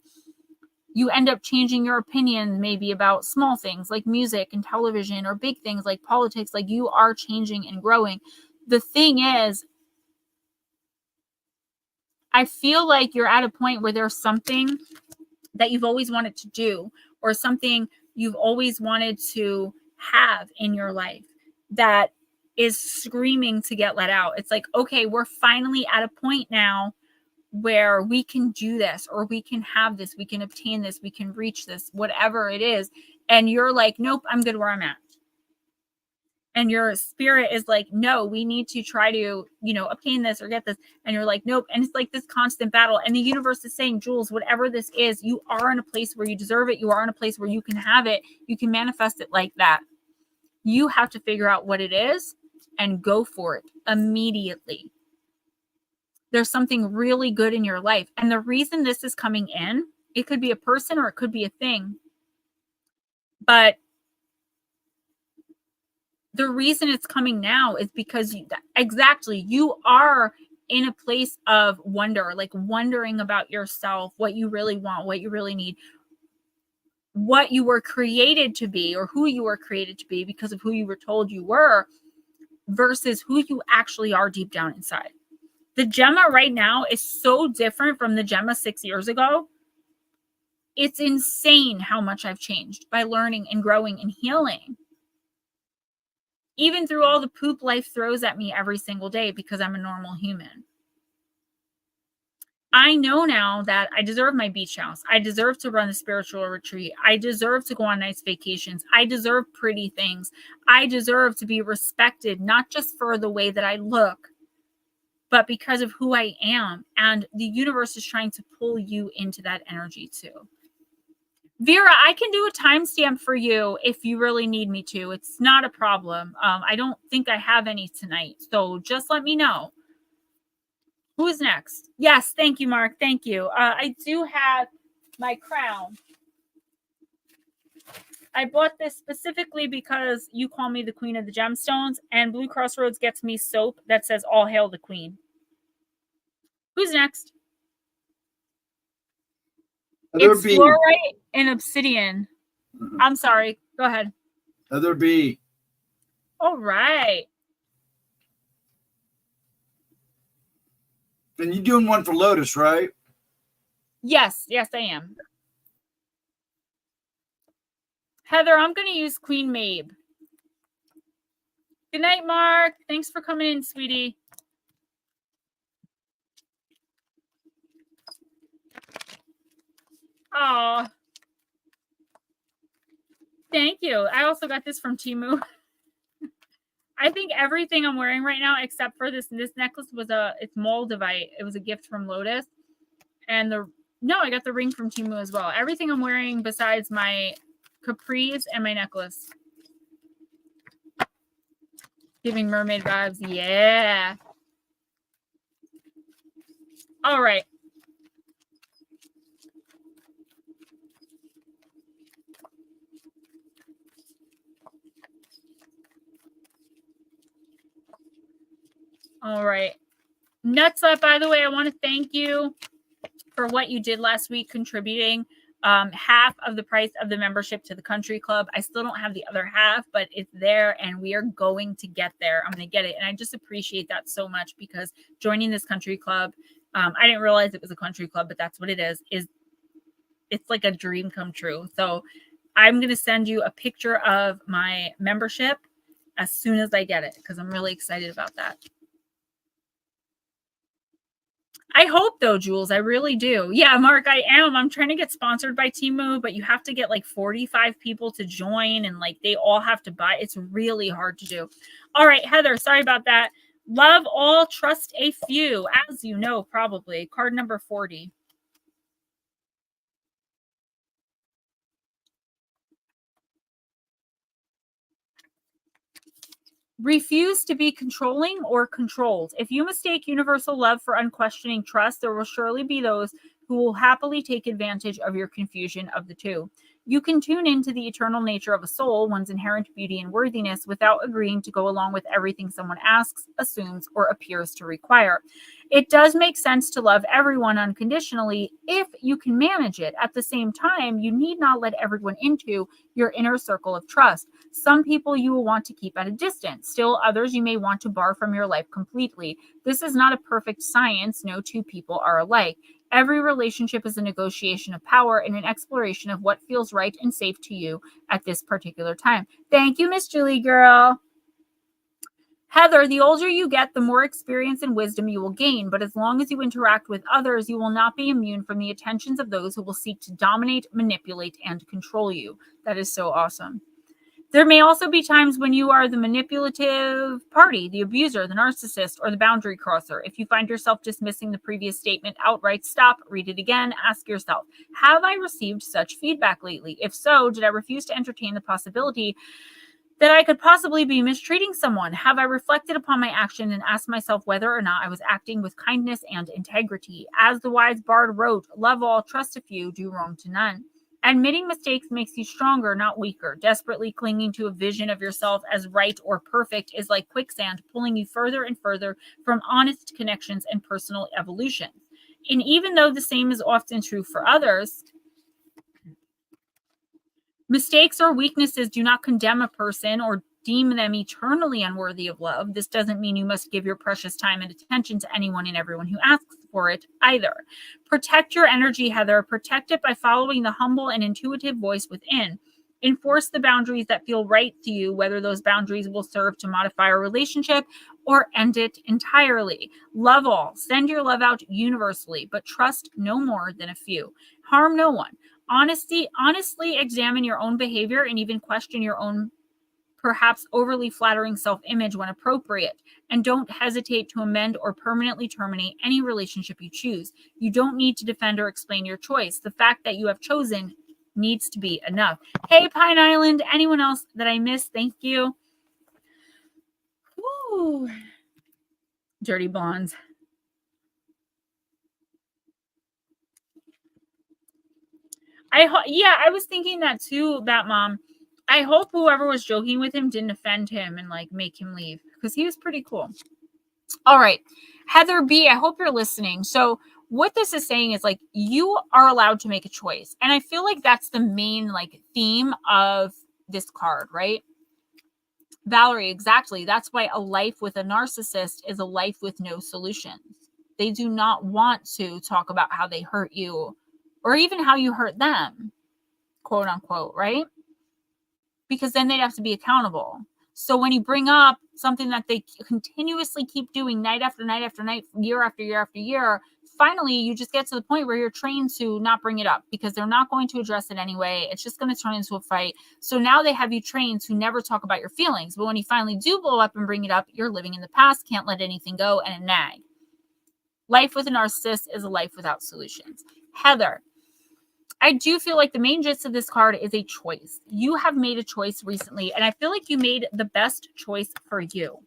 you end up changing your opinion maybe about small things like music and television, or big things like politics. Like, you are changing and growing. The thing is, I feel like you're at a point where there's something that you've always wanted to do, or something you've always wanted to have in your life that is screaming to get let out. It's like, okay, we're finally at a point now where we can do this, or we can have this, we can obtain this, we can reach this, whatever it is. And you're like, nope, I'm good where I'm at. And your spirit is like, no, we need to try to, obtain this or get this. And you're like, nope. And it's like this constant battle. And the universe is saying, Jules, whatever this is, you are in a place where you deserve it. You are in a place where you can have it. You can manifest it like that. You have to figure out what it is and go for it immediately. There's something really good in your life. And the reason this is coming in, it could be a person or it could be a thing. But the reason it's coming now is because you are in a place of wonder, like wondering about yourself, what you really want, what you really need, what you were created to be, or who you were created to be because of who you were told you were, versus who you actually are deep down inside. The Gemma right now is so different from the Gemma 6 years ago. It's insane how much I've changed by learning and growing and healing. Even through all the poop life throws at me every single day because I'm a normal human. I know now that I deserve my beach house. I deserve to run a spiritual retreat. I deserve to go on nice vacations. I deserve pretty things. I deserve to be respected, not just for the way that I look, but because of who I am. And the universe is trying to pull you into that energy too. Vera, I can do a timestamp for you if you really need me to. It's not a problem. I don't think I have any tonight, so just let me know. Who's next? Yes, thank you, Mark. Thank you. I do have my crown. I bought this specifically because you call me the Queen of the Gemstones, and Blue Crossroads gets me soap that says "All Hail the Queen." Who's next? It's fluorite and obsidian. I'm sorry. Go ahead. Other B. All right. And you're doing one for Lotus, right? Yes, I am. Heather, I'm going to use Queen Mabe. Good night, Mark. Thanks for coming in, sweetie. Oh, thank you. I also got this from Temu. I think everything I'm wearing right now, except for this necklace, it's Moldavite. It was a gift from Lotus. And I got the ring from Temu as well. Everything I'm wearing besides my capris and my necklace. Giving mermaid vibes. Yeah. All right. All right. Nutslet, by the way, I want to thank you for what you did last week, contributing half of the price of the membership to the country club. I still don't have the other half, but it's there and we are going to get there. I'm going to get it. And I just appreciate that so much, because joining this country club, I didn't realize it was a country club, but that's what it is. It's like a dream come true. So I'm going to send you a picture of my membership as soon as I get it, because I'm really excited about that. I hope though, Jules, I really do. Yeah, Mark, I am. I'm trying to get sponsored by Temu, but you have to get like 45 people to join, and like they all have to buy. It's really hard to do. All right, Heather, sorry about that. Love all, trust a few, as you know, probably. Card number 40. Refuse to be controlling or controlled. If you mistake universal love for unquestioning trust, there will surely be those who will happily take advantage of your confusion of the two. You can tune into the eternal nature of a soul, one's inherent beauty and worthiness, without agreeing to go along with everything someone asks, assumes, or appears to require. It does make sense to love everyone unconditionally if you can manage it. At the same time, you need not let everyone into your inner circle of trust. Some people you will want to keep at a distance. Still, others you may want to bar from your life completely. This is not a perfect science. No two people are alike. Every relationship is a negotiation of power and an exploration of what feels right and safe to you at this particular time. Thank you, Miss Julie girl. Heather, the older you get, the more experience and wisdom you will gain. But as long as you interact with others, you will not be immune from the attentions of those who will seek to dominate, manipulate, and control you. That is so awesome. There may also be times when you are the manipulative party, the abuser, the narcissist, or the boundary crosser. If you find yourself dismissing the previous statement outright, stop, read it again, ask yourself, have I received such feedback lately? If so, did I refuse to entertain the possibility that I could possibly be mistreating someone? Have I reflected upon my action and asked myself whether or not I was acting with kindness and integrity? As the wise bard wrote, love all, trust a few, do wrong to none. Admitting mistakes makes you stronger, not weaker. Desperately clinging to a vision of yourself as right or perfect is like quicksand, pulling you further and further from honest connections and personal evolution. And even though the same is often true for others, mistakes or weaknesses do not condemn a person or deem them eternally unworthy of love. This doesn't mean you must give your precious time and attention to anyone and everyone who asks for it either. Protect your energy, Heather. Protect it by following the humble and intuitive voice within. Enforce the boundaries that feel right to you, whether those boundaries will serve to modify a relationship or end it entirely. Love all. Send your love out universally, but trust no more than a few. Harm no one. Honestly examine your own behavior and even question your own perhaps overly flattering self-image when appropriate, and don't hesitate to amend or permanently terminate any relationship you choose. You don't need to defend or explain your choice. The fact that you have chosen needs to be enough. Hey, Pine Island, anyone else that I missed? Thank you. Woo. Dirty blondes. I was thinking that too, Bat Mom. I hope whoever was joking with him didn't offend him and like make him leave, because he was pretty cool. All right. Heather B, I hope you're listening. So what this is saying is like, you are allowed to make a choice. And I feel like that's the main like theme of this card, right? Valerie, exactly. That's why a life with a narcissist is a life with no solutions. They do not want to talk about how they hurt you or even how you hurt them, quote unquote, right? Because then they'd have to be accountable. So when you bring up something that they continuously keep doing night after night after night, year after year after year, finally you just get to the point where you're trained to not bring it up because they're not going to address it anyway. It's just going to turn into a fight. So now they have you trained to never talk about your feelings. But when you finally do blow up and bring it up, you're living in the past, can't let anything go, and a nag. Life with a narcissist is a life without solutions. Heather, I do feel like the main gist of this card is a choice. You have made a choice recently, and I feel like you made the best choice for you.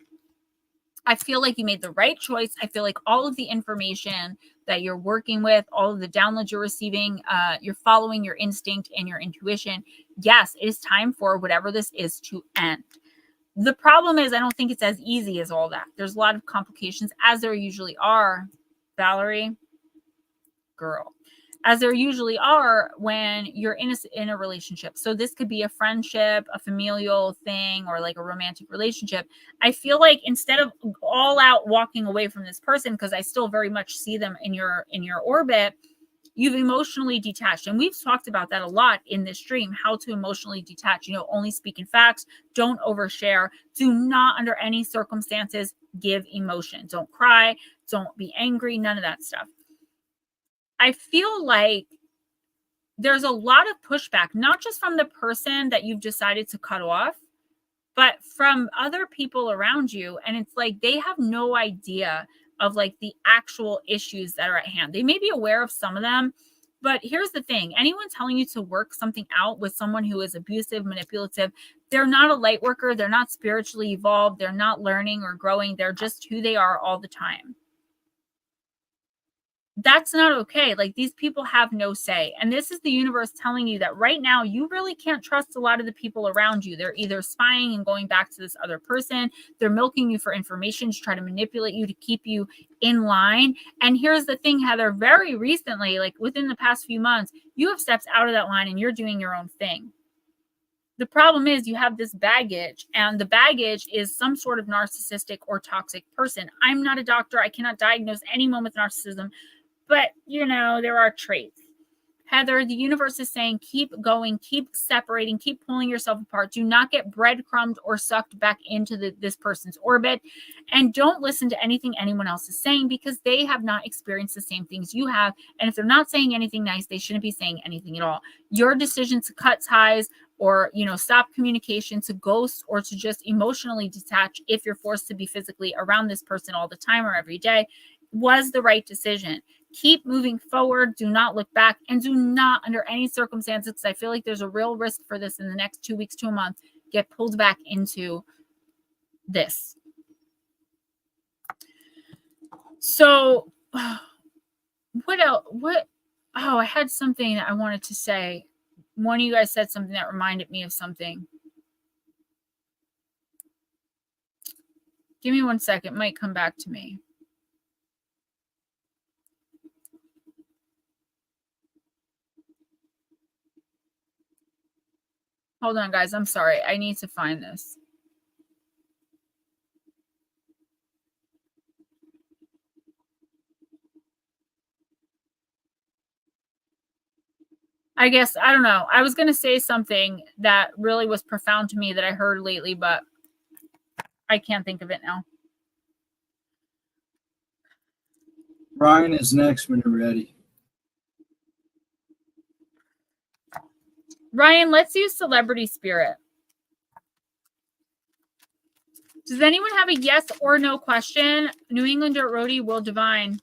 I feel like you made the right choice. I feel like all of the information that you're working with, all of the downloads you're receiving, you're following your instinct and your intuition. Yes, it is time for whatever this is to end. The problem is I don't think it's as easy as all that. There's a lot of complications, as there usually are, Valerie, girl. As there usually are when you're in a relationship. So this could be a friendship, a familial thing, or like a romantic relationship. I feel like instead of all out walking away from this person, because I still very much see them in your orbit, you've emotionally detached. And we've talked about that a lot in this stream, how to emotionally detach. Only speak in facts, don't overshare, do not under any circumstances give emotion. Don't cry, don't be angry, none of that stuff. I feel like there's a lot of pushback, not just from the person that you've decided to cut off, but from other people around you. And it's like they have no idea of like the actual issues that are at hand. They may be aware of some of them, But here's the thing. Anyone telling you to work something out with someone who is abusive, manipulative, they're not a light worker. They're not spiritually evolved. They're not learning or growing. They're just who they are all the time. That's not okay. Like, these people have no say. And this is the universe telling you that right now you really can't trust a lot of the people around you. They're either spying and going back to this other person. They're milking you for information to try to manipulate you, to keep you in line. And here's the thing, Heather, very recently, like within the past few months, you have stepped out of that line and you're doing your own thing. The problem is you have this baggage, and the baggage is some sort of narcissistic or toxic person. I'm not a doctor. I cannot diagnose anyone with narcissism. But, there are traits. Heather, the universe is saying, keep going, keep separating, keep pulling yourself apart. Do not get breadcrumbed or sucked back into this person's orbit. And don't listen to anything anyone else is saying, because they have not experienced the same things you have. And if they're not saying anything nice, they shouldn't be saying anything at all. Your decision to cut ties or, stop communication, to ghost, or to just emotionally detach if you're forced to be physically around this person all the time or every day, was the right decision. Keep moving forward. Do not look back, and do not, under any circumstances, because I feel like there's a real risk for this in the next 2 weeks to a month, get pulled back into this. So what else? I had something that I wanted to say. One of you guys said something that reminded me of something. Give me 1 second. It might come back to me. Hold on, guys. I'm sorry. I need to find this. I guess, I don't know. I was going to say something that really was profound to me that I heard lately, but I can't think of it now. Ryan is next when you're ready. Ryan, let's use celebrity spirit. Does anyone have a yes or no question? New Englander Roadie will divine.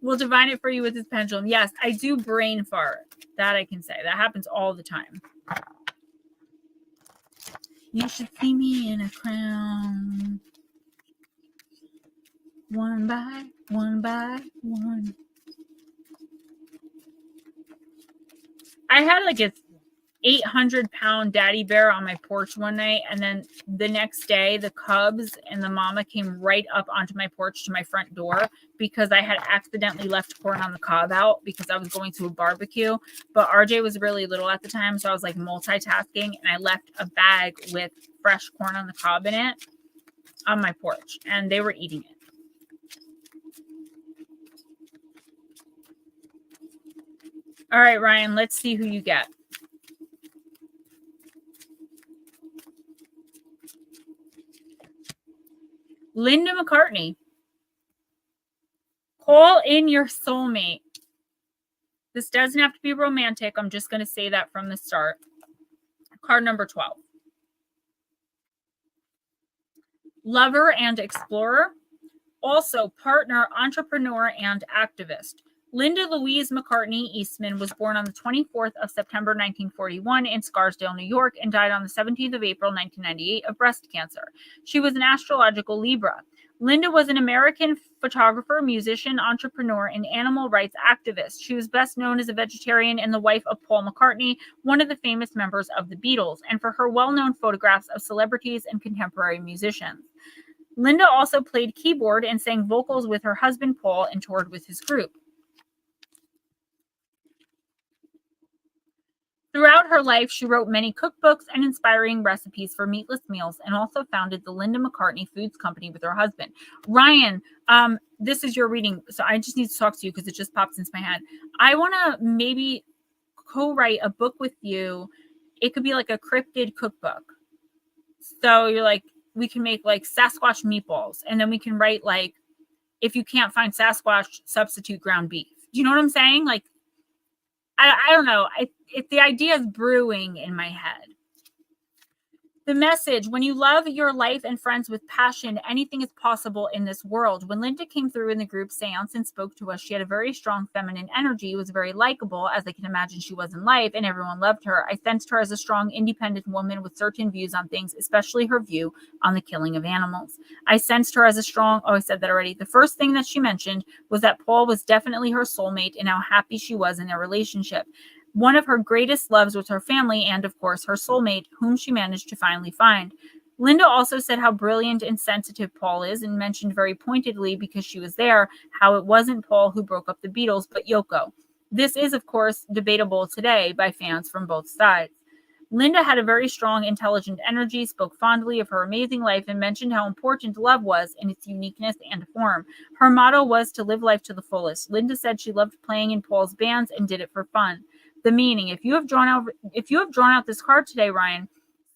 We'll divine it for you with his pendulum. Yes, I do brain fart. That I can say. That happens all the time. You should see me in a crown. One by one by one. I had like a 800-pound daddy bear on my porch one night, and then the next day the cubs and the mama came right up onto my porch to my front door because I had accidentally left corn on the cob out because I was going to a barbecue. But RJ was really little at the time, so I was like multitasking, and I left a bag with fresh corn on the cob in it on my porch, and they were eating it. All right, Ryan, let's see who you get. Linda McCartney. Call in your soulmate. This doesn't have to be romantic. I'm just going to say that from the start. Card number 12. Lover and explorer. Also partner, entrepreneur, and activist. Linda Louise McCartney Eastman was born on the 24th of September 1941 in Scarsdale, New York, and died on the 17th of April 1998 of breast cancer. She was an astrological Libra. Linda was an American photographer, musician, entrepreneur, and animal rights activist. She was best known as a vegetarian and the wife of Paul McCartney, one of the famous members of the Beatles, and for her well-known photographs of celebrities and contemporary musicians. Linda also played keyboard and sang vocals with her husband Paul and toured with his group. Throughout her life, she wrote many cookbooks and inspiring recipes for meatless meals, and also founded the Linda McCartney Foods Company with her husband. Ryan, this is your reading, so I just need to talk to you because it just pops into my head. I want to maybe co-write a book with you. It could be like a cryptid cookbook. So you're like, we can make like Sasquatch meatballs, and then we can write like, if you can't find Sasquatch, substitute ground beef. Do you know what I'm saying? Like, I don't know. The idea is brewing in my head. The message: when you love your life and friends with passion, anything is possible in this world. When Linda came through in the group seance and spoke to us, she had a very strong feminine energy, was very likable, as I can imagine she was in life, and everyone loved her. I sensed her as a strong, independent woman with certain views on things, especially her view on the killing of animals. I sensed her as a strong, I said that already. The first thing that she mentioned was that Paul was definitely her soulmate and how happy she was in their relationship. One of her greatest loves was her family and, of course, her soulmate, whom she managed to finally find. Linda also said how brilliant and sensitive Paul is, and mentioned very pointedly, because she was there, how it wasn't Paul who broke up the Beatles, but Yoko. This is, of course, debatable today by fans from both sides. Linda had a very strong, intelligent energy, spoke fondly of her amazing life, and mentioned how important love was in its uniqueness and form. Her motto was to live life to the fullest. Linda said she loved playing in Paul's bands and did it for fun. The meaning: if you have drawn out this card today, Ryan,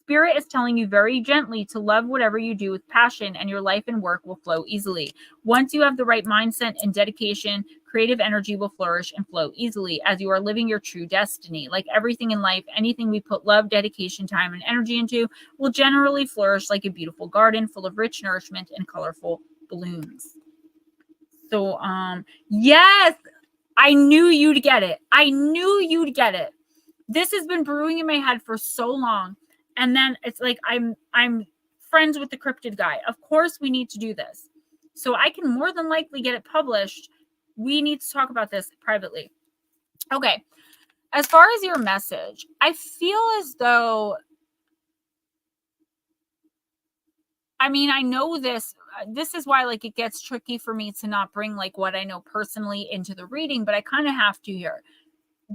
Spirit is telling you very gently to love whatever you do with passion, and your life and work will flow easily. Once you have the right mindset and dedication, creative energy will flourish and flow easily as you are living your true destiny. Like everything in life, anything we put love, dedication, time, and energy into will generally flourish like a beautiful garden full of rich nourishment and colorful blooms. So, yes, I knew you'd get it. I knew you'd get it. This has been brewing in my head for so long. And then it's like, I'm friends with the cryptid guy. Of course we need to do this. So I can more than likely get it published. We need to talk about this privately. Okay. As far as your message, I feel as though, I mean, I know this is why, like, it gets tricky for me to not bring like what I know personally into the reading, but I kind of have to here.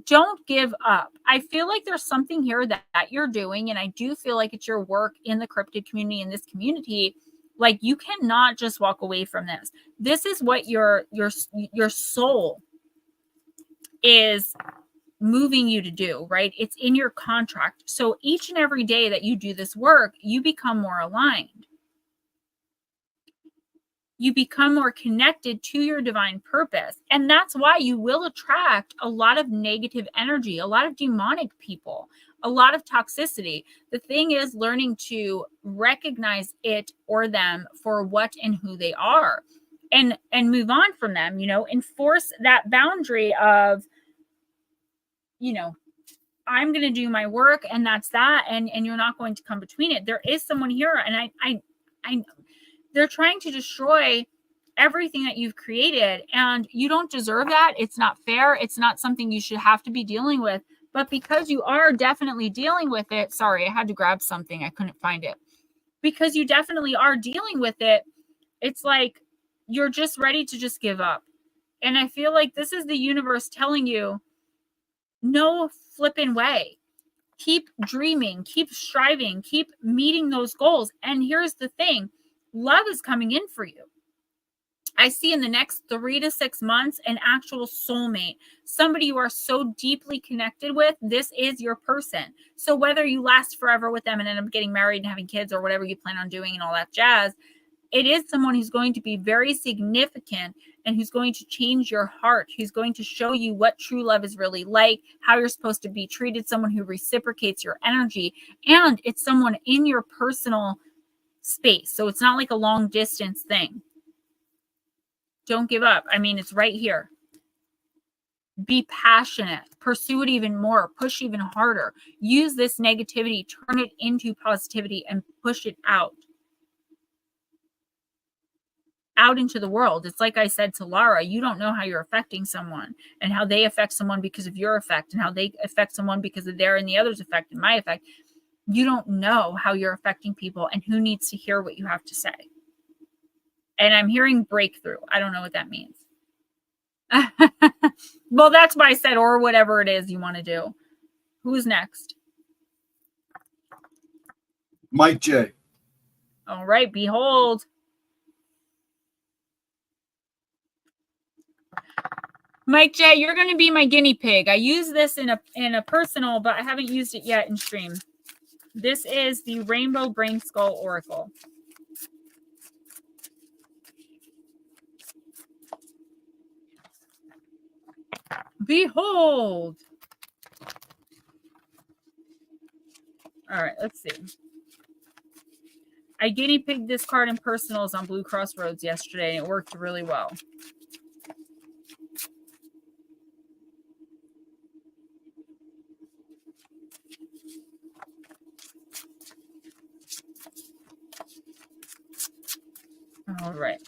Don't give up. I feel like there's something here that you're doing, and I do feel like it's your work in the cryptid community, in this community. Like, you cannot just walk away from this. This is what your soul is moving you to do, right? It's in your contract. So each and every day that you do this work, you become more aligned. You become more connected to your divine purpose. And that's why you will attract a lot of negative energy, a lot of demonic people, a lot of toxicity. The thing is learning to recognize it or them for what and who they are, and move on from them, enforce that boundary of, I'm going to do my work, and that's that. And you're not going to come between it. There is someone here, and I they're trying to destroy everything that you've created, and you don't deserve that. It's not fair. It's not something you should have to be dealing with. But because you are definitely dealing with it, sorry, I had to grab something. I couldn't find it. Because you definitely are dealing with it, it's like you're just ready to just give up. And I feel like this is the universe telling you, no flipping way. Keep dreaming, keep striving, keep meeting those goals. And here's the thing. Love is coming in for you. I see in the next 3 to 6 months an actual soulmate, somebody you are so deeply connected with. This is your person. So whether you last forever with them and end up getting married and having kids or whatever you plan on doing and all that jazz, it is someone who's going to be very significant and who's going to change your heart, who's going to show you what true love is really like, how you're supposed to be treated, someone who reciprocates your energy, and it's someone in your personal space. So it's not like a long distance thing. Don't give up. I mean, it's right here. Be passionate. Pursue it even more. Push even harder. Use this negativity. Turn it into positivity and push it out into the world. It's like I said to Lara, you don't know how you're affecting someone and how they affect someone because of your effect, and how they affect someone because of their and the other's effect and my effect. You don't know how you're affecting people and who needs to hear what you have to say. And I'm hearing breakthrough. I don't know what that means. Well, that's why I said, or whatever it is you want to do. Who's next? Mike J. All right, behold. Mike J, you're going to be my guinea pig. I use this in a personal, but I haven't used it yet in stream. This is the Rainbow Brain Skull Oracle. Behold. All right, let's see. I guinea pigged this card in personals on Blue Cross Roads yesterday, and it worked really well. All right.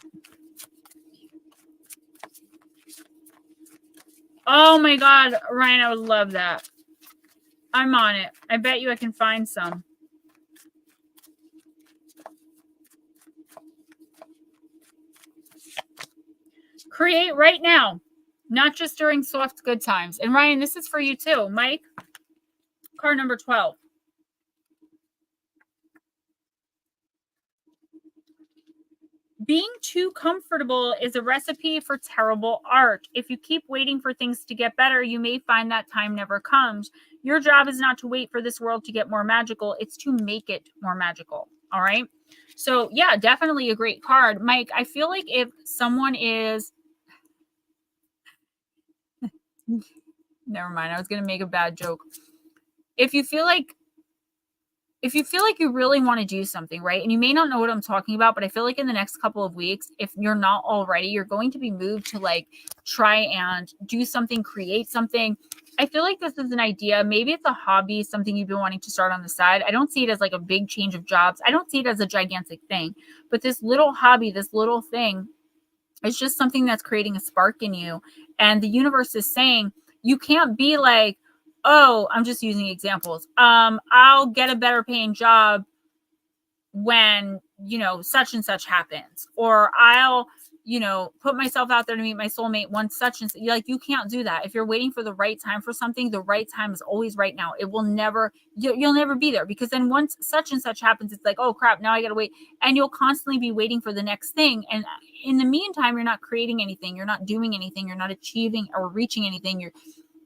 Oh my God, Ryan, I would love that. I'm on it. I bet you I can find some. Create right now, not just during soft good times. And Ryan, this is for you too. Mike, card number 12. Being too comfortable is a recipe for terrible art. If you keep waiting for things to get better, you may find that time never comes. Your job is not to wait for this world to get more magical. It's to make it more magical. All right. So yeah, definitely a great card. Mike, I feel like if someone is, never mind, I was going to make a bad joke. If you feel like you really want to do something, right? And you may not know what I'm talking about, but I feel like in the next couple of weeks, if you're not already, you're going to be moved to like try and do something, create something. I feel like this is an idea. Maybe it's a hobby, something you've been wanting to start on the side. I don't see it as like a big change of jobs. I don't see it as a gigantic thing, but this little hobby, this little thing, it's just something that's creating a spark in you. And the universe is saying, you can't be like, oh, I'm just using examples. I'll get a better paying job when, such and such happens, or I'll, put myself out there to meet my soulmate once such and such. Like, you can't do that. If you're waiting for the right time for something, the right time is always right now. It will never, you'll never be there, because then once such and such happens, it's like, oh crap, now I got to wait. And you'll constantly be waiting for the next thing. And in the meantime, you're not creating anything. You're not doing anything. You're not achieving or reaching anything.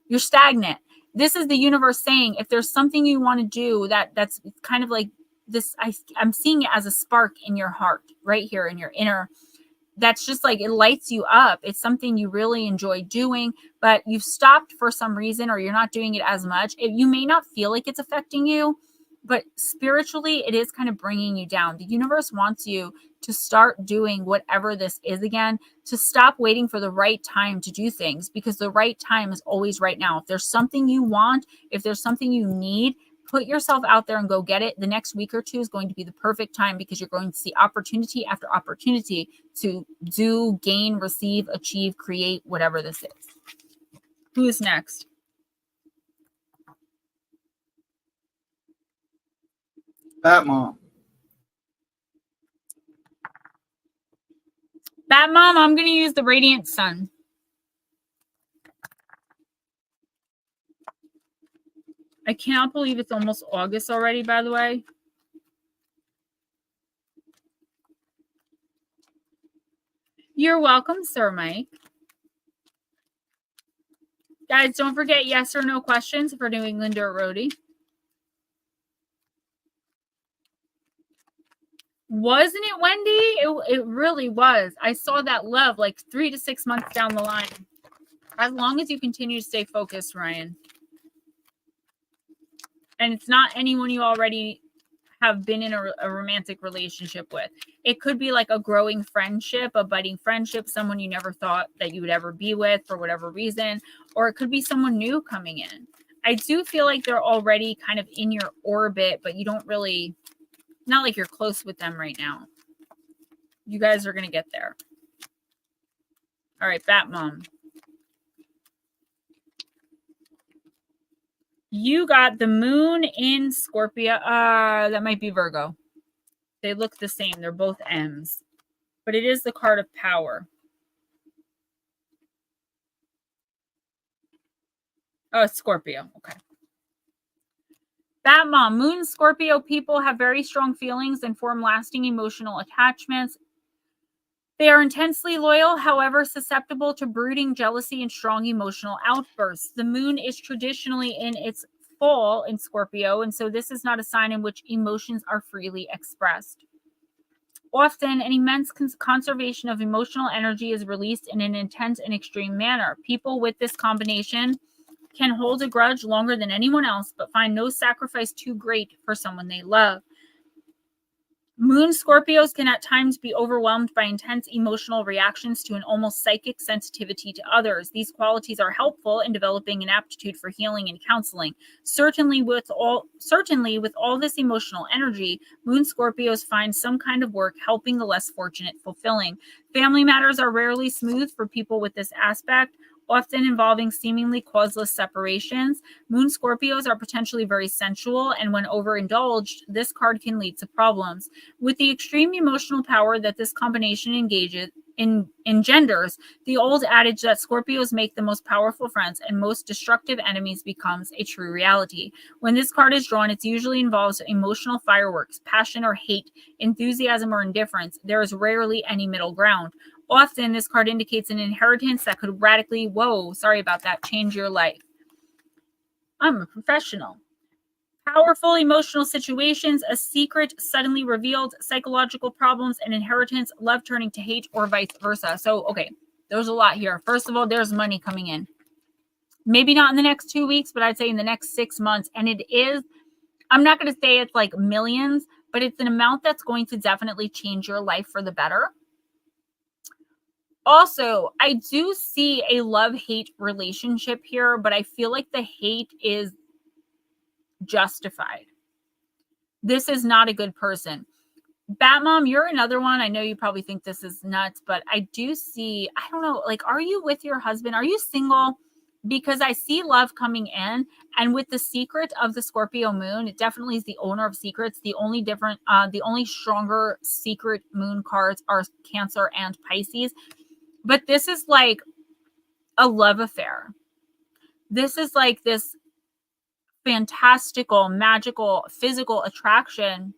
You're stagnant. This is the universe saying, if there's something you want to do that's kind of like this, I'm seeing it as a spark in your heart right here in your inner, that's just like, it lights you up. It's something you really enjoy doing, but you've stopped for some reason, or you're not doing it as much. You may not feel like it's affecting you, but spiritually it is kind of bringing you down. The universe wants you to start doing whatever this is again, to stop waiting for the right time to do things, because the right time is always right now. If there's something you want, if there's something you need, put yourself out there and go get it. The next week or two is going to be the perfect time, because you're going to see opportunity after opportunity to do, gain, receive, achieve, create, whatever this is. Who's next? Bat Mom. Bat Mom, I'm going to use the Radiant Sun. I cannot believe it's almost August already, by the way. You're welcome, Sir Mike. Guys, don't forget yes or no questions for New England or Roadie. Wasn't it, Wendy? It really was. I saw that love like 3 to 6 months down the line. As long as you continue to stay focused, Ryan. And it's not anyone you already have been in a romantic relationship with. It could be like a growing friendship, a budding friendship, someone you never thought that you would ever be with for whatever reason, or it could be someone new coming in. I do feel like they're already kind of in your orbit, but you don't really, not like you're close with them right now. You guys are going to get there. All right, Bat Mom. You got the moon in Scorpio. That might be Virgo. They look the same. They're both M's. But it is the card of power. Oh, it's Scorpio. Okay. Bat Mom. Moon Scorpio people have very strong feelings and form lasting emotional attachments. They are intensely loyal, however, susceptible to brooding jealousy and strong emotional outbursts. The moon is traditionally in its full in Scorpio, and so this is not a sign in which emotions are freely expressed. Often, an immense conservation of emotional energy is released in an intense and extreme manner. People with this combination can hold a grudge longer than anyone else, but find no sacrifice too great for someone they love. Moon Scorpios can at times be overwhelmed by intense emotional reactions to an almost psychic sensitivity to others. These qualities are helpful in developing an aptitude for healing and counseling. Certainly with all this emotional energy, Moon Scorpios find some kind of work helping the less fortunate fulfilling. Family matters are rarely smooth for people with this aspect, often involving seemingly causeless separations. Moon Scorpios are potentially very sensual, and when overindulged, this card can lead to problems. With the extreme emotional power that this combination engenders, the old adage that Scorpios make the most powerful friends and most destructive enemies becomes a true reality. When this card is drawn, it usually involves emotional fireworks, passion or hate, enthusiasm or indifference. There is rarely any middle ground. Often, this card indicates an inheritance that could radically, change your life. I'm a professional. Powerful emotional situations, a secret suddenly revealed, psychological problems, an inheritance, love turning to hate, or vice versa. So, okay, there's a lot here. First of all, there's money coming in. Maybe not in the next 2 weeks, but I'd say in the next 6 months. And it is, I'm not going to say it's like millions, but it's an amount that's going to definitely change your life for the better. Also, I do see a love-hate relationship here, but I feel like the hate is justified. This is not a good person. Batmom, you're another one. I know you probably think this is nuts, but I do see, I don't know, like, are you with your husband? Are you single? Because I see love coming in, and with the secret of the Scorpio moon, it definitely is the owner of secrets. The only stronger secret moon cards are Cancer and Pisces. But this is like a love affair. This is like this fantastical, magical, physical attraction.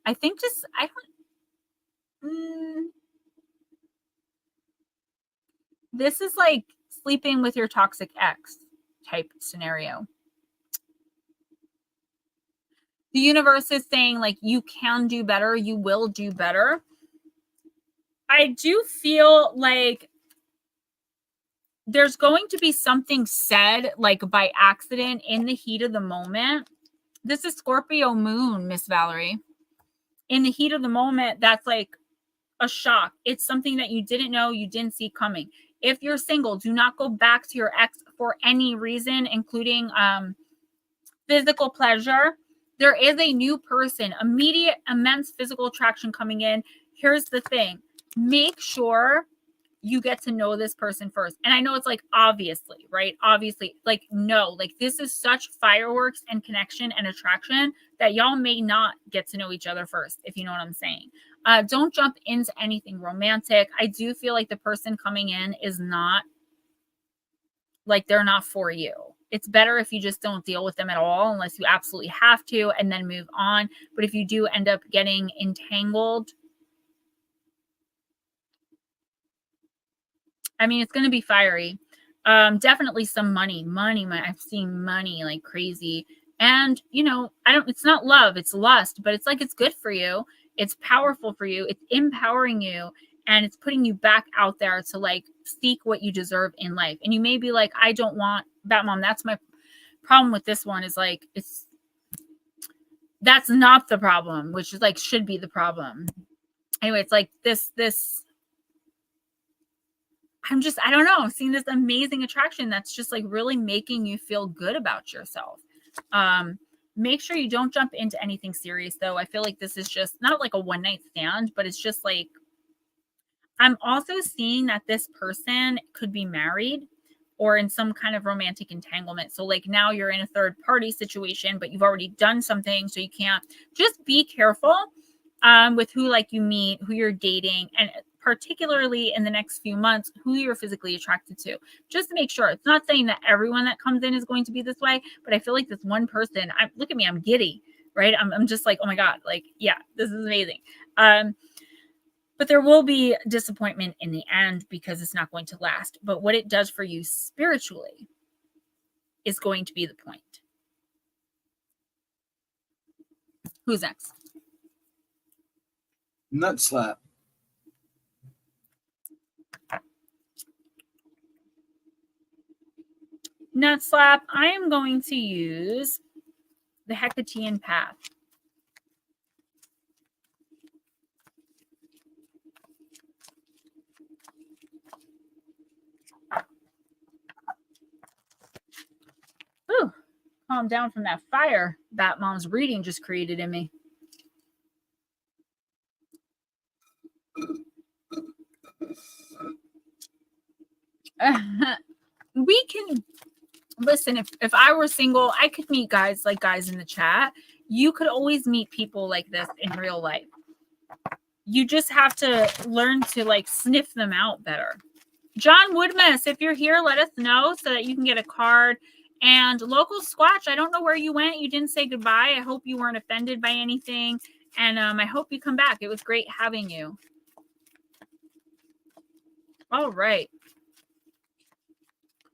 I think this is like sleeping with your toxic ex type scenario. The universe is saying, like, you can do better. You will do better. I do feel like there's going to be something said, like, by accident in the heat of the moment. This is Scorpio moon, Miss Valerie. In the heat of the moment, that's like a shock. It's something that you didn't know, you didn't see coming. If you're single, do not go back to your ex for any reason, including physical pleasure. There is a new person, immediate, immense physical attraction coming in. Here's the thing. Make sure you get to know this person first. And I know it's like, obviously, right? Obviously, like, no, like, this is such fireworks and connection and attraction that y'all may not get to know each other first, if you know what I'm saying. Don't jump into anything romantic. I do feel like the person coming in is not, like, they're not for you. It's better if you just don't deal with them at all unless you absolutely have to, and then move on. But if you do end up getting entangled, I mean, it's going to be fiery. Definitely some money. I've seen money like crazy. And, you know, it's not love, it's lust, but it's like, it's good for you. It's powerful for you. It's empowering you. And it's putting you back out there to, like, seek what you deserve in life. And you may be like, I don't want Batmom. That's my problem with this one, is like, that's not the problem, which is like, should be the problem. Anyway, it's like this, I don't know, I'm seeing this amazing attraction that's just like really making you feel good about yourself. Make sure you don't jump into anything serious though. I feel like this is just not like a one night stand, but it's just like, I'm also seeing that this person could be married or in some kind of romantic entanglement. So like, now you're in a third party situation, but you've already done something. So you can't, just be careful with who, like, you meet, who you're dating, and particularly in the next few months, who you're physically attracted to. Just to make sure. It's not saying that everyone that comes in is going to be this way, but I feel like this one person, look at me, I'm giddy, right? I'm just like, oh my God, like, yeah, this is amazing. But there will be disappointment in the end because it's not going to last. But what it does for you spiritually is going to be the point. Who's next? Nut slap. Nut slap. I am going to use the Hekatean path. calm down from that fire that mom's reading just created in me. We can listen. If I were single, I could meet guys like guys in the chat. You could always meet people like this in real life. You just have to learn to like sniff them out better. John Woodmess, if you're here, let us know so that you can get a card. And Local Squatch, I don't know where you went. You didn't say goodbye. I hope you weren't offended by anything. And I hope you come back. It was great having you. All right.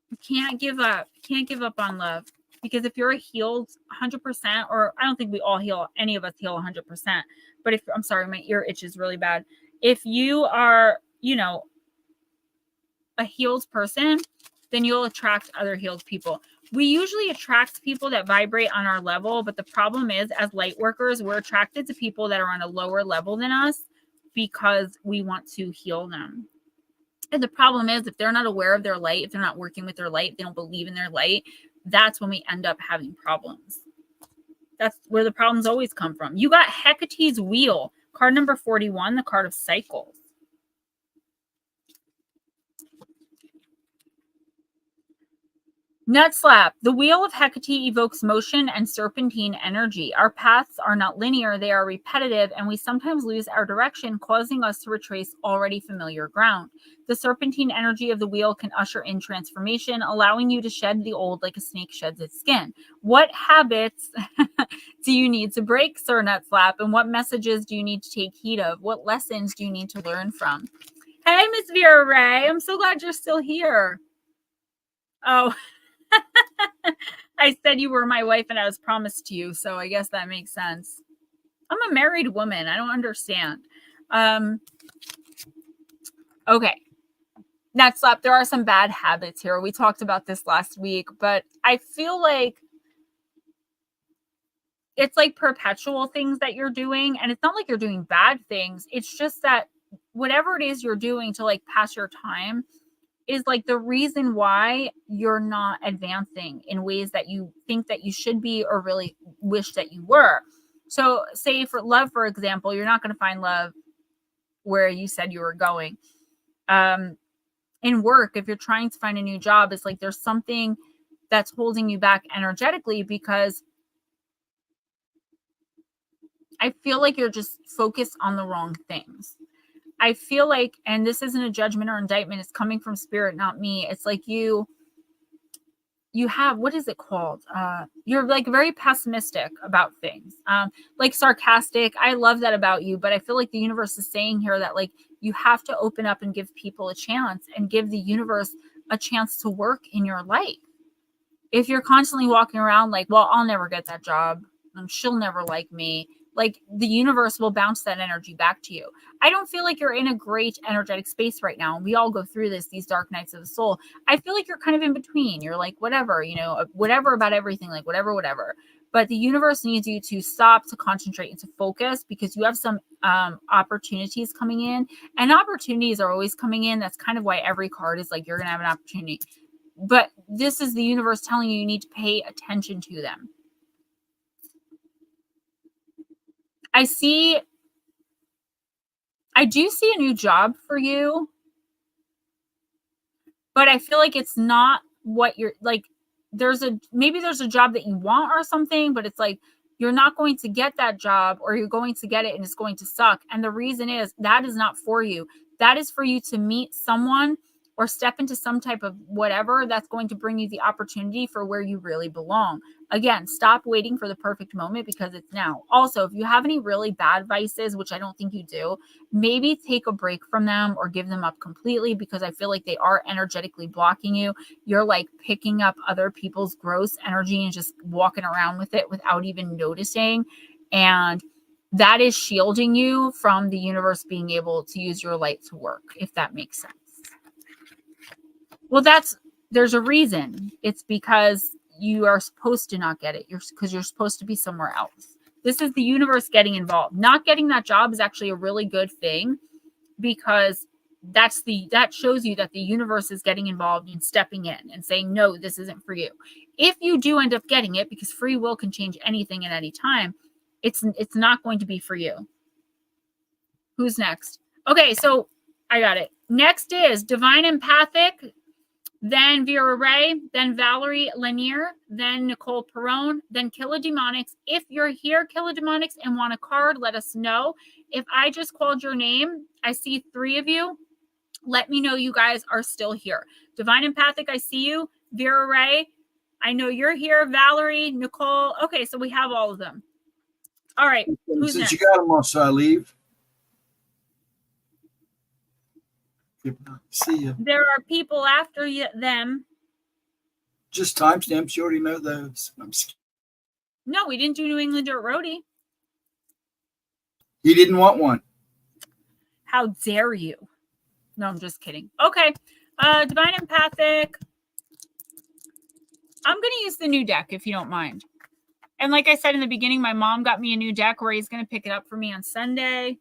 You can't give up. Can't give up on love. Because if you're a healed 100%, or I don't think we all heal, any of us heal 100%. But if, I'm sorry, my ear itches really bad. If you are, you know, a healed person, then you'll attract other healed people. We usually attract people that vibrate on our level, but the problem is, as light workers, we're attracted to people that are on a lower level than us because we want to heal them. And the problem is, if they're not aware of their light, if they're not working with their light, if they don't believe in their light, that's when we end up having problems. That's where the problems always come from. You got Hecate's Wheel, card number 41, the card of cycles. Nutslap. The wheel of Hecate evokes motion and serpentine energy. Our paths are not linear, they are repetitive, and we sometimes lose our direction, causing us to retrace already familiar ground. The serpentine energy of the wheel can usher in transformation, allowing you to shed the old like a snake sheds its skin. What habits do you need to break, Sir Nutslap? And what messages do you need to take heed of? What lessons do you need to learn from? Hey, Miss Vera Ray. I'm so glad you're still here. Oh, I said you were my wife and I was promised to you, so I guess that makes sense. I'm a married woman. I don't understand. Okay. Nutslap, there are some bad habits here. We talked about this last week, but I feel like it's like perpetual things that you're doing, and it's not like you're doing bad things. It's just that whatever it is you're doing to like pass your time is like the reason why you're not advancing in ways that you think that you should be or really wish that you were. So say for love, for example, you're not going to find love where you said you were going. In work, if you're trying to find a new job, it's like there's something that's holding you back energetically because I feel like you're just focused on the wrong things. I feel like, and this isn't a judgment or indictment, it's coming from spirit, not me. It's like you have, what is it called? You're like very pessimistic about things, like sarcastic. I love that about you, but I feel like the universe is saying here that like you have to open up and give people a chance and give the universe a chance to work in your life. If you're constantly walking around like, well, I'll never get that job, she'll never like me, like the universe will bounce that energy back to you. I don't feel like you're in a great energetic space right now. We all go through this, these dark nights of the soul. I feel like you're kind of in between. You're like, whatever, you know, whatever about everything, like whatever. But the universe needs you to stop, to concentrate, and to focus because you have some opportunities coming in, and opportunities are always coming in. That's kind of why every card is like, you're going to have an opportunity. But this is the universe telling you need to pay attention to them. I do see a new job for you, but I feel like it's not what you're like. Maybe there's a job that you want or something, but it's like, you're not going to get that job, or you're going to get it and it's going to suck. And the reason is that is not for you. That is for you to meet someone or step into some type of whatever that's going to bring you the opportunity for where you really belong. Again, stop waiting for the perfect moment because it's now. Also, if you have any really bad vices, which I don't think you do, maybe take a break from them or give them up completely because I feel like they are energetically blocking you. You're like picking up other people's gross energy and just walking around with it without even noticing. And that is shielding you from the universe being able to use your light to work, if that makes sense. Well, there's a reason. It's because you are supposed to not get it. Because you're supposed to be somewhere else. This is the universe getting involved. Not getting that job is actually a really good thing because that shows you that the universe is getting involved and stepping in and saying, no, this isn't for you. If you do end up getting it, because free will can change anything at any time, it's not going to be for you. Who's next? Okay, so I got it. Next is Divine Empathic, then Vera Ray, then Valerie Lanier, then Nicole Perrone, then Killa Demonics. If you're here, Killa Demonics, and want a card, let us know. If I just called your name, I see 3 of you. Let me know you guys are still here. Divine Empathic, I see you. Vera Ray, I know you're here. Valerie, Nicole. Okay, so we have all of them. All right. Who's Since next? you got them, must I leave? See you. There are people after them. Just timestamps. You already know those. No, we didn't do New England Dirt Roadie. He didn't want one. How dare you? No, I'm just kidding. Okay. Divine Empathic. I'm going to use the new deck if you don't mind. And like I said in the beginning, my mom got me a new deck. Ray's going to pick it up for me on Sunday.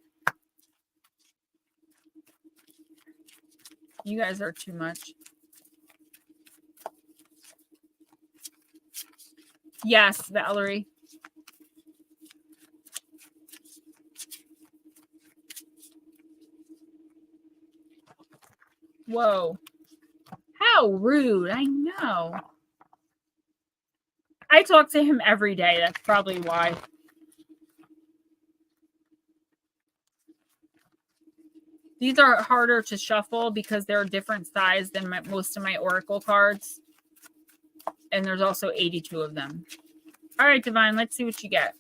You guys are too much. Yes, Valerie. Whoa. How rude. I know. I talk to him every day. That's probably why. These are harder to shuffle because they're a different size than most of my Oracle cards. And there's also 82 of them. All right, Divine, let's see what you get.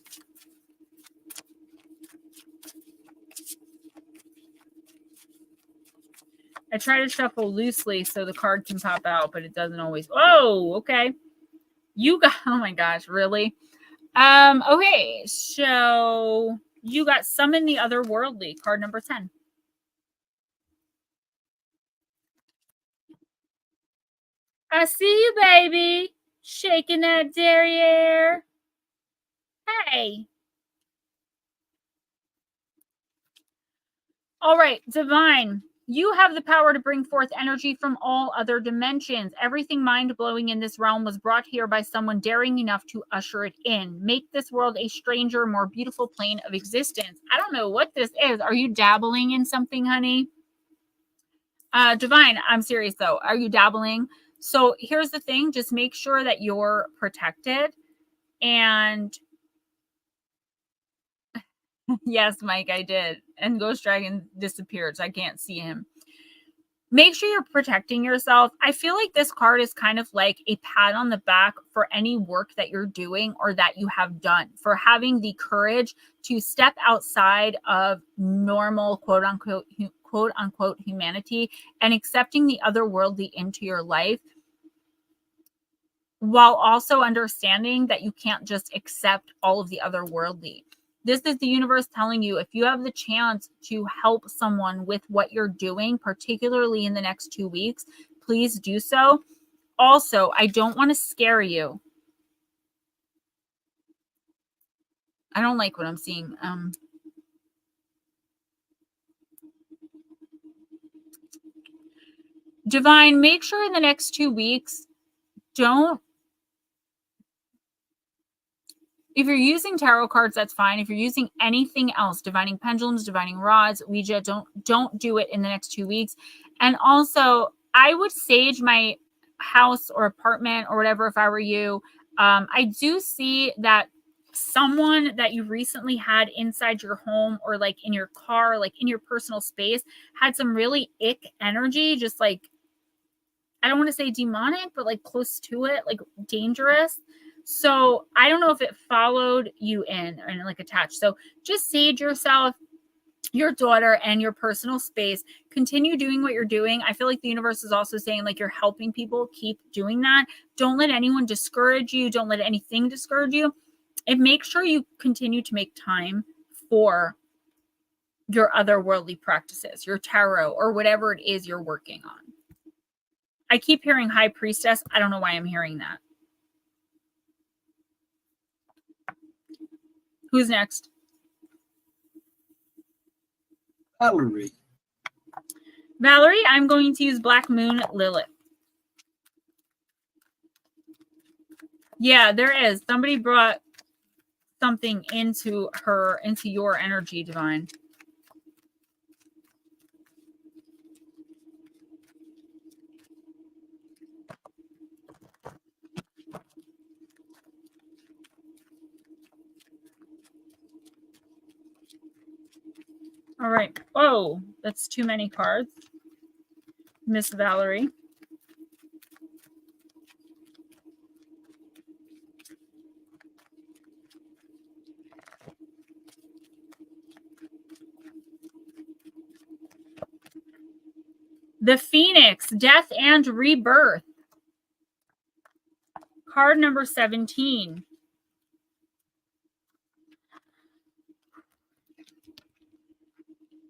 I try to shuffle loosely so the card can pop out, but it doesn't always. Oh, okay. You got, oh my gosh, really? Okay, so you got Summon the Otherworldly, card number 10. I see you, baby. Shaking that derriere. Hey. All right, Divine. You have the power to bring forth energy from all other dimensions. Everything mind-blowing in this realm was brought here by someone daring enough to usher it in. Make this world a stranger, more beautiful plane of existence. I don't know what this is. Are you dabbling in something, honey? Divine, I'm serious though. Are you dabbling? So here's the thing. Just make sure that you're protected. And yes, Mike, I did. And Ghost Dragon disappeared, so I can't see him. Make sure you're protecting yourself. I feel like this card is kind of like a pat on the back for any work that you're doing or that you have done, for having the courage to step outside of normal quote unquote humanity and accepting the otherworldly into your life, while also understanding that you can't just accept all of the otherworldly. This is the universe telling you, if you have the chance to help someone with what you're doing, particularly in the next 2 weeks, please do so. Also, I don't want to scare you. I don't like what I'm seeing. Divine, make sure in the next 2 weeks, if you're using tarot cards, that's fine. If you're using anything else, divining pendulums, divining rods, Ouija, don't do it in the next 2 weeks. And also, I would sage my house or apartment or whatever if I were you. I do see that someone that you recently had inside your home or like in your car, like in your personal space, had some really ick energy, just like, I don't want to say demonic, but like close to it, like dangerous. So I don't know if it followed you in and like attached. So just sage yourself, your daughter, and your personal space. Continue doing what you're doing. I feel like the universe is also saying like you're helping people. Keep doing that. Don't let anyone discourage you. Don't let anything discourage you. And make sure you continue to make time for your otherworldly practices, your tarot, or whatever it is you're working on. I keep hearing High Priestess. I don't know why I'm hearing that. Who's next? Valerie. Valerie, I'm going to use Black Moon Lilith. Yeah, there is. Somebody brought something into your energy, Divine. All right. Oh, that's too many cards. Miss Valerie. The Phoenix, Death and Rebirth. Card number 17.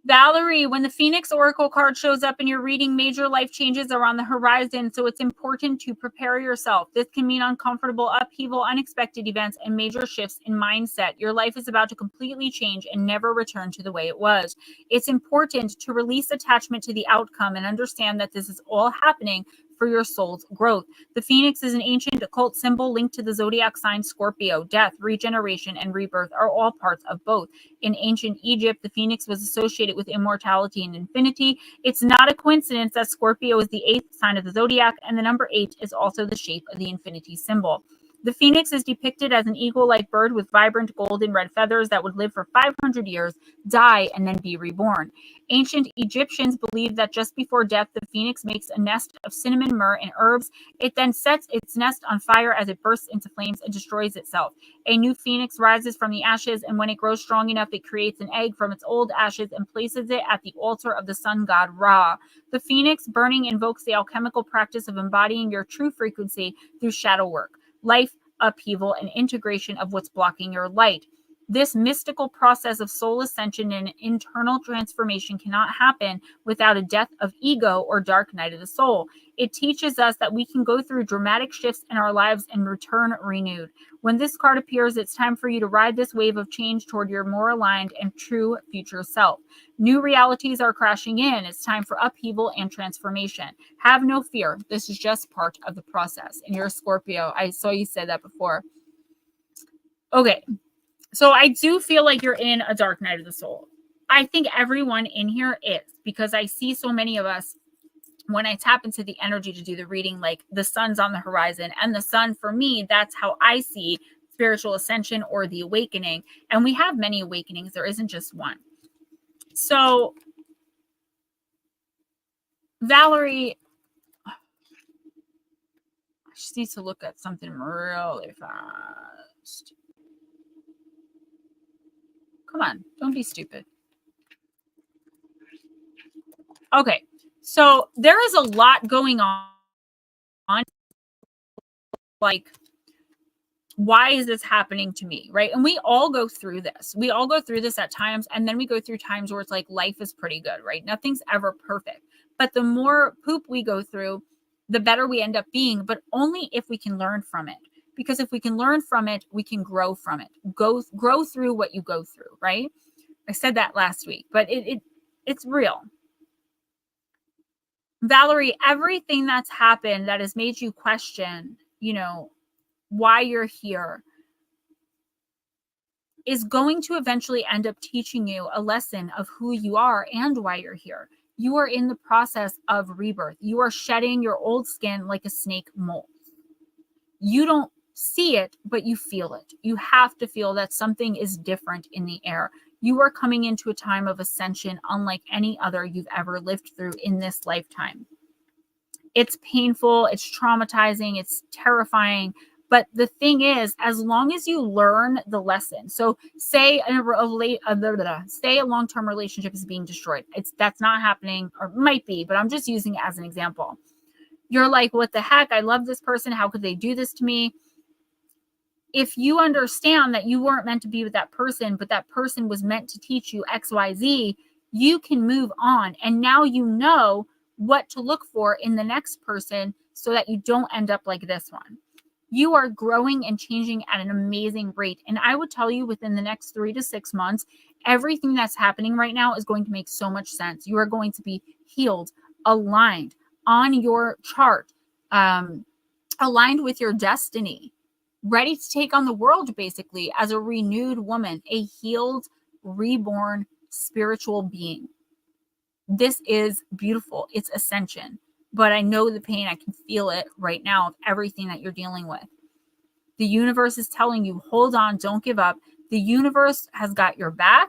Valerie, when the Phoenix Oracle card shows up in your reading, major life changes are on the horizon, so it's important to prepare yourself. This can mean uncomfortable upheaval, unexpected events, and major shifts in mindset. Your life is about to completely change and never return to the way it was. It's important to release attachment to the outcome and understand that this is all happening for your soul's growth. The Phoenix is an ancient occult symbol linked to the zodiac sign Scorpio. Death, regeneration, and rebirth are all parts of both. In ancient Egypt, the Phoenix was associated with immortality and infinity. It's not a coincidence that Scorpio is the 8th sign of the zodiac, and the number 8 is also the shape of the infinity symbol. The Phoenix is depicted as an eagle-like bird with vibrant gold and red feathers that would live for 500 years, die, and then be reborn. Ancient Egyptians believed that just before death, the Phoenix makes a nest of cinnamon, myrrh, and herbs. It then sets its nest on fire as it bursts into flames and destroys itself. A new Phoenix rises from the ashes, and when it grows strong enough, it creates an egg from its old ashes and places it at the altar of the sun god Ra. The Phoenix burning invokes the alchemical practice of embodying your true frequency through shadow work, life upheaval, and integration of what's blocking your light. This mystical process of soul ascension and internal transformation cannot happen without a death of ego or dark night of the soul. It teaches us that we can go through dramatic shifts in our lives and return renewed. When this card appears, it's time for you to ride this wave of change toward your more aligned and true future self. New realities are crashing in. It's time for upheaval and transformation. Have no fear. This is just part of the process. And you're a Scorpio. I saw you say that before. Okay. So I do feel like you're in a dark night of the soul. I think everyone in here is, because I see so many of us, when I tap into the energy to do the reading, like the sun's on the horizon. And the sun, for me, that's how I see spiritual ascension or the awakening. And we have many awakenings. There isn't just one. So, Valerie, I just need to look at something really fast. Come on, don't be stupid. Okay, so there is a lot going on. Like, why is this happening to me, right? And we all go through this. We all go through this at times, and then we go through times where it's like life is pretty good, right? Nothing's ever perfect. But the more poop we go through, the better we end up being, but only if we can learn from it. Because if we can learn from it, we can grow from it. Grow through what you go through, right? I said that last week, but it's real. Valerie, everything that's happened that has made you question, why you're here is going to eventually end up teaching you a lesson of who you are and why you're here. You are in the process of rebirth. You are shedding your old skin like a snake molds. You don't see it, but you feel it. You have to feel that something is different in the air. You are coming into a time of ascension unlike any other you've ever lived through in this lifetime. It's painful, it's traumatizing, it's terrifying. But the thing is, as long as you learn the lesson, so say a long-term relationship is being destroyed. That's not happening, or might be, but I'm just using it as an example. You're like, what the heck? I love this person. How could they do this to me? If you understand that you weren't meant to be with that person, but that person was meant to teach you XYZ, you can move on. And now you know what to look for in the next person so that you don't end up like this one. You are growing and changing at an amazing rate. And I would tell you within the next 3 to 6 months, everything that's happening right now is going to make so much sense. You are going to be healed, aligned on your chart, aligned with your destiny, ready to take on the world, basically, as a renewed woman, a healed, reborn spiritual being. This is beautiful. It's ascension. But I know the pain. I can feel it right now of everything that you're dealing with. The universe is telling you, hold on, don't give up. The universe has got your back.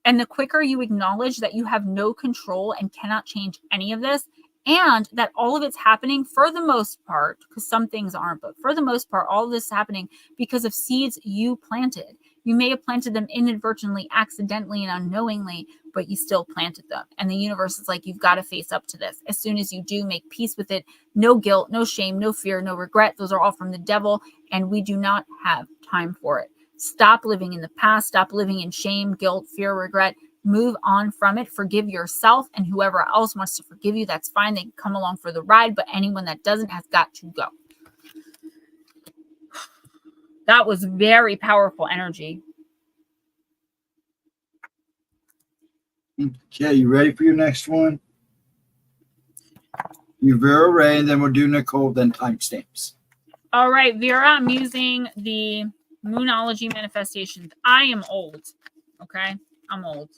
And the quicker you acknowledge that you have no control and cannot change any of this, and that all of it's happening for the most part, because some things aren't, but for the most part, all of this is happening because of seeds you planted. You may have planted them inadvertently, accidentally, and unknowingly, but you still planted them. And the universe is like, you've got to face up to this. As soon as you do, make peace with it. No guilt, no shame, no fear, no regret. Those are all from the devil, and we do not have time for it. Stop living in the past. Stop living in shame, guilt, fear, regret. Move on from it. Forgive yourself, and whoever else wants to forgive you, that's fine. They can come along for the ride, but anyone that doesn't has got to go. That was very powerful energy. Okay, you ready for your next one? You Vera Ray, and then we'll do Nicole, then timestamps. All right, Vera, I'm using the Moonology manifestations. I am old, okay? I'm old.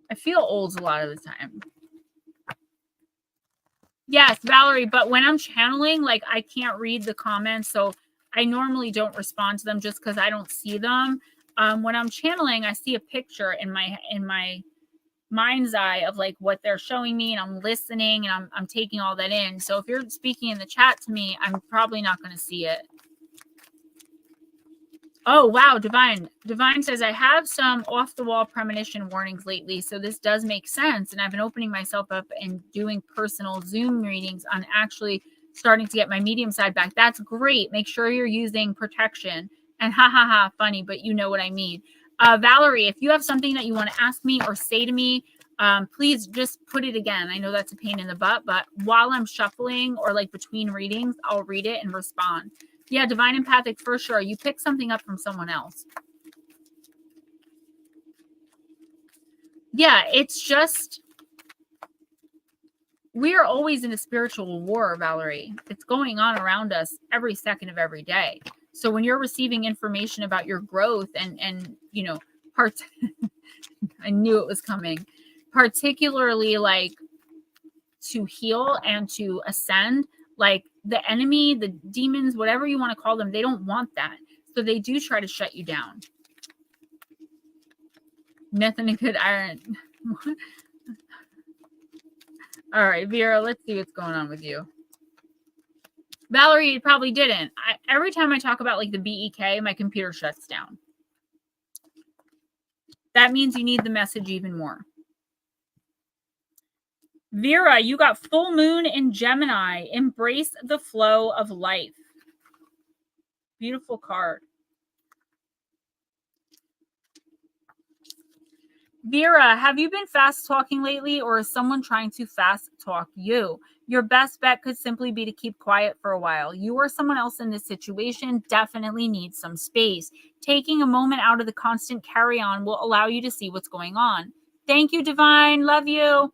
I feel old a lot of the time. Yes, Valerie, but when I'm channeling, like, I can't read the comments, so I normally don't respond to them just because I don't see them. When I'm channeling, I see a picture in my mind's eye of like what they're showing me, and I'm listening, and I'm taking all that in. So if you're speaking in the chat to me, I'm probably not going to see it. Oh, wow, Divine. Divine says, I have some off-the-wall premonition warnings lately, so this does make sense. And I've been opening myself up and doing personal Zoom readings on actually starting to get my medium side back. That's great. Make sure you're using protection. And funny, but you know what I mean. Valerie, if you have something that you want to ask me or say to me, please just put it again. I know that's a pain in the butt, but while I'm shuffling or like between readings, I'll read it and respond. Yeah, divine empathic for sure. You pick something up from someone else. Yeah, it's just, we are always in a spiritual war, Valerie. It's going on around us every second of every day. So when you're receiving information about your growth and you know, parts, I knew it was coming, particularly like to heal and to ascend, like the enemy, the demons, whatever you want to call them, they don't want that. So they do try to shut you down. Nothing a good iron. All right, Vera, let's see what's going on with you. Valerie, you probably didn't. Every time I talk about like the BEK, my computer shuts down. That means you need the message even more. Vera, you got full moon in Gemini. Embrace the flow of life. Beautiful card. Vera, have you been fast talking lately, or is someone trying to fast talk you? Your best bet could simply be to keep quiet for a while. You or someone else in this situation definitely needs some space. Taking a moment out of the constant carry on will allow you to see what's going on. Thank you, Divine. Love you.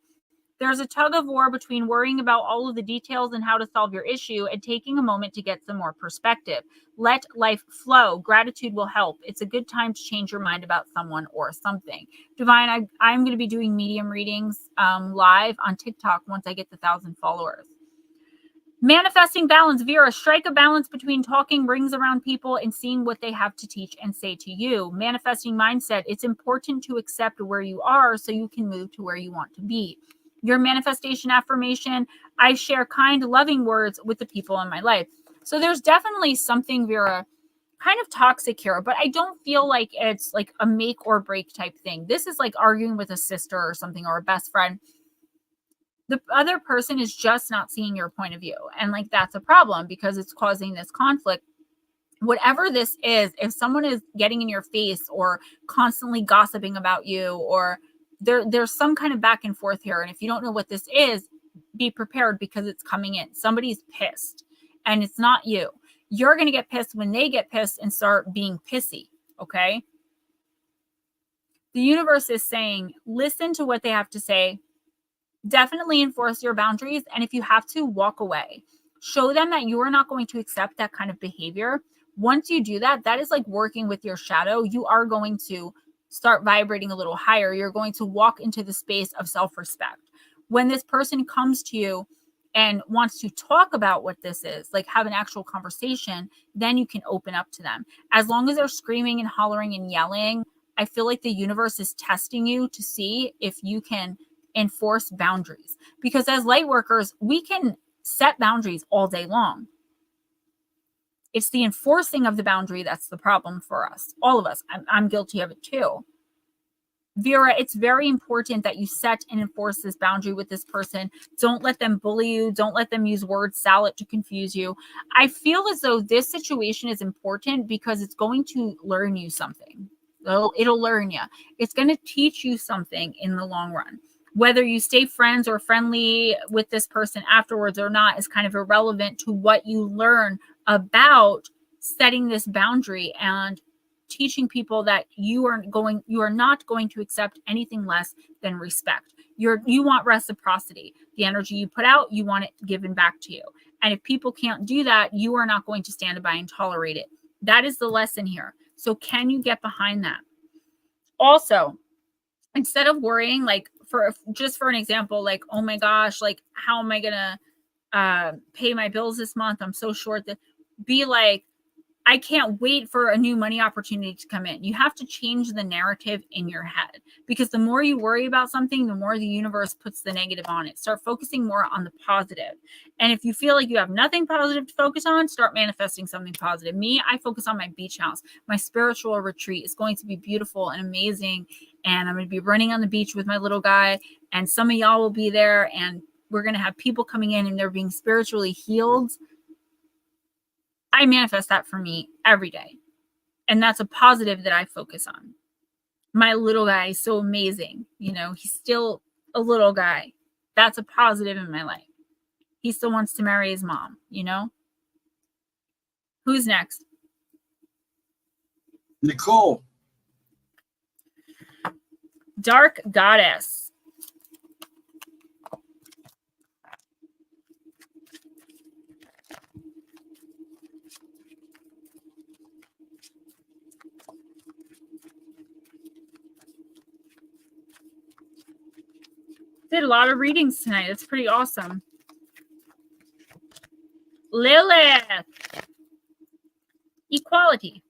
There's a tug of war between worrying about all of the details and how to solve your issue and taking a moment to get some more perspective. Let life flow. Gratitude will help. It's a good time to change your mind about someone or something. Divine, I'm going to be doing medium readings live on TikTok once I get the 1,000 followers. Manifesting balance. Vera, strike a balance between talking rings around people and seeing what they have to teach and say to you. Manifesting mindset. It's important to accept where you are so you can move to where you want to be. Your manifestation affirmation, I share kind, loving words with the people in my life. So there's definitely something, Vera, kind of toxic here, but I don't feel like it's like a make or break type thing. This is like arguing with a sister or something, or a best friend. The other person is just not seeing your point of view. And like, that's a problem because it's causing this conflict. Whatever this is, if someone is getting in your face or constantly gossiping about you, or there's some kind of back and forth here. And if you don't know what this is, be prepared because it's coming in. Somebody's pissed and it's not you. You're going to get pissed when they get pissed and start being pissy. Okay. The universe is saying, listen to what they have to say. Definitely enforce your boundaries. And if you have to, walk away. Show them that you are not going to accept that kind of behavior. Once you do that, that is like working with your shadow. You are going to start vibrating a little higher. You're going to walk into the space of self-respect. When this person comes to you and wants to talk about what this is, like have an actual conversation, then you can open up to them. As long as they're screaming and hollering and yelling, I feel like the universe is testing you to see if you can enforce boundaries. Because as light workers, we can set boundaries all day long. It's the enforcing of the boundary that's the problem for us, all of us. I'm guilty of it too. Vera, it's very important that you set and enforce this boundary with this person. Don't let them bully you. Don't let them use word salad to confuse you. I feel as though this situation is important because it's going to learn you something. It'll learn you. It's going to teach you something in the long run. Whether you stay friends or friendly with this person afterwards or not is kind of irrelevant to what you learn about setting this boundary and teaching people that you are not going to accept anything less than respect. You want reciprocity. The energy you put out, you want it given back to you. And if people can't do that, you are not going to stand by and tolerate it. That is the lesson here. So can you get behind that? Also, instead of worrying, like for an example, like, oh my gosh, like how am I gonna pay my bills this month? I'm so short. That be like, I can't wait for a new money opportunity to come in. You have to change the narrative in your head, because the more you worry about something, the more the universe puts the negative on it. Start focusing more on the positive. And if you feel like you have nothing positive to focus on, start manifesting something positive. Me, I focus on my beach house. My spiritual retreat is going to be beautiful and amazing. And I'm going to be running on the beach with my little guy. And some of y'all will be there. And we're going to have people coming in and they're being spiritually healed. I manifest that for me every day. And that's a positive that I focus on. My little guy is so amazing. You know, he's still a little guy. That's a positive in my life. He still wants to marry his mom, you know? Who's next? Nicole. Dark Goddess. Did a lot of readings tonight. That's pretty awesome. Lilith. Equality.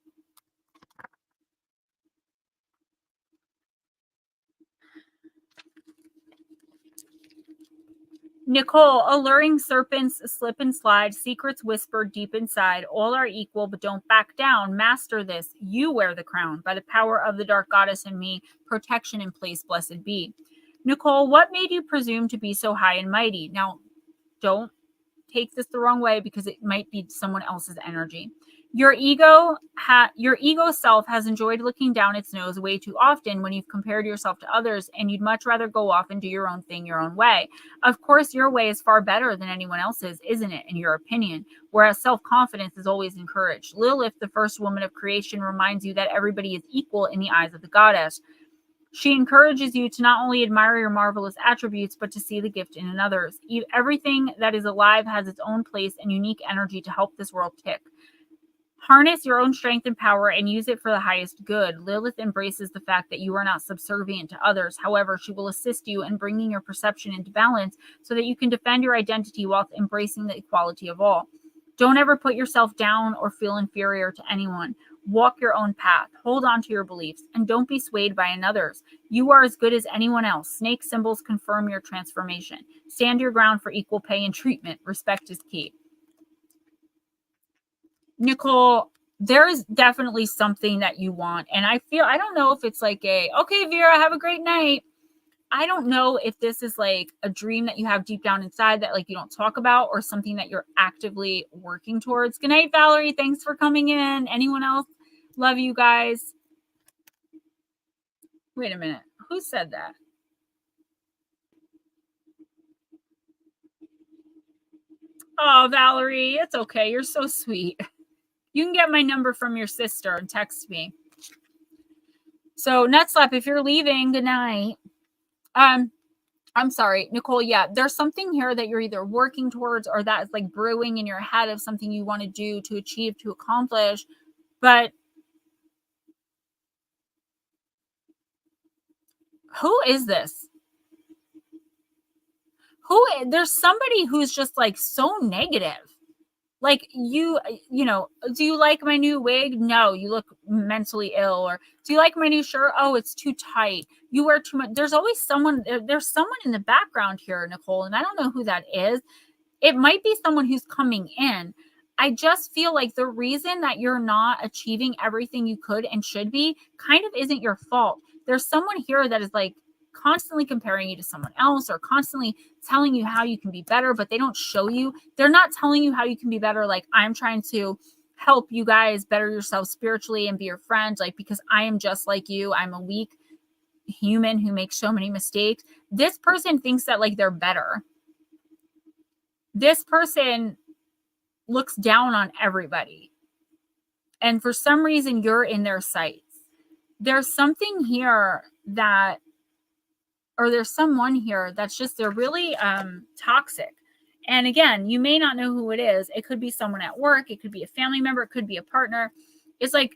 Nicole, alluring serpents slip and slide, secrets whisper deep inside. All are equal, but don't back down. Master this. You wear the crown. By the power of the dark goddess in me, protection in place, blessed be. Nicole, what made you presume to be so high and mighty? Now, don't take this the wrong way, because it might be someone else's energy. Your ego self has enjoyed looking down its nose way too often when you've compared yourself to others, and you'd much rather go off and do your own thing your own way. Of course, your way is far better than anyone else's, isn't it, in your opinion? Whereas self-confidence is always encouraged. Lilith, the first woman of creation, reminds you that everybody is equal in the eyes of the goddess. She encourages you to not only admire your marvelous attributes, but to see the gift in others. Everything that is alive has its own place and unique energy to help this world tick. Harness your own strength and power and use it for the highest good. Lilith embraces the fact that you are not subservient to others. However, she will assist you in bringing your perception into balance so that you can defend your identity while embracing the equality of all. Don't ever put yourself down or feel inferior to anyone. Walk your own path. Hold on to your beliefs, and don't be swayed by another's. You are as good as anyone else. Snake symbols confirm your transformation. Stand your ground for equal pay and treatment. Respect is key. Nicole, there is definitely something that you want. And I don't know if it's like okay, Vera, have a great night. I don't know if this is like a dream that you have deep down inside that like you don't talk about, or something that you're actively working towards. Good night, Valerie. Thanks for coming in. Anyone else? Love you guys. Wait a minute. Who said that? Oh, Valerie, it's okay. You're so sweet. You can get my number from your sister and text me. So Nutslap, if you're leaving, good night. I'm sorry, Nicole. Yeah, there's something here that you're either working towards or that is like brewing in your head of something you want to do, to achieve, to accomplish. But who is this? There's somebody who's just like so negative. Like you know, do you like my new wig? No, you look mentally ill. Or do you like my new shirt? Oh, it's too tight. You wear too much. There's always someone in the background here, Nicole, and I don't know who that is. It might be someone who's coming in. I just feel like the reason that you're not achieving everything you could and should be kind of isn't your fault. There's someone here that is like constantly comparing you to someone else or constantly telling you how you can be better, but they don't show you. They're not telling you how you can be better. Like, I'm trying to help you guys better yourselves spiritually and be your friend, like, because I am just like you. I'm a weak human who makes so many mistakes. This person thinks that like they're better. This person looks down on everybody. And for some reason, you're in their sights. There's something here that, or there's someone here that's just, they're really toxic. And again, you may not know who it is. It could be someone at work. It could be a family member. It could be a partner. It's like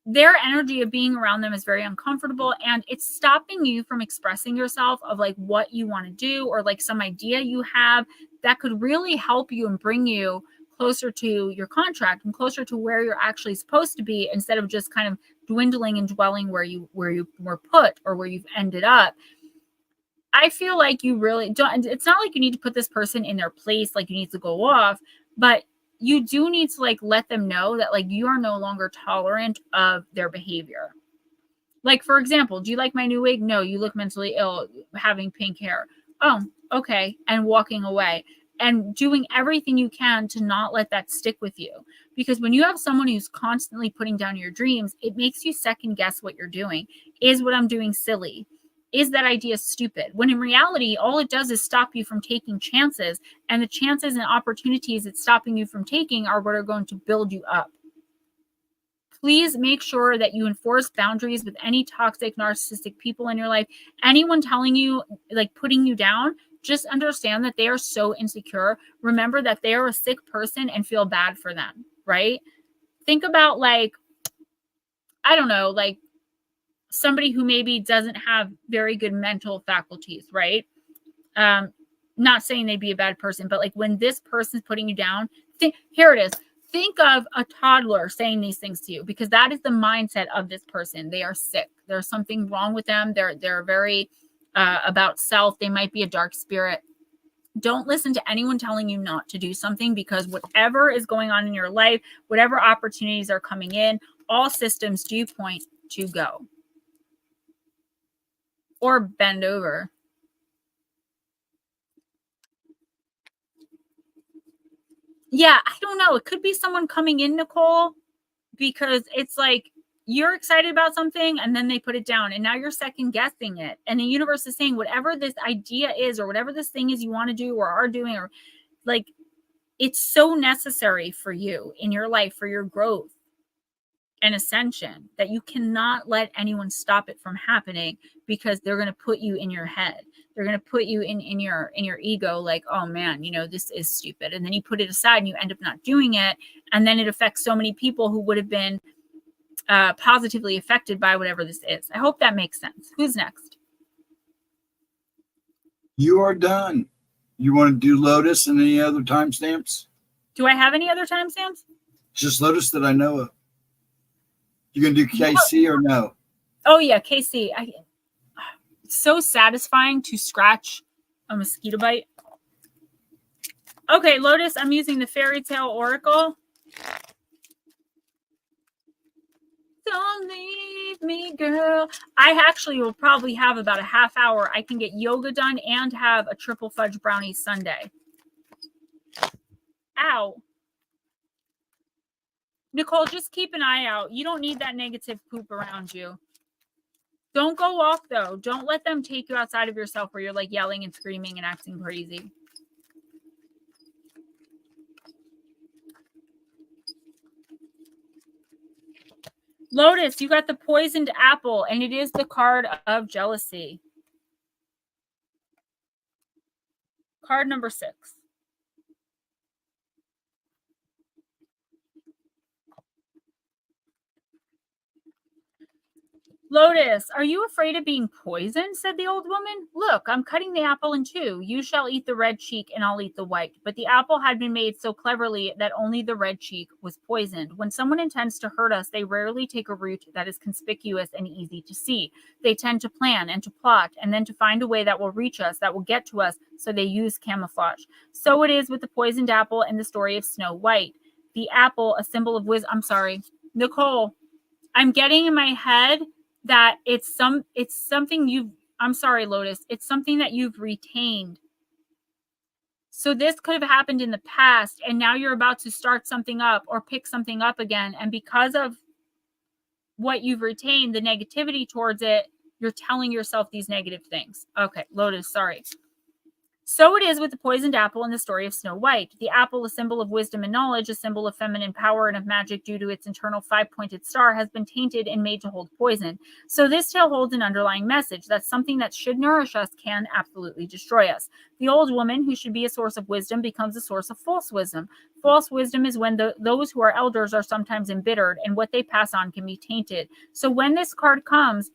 their energy of being around them is very uncomfortable, and it's stopping you from expressing yourself of like what you want to do, or like some idea you have that could really help you and bring you closer to your contract and closer to where you're actually supposed to be, instead of just kind of dwindling and dwelling where you were put or where you've ended up. I feel like you really don't. It's not like you need to put this person in their place, like you need to go off, but you do need to like let them know that like you are no longer tolerant of their behavior. Like, for example, do you like my new wig? No, you look mentally ill, having pink hair. Oh, okay. And walking away and doing everything you can to not let that stick with you. Because when you have someone who's constantly putting down your dreams, it makes you second guess what you're doing. Is what I'm doing silly? Is that idea stupid? When in reality, all it does is stop you from taking chances, and the chances and opportunities it's stopping you from taking are what are going to build you up. Please make sure that you enforce boundaries with any toxic, narcissistic people in your life. Anyone telling you, like putting you down, just understand that they are so insecure. Remember that they are a sick person and feel bad for them, right? Think about like, I don't know, like somebody who maybe doesn't have very good mental faculties, right? Not saying they'd be a bad person, but like when this person's putting you down, here it is. Think of a toddler saying these things to you, because that is the mindset of this person. They are sick. There's something wrong with them. They're very about self. They might be a dark spirit. Don't listen to anyone telling you not to do something, because whatever is going on in your life, whatever opportunities are coming in, all systems do point to go. Or bend over. Yeah, I don't know. It could be someone coming in, Nicole, because it's like you're excited about something and then they put it down and now you're second guessing it. And the universe is saying whatever this idea is or whatever this thing is you want to do or are doing, or like, it's so necessary for you in your life, for your growth and ascension, that you cannot let anyone stop it from happening, because they're going to put you in your head. They're going to put you in your ego, like, oh man, you know, this is stupid. And then you put it aside and you end up not doing it. And then it affects so many people who would have been positively affected by whatever this is. I hope that makes sense. Who's next? You are done. You want to do Lotus and any other timestamps? Do I have any other timestamps? Just Lotus that I know of. You gonna do KC or no? Oh yeah, KC. It's so satisfying to scratch a mosquito bite. Okay, Lotus, I'm using the Fairy Tale Oracle. Don't leave me, girl. I actually will probably have about a half hour. I can get yoga done and have a triple fudge brownie sundae. Ow. Nicole, just keep an eye out. You don't need that negative poop around you. Don't go off, though. Don't let them take you outside of yourself where you're like yelling and screaming and acting crazy. Lotus, you got the poisoned apple, and it is the card of jealousy. Card number 6. Lotus, are you afraid of being poisoned? Said the old woman. Look, I'm cutting the apple in two. You shall eat the red cheek, and I'll eat the white. But the apple had been made so cleverly that only the red cheek was poisoned. When someone intends to hurt us, they rarely take a route that is conspicuous and easy to see. They tend to plan and to plot, and then to find a way that will reach us, that will get to us, so they use camouflage. So it is with the poisoned apple in the story of Snow White. The apple, a symbol of wisdom. I'm sorry, Nicole, I'm getting in my head that it's something I'm sorry, Lotus, it's something that you've retained. So this could have happened in the past, and now you're about to start something up or pick something up again. And because of what you've retained, the negativity towards it, you're telling yourself these negative things. Okay, Lotus, sorry. So it is with the poisoned apple in the story of Snow White. The apple, a symbol of wisdom and knowledge, a symbol of feminine power and of magic due to its internal 5-pointed star, has been tainted and made to hold poison. So this tale holds an underlying message that something that should nourish us can absolutely destroy us. The old woman, who should be a source of wisdom, becomes a source of false wisdom. False wisdom is when those who are elders are sometimes embittered, and what they pass on can be tainted. So when this card comes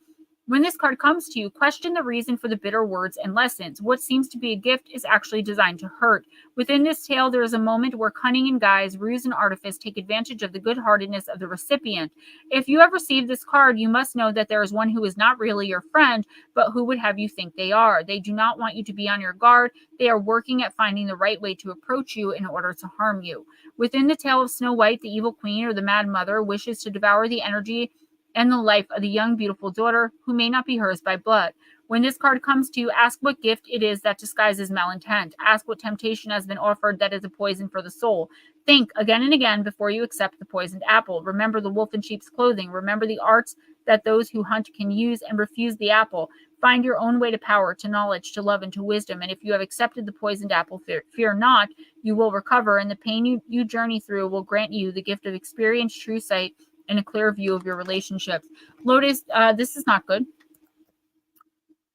to you, question the reason for the bitter words and lessons. What seems to be a gift is actually designed to hurt. Within this tale, there is a moment where cunning and guise, ruse and artifice take advantage of the good-heartedness of the recipient. If you have received this card, you must know that there is one who is not really your friend, but who would have you think they are. They do not want you to be on your guard. They are working at finding the right way to approach you in order to harm you. Within the tale of Snow White, the evil queen or the mad mother wishes to devour the energy and the life of the young, beautiful daughter who may not be hers by blood. When this card comes to you, ask what gift it is that disguises malintent. Ask what temptation has been offered that is a poison for the soul. Think again and again before you accept the poisoned apple. Remember the wolf in sheep's clothing. Remember the arts that those who hunt can use, and refuse the apple. Find your own way to power, to knowledge, to love, and to wisdom. And if you have accepted the poisoned apple, fear not, you will recover, and the pain you journey through will grant you the gift of experience, true sight, and a clear view of your relationships. Lotus, this is not good.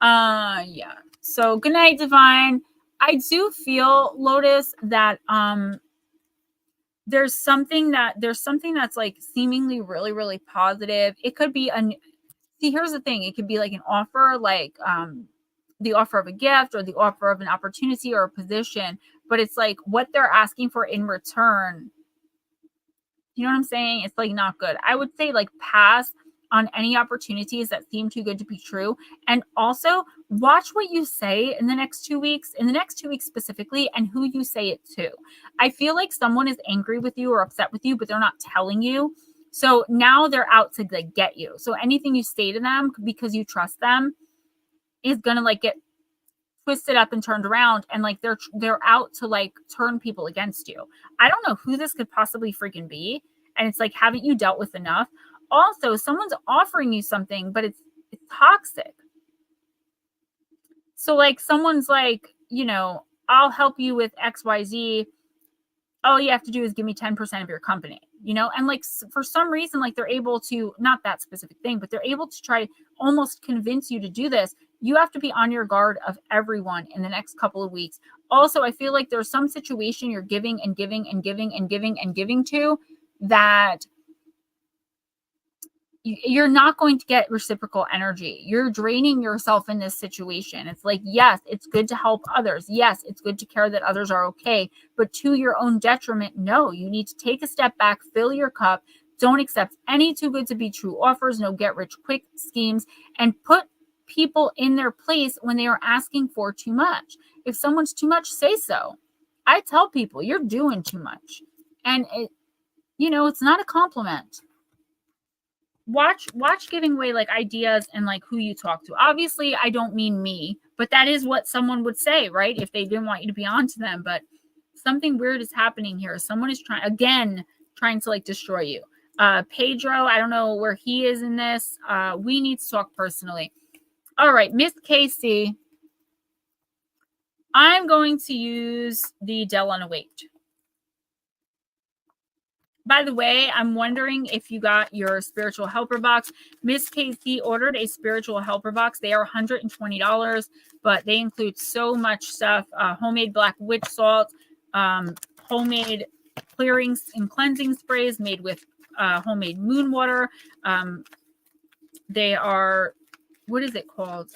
Yeah. So good night, Divine. I do feel, Lotus, that there's something that's like seemingly really, really positive. It could be here's the thing. It could be like an offer, like the offer of a gift or the offer of an opportunity or a position, but it's like what they're asking for in return. You know what I'm saying? It's like not good. I would say like pass on any opportunities that seem too good to be true. And also watch what you say in the next 2 weeks, specifically, and who you say it to. I feel like someone is angry with you or upset with you, but they're not telling you. So now they're out to like get you. So anything you say to them because you trust them is going to like get twisted up and turned around, and like they're out to like turn people against you. I don't know who this could possibly freaking be, and it's like, haven't you dealt with enough? Also, someone's offering you something, but it's toxic. So like someone's like, I'll help you with XYZ. All you have to do is give me 10% of your company, and like for some reason, like they're able to, not that specific thing, but they're able to try to almost convince you to do this. You have to be on your guard of everyone in the next couple of weeks. Also, I feel like there's some situation you're giving and giving and giving and giving and giving to that you're not going to get reciprocal energy. You're draining yourself in this situation. It's like, yes, it's good to help others. Yes, it's good to care that others are okay, but to your own detriment, no, you need to take a step back, fill your cup. Don't accept any too good to be true offers, no get rich quick schemes, and put people in their place when they are asking for too much. If someone's too much, say so. I tell people you're doing too much, and it's not a compliment. Watch giving away like ideas and like who you talk to. Obviously, I don't mean me, but that is what someone would say, right? If they didn't want you to be on to them. But something weird is happening here. Someone is trying to like destroy you. Pedro, I don't know where he is in this. We need to talk personally. All right, Miss Casey. I'm going to use the Del on a Wait. By the way, I'm wondering if you got your spiritual helper box. Miss Casey ordered a spiritual helper box. They are $120, but they include so much stuff. Homemade black witch salt, homemade clearings and cleansing sprays made with homemade moon water. They are, what is it called?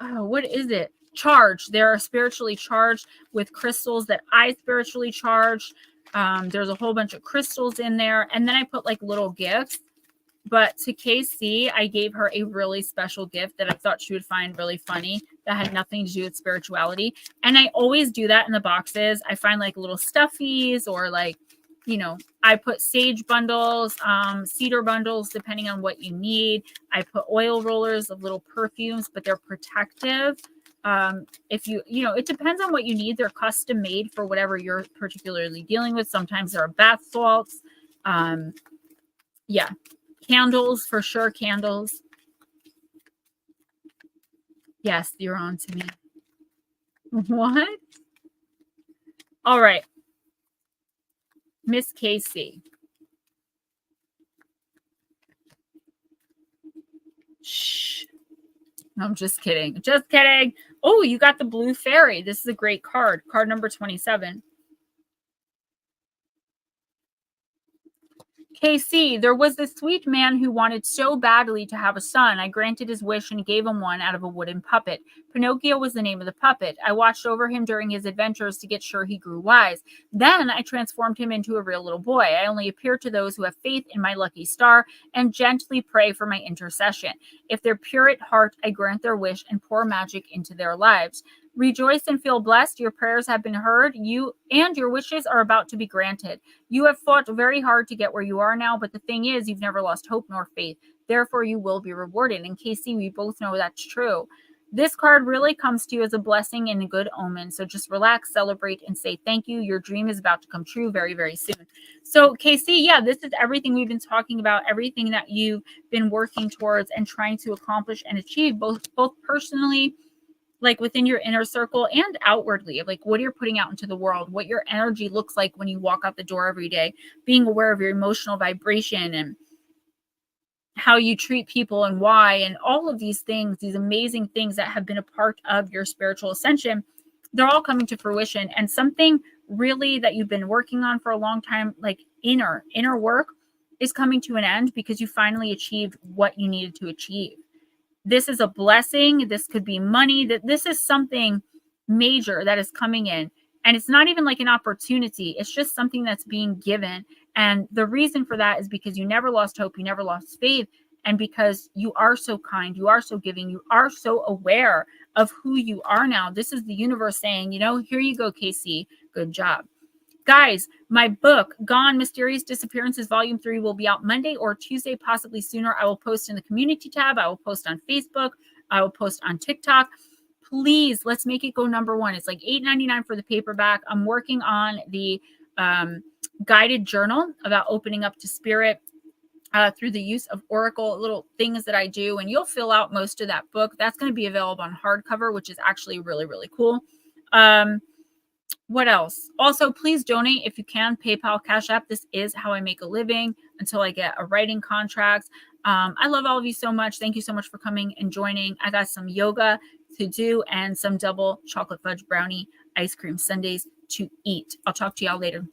What is it? Charged. They're spiritually charged with crystals that I spiritually charged. There's a whole bunch of crystals in there. And then I put like little gifts. But to KC, I gave her a really special gift that I thought she would find really funny that had nothing to do with spirituality. And I always do that in the boxes. I find like little stuffies or like, you know, I put sage bundles, cedar bundles, depending on what you need. I put oil rollers of little perfumes, but they're protective. If you know, it depends on what you need. They're custom made for whatever you're particularly dealing with. Sometimes there are bath salts. Yeah. Candles, for sure, candles. Yes, you're on to me. What? All right. Miss Casey. Shh. No, I'm just kidding. Just kidding. Oh, you got the blue fairy. This is a great card. Card number 27. KC, there was this sweet man who wanted so badly to have a son. I granted his wish and gave him one out of a wooden puppet. Pinocchio was the name of the puppet. I watched over him during his adventures to get sure he grew wise. Then I transformed him into a real little boy. I only appear to those who have faith in my lucky star and gently pray for my intercession. If they're pure at heart, I grant their wish and pour magic into their lives. Rejoice and feel blessed. Your prayers have been heard. You and your wishes are about to be granted. You have fought very hard to get where you are now, but the thing is, you've never lost hope nor faith. Therefore, you will be rewarded. And Casey, we both know that's true. This card really comes to you as a blessing and a good omen. So just relax, celebrate, and say thank you. Your dream is about to come true very, very soon. So Casey, yeah, this is everything we've been talking about, everything that you've been working towards and trying to accomplish and achieve, both personally, like within your inner circle and outwardly, like what you're putting out into the world, what your energy looks like when you walk out the door every day, being aware of your emotional vibration and how you treat people and why, and all of these things, these amazing things that have been a part of your spiritual ascension, they're all coming to fruition. And something really that you've been working on for a long time, like inner work, is coming to an end because you finally achieved what you needed to achieve. This is a blessing. This could be money. That this is something major that is coming in. And it's not even like an opportunity. It's just something that's being given. And the reason for that is because you never lost hope. You never lost faith. And because you are so kind, you are so giving, you are so aware of who you are now. This is the universe saying, you know, here you go, Casey. Good job. Guys, my book, Gone Mysterious Disappearances, Volume 3, will be out Monday or Tuesday, possibly sooner. I will post in the community tab. I will post on Facebook. I will post on TikTok. Please, let's make it go number one. It's like $8.99 for the paperback. I'm working on the guided journal about opening up to spirit through the use of Oracle, little things that I do. And you'll fill out most of that book. That's going to be available on hardcover, which is actually really, really cool. What else? Also, please donate if you can. PayPal, Cash App. This is how I make a living until I get a writing contract. I love all of you so much. Thank you so much for coming and joining. I got some yoga to do and some double chocolate fudge brownie ice cream sundaes to eat. I'll talk to y'all later.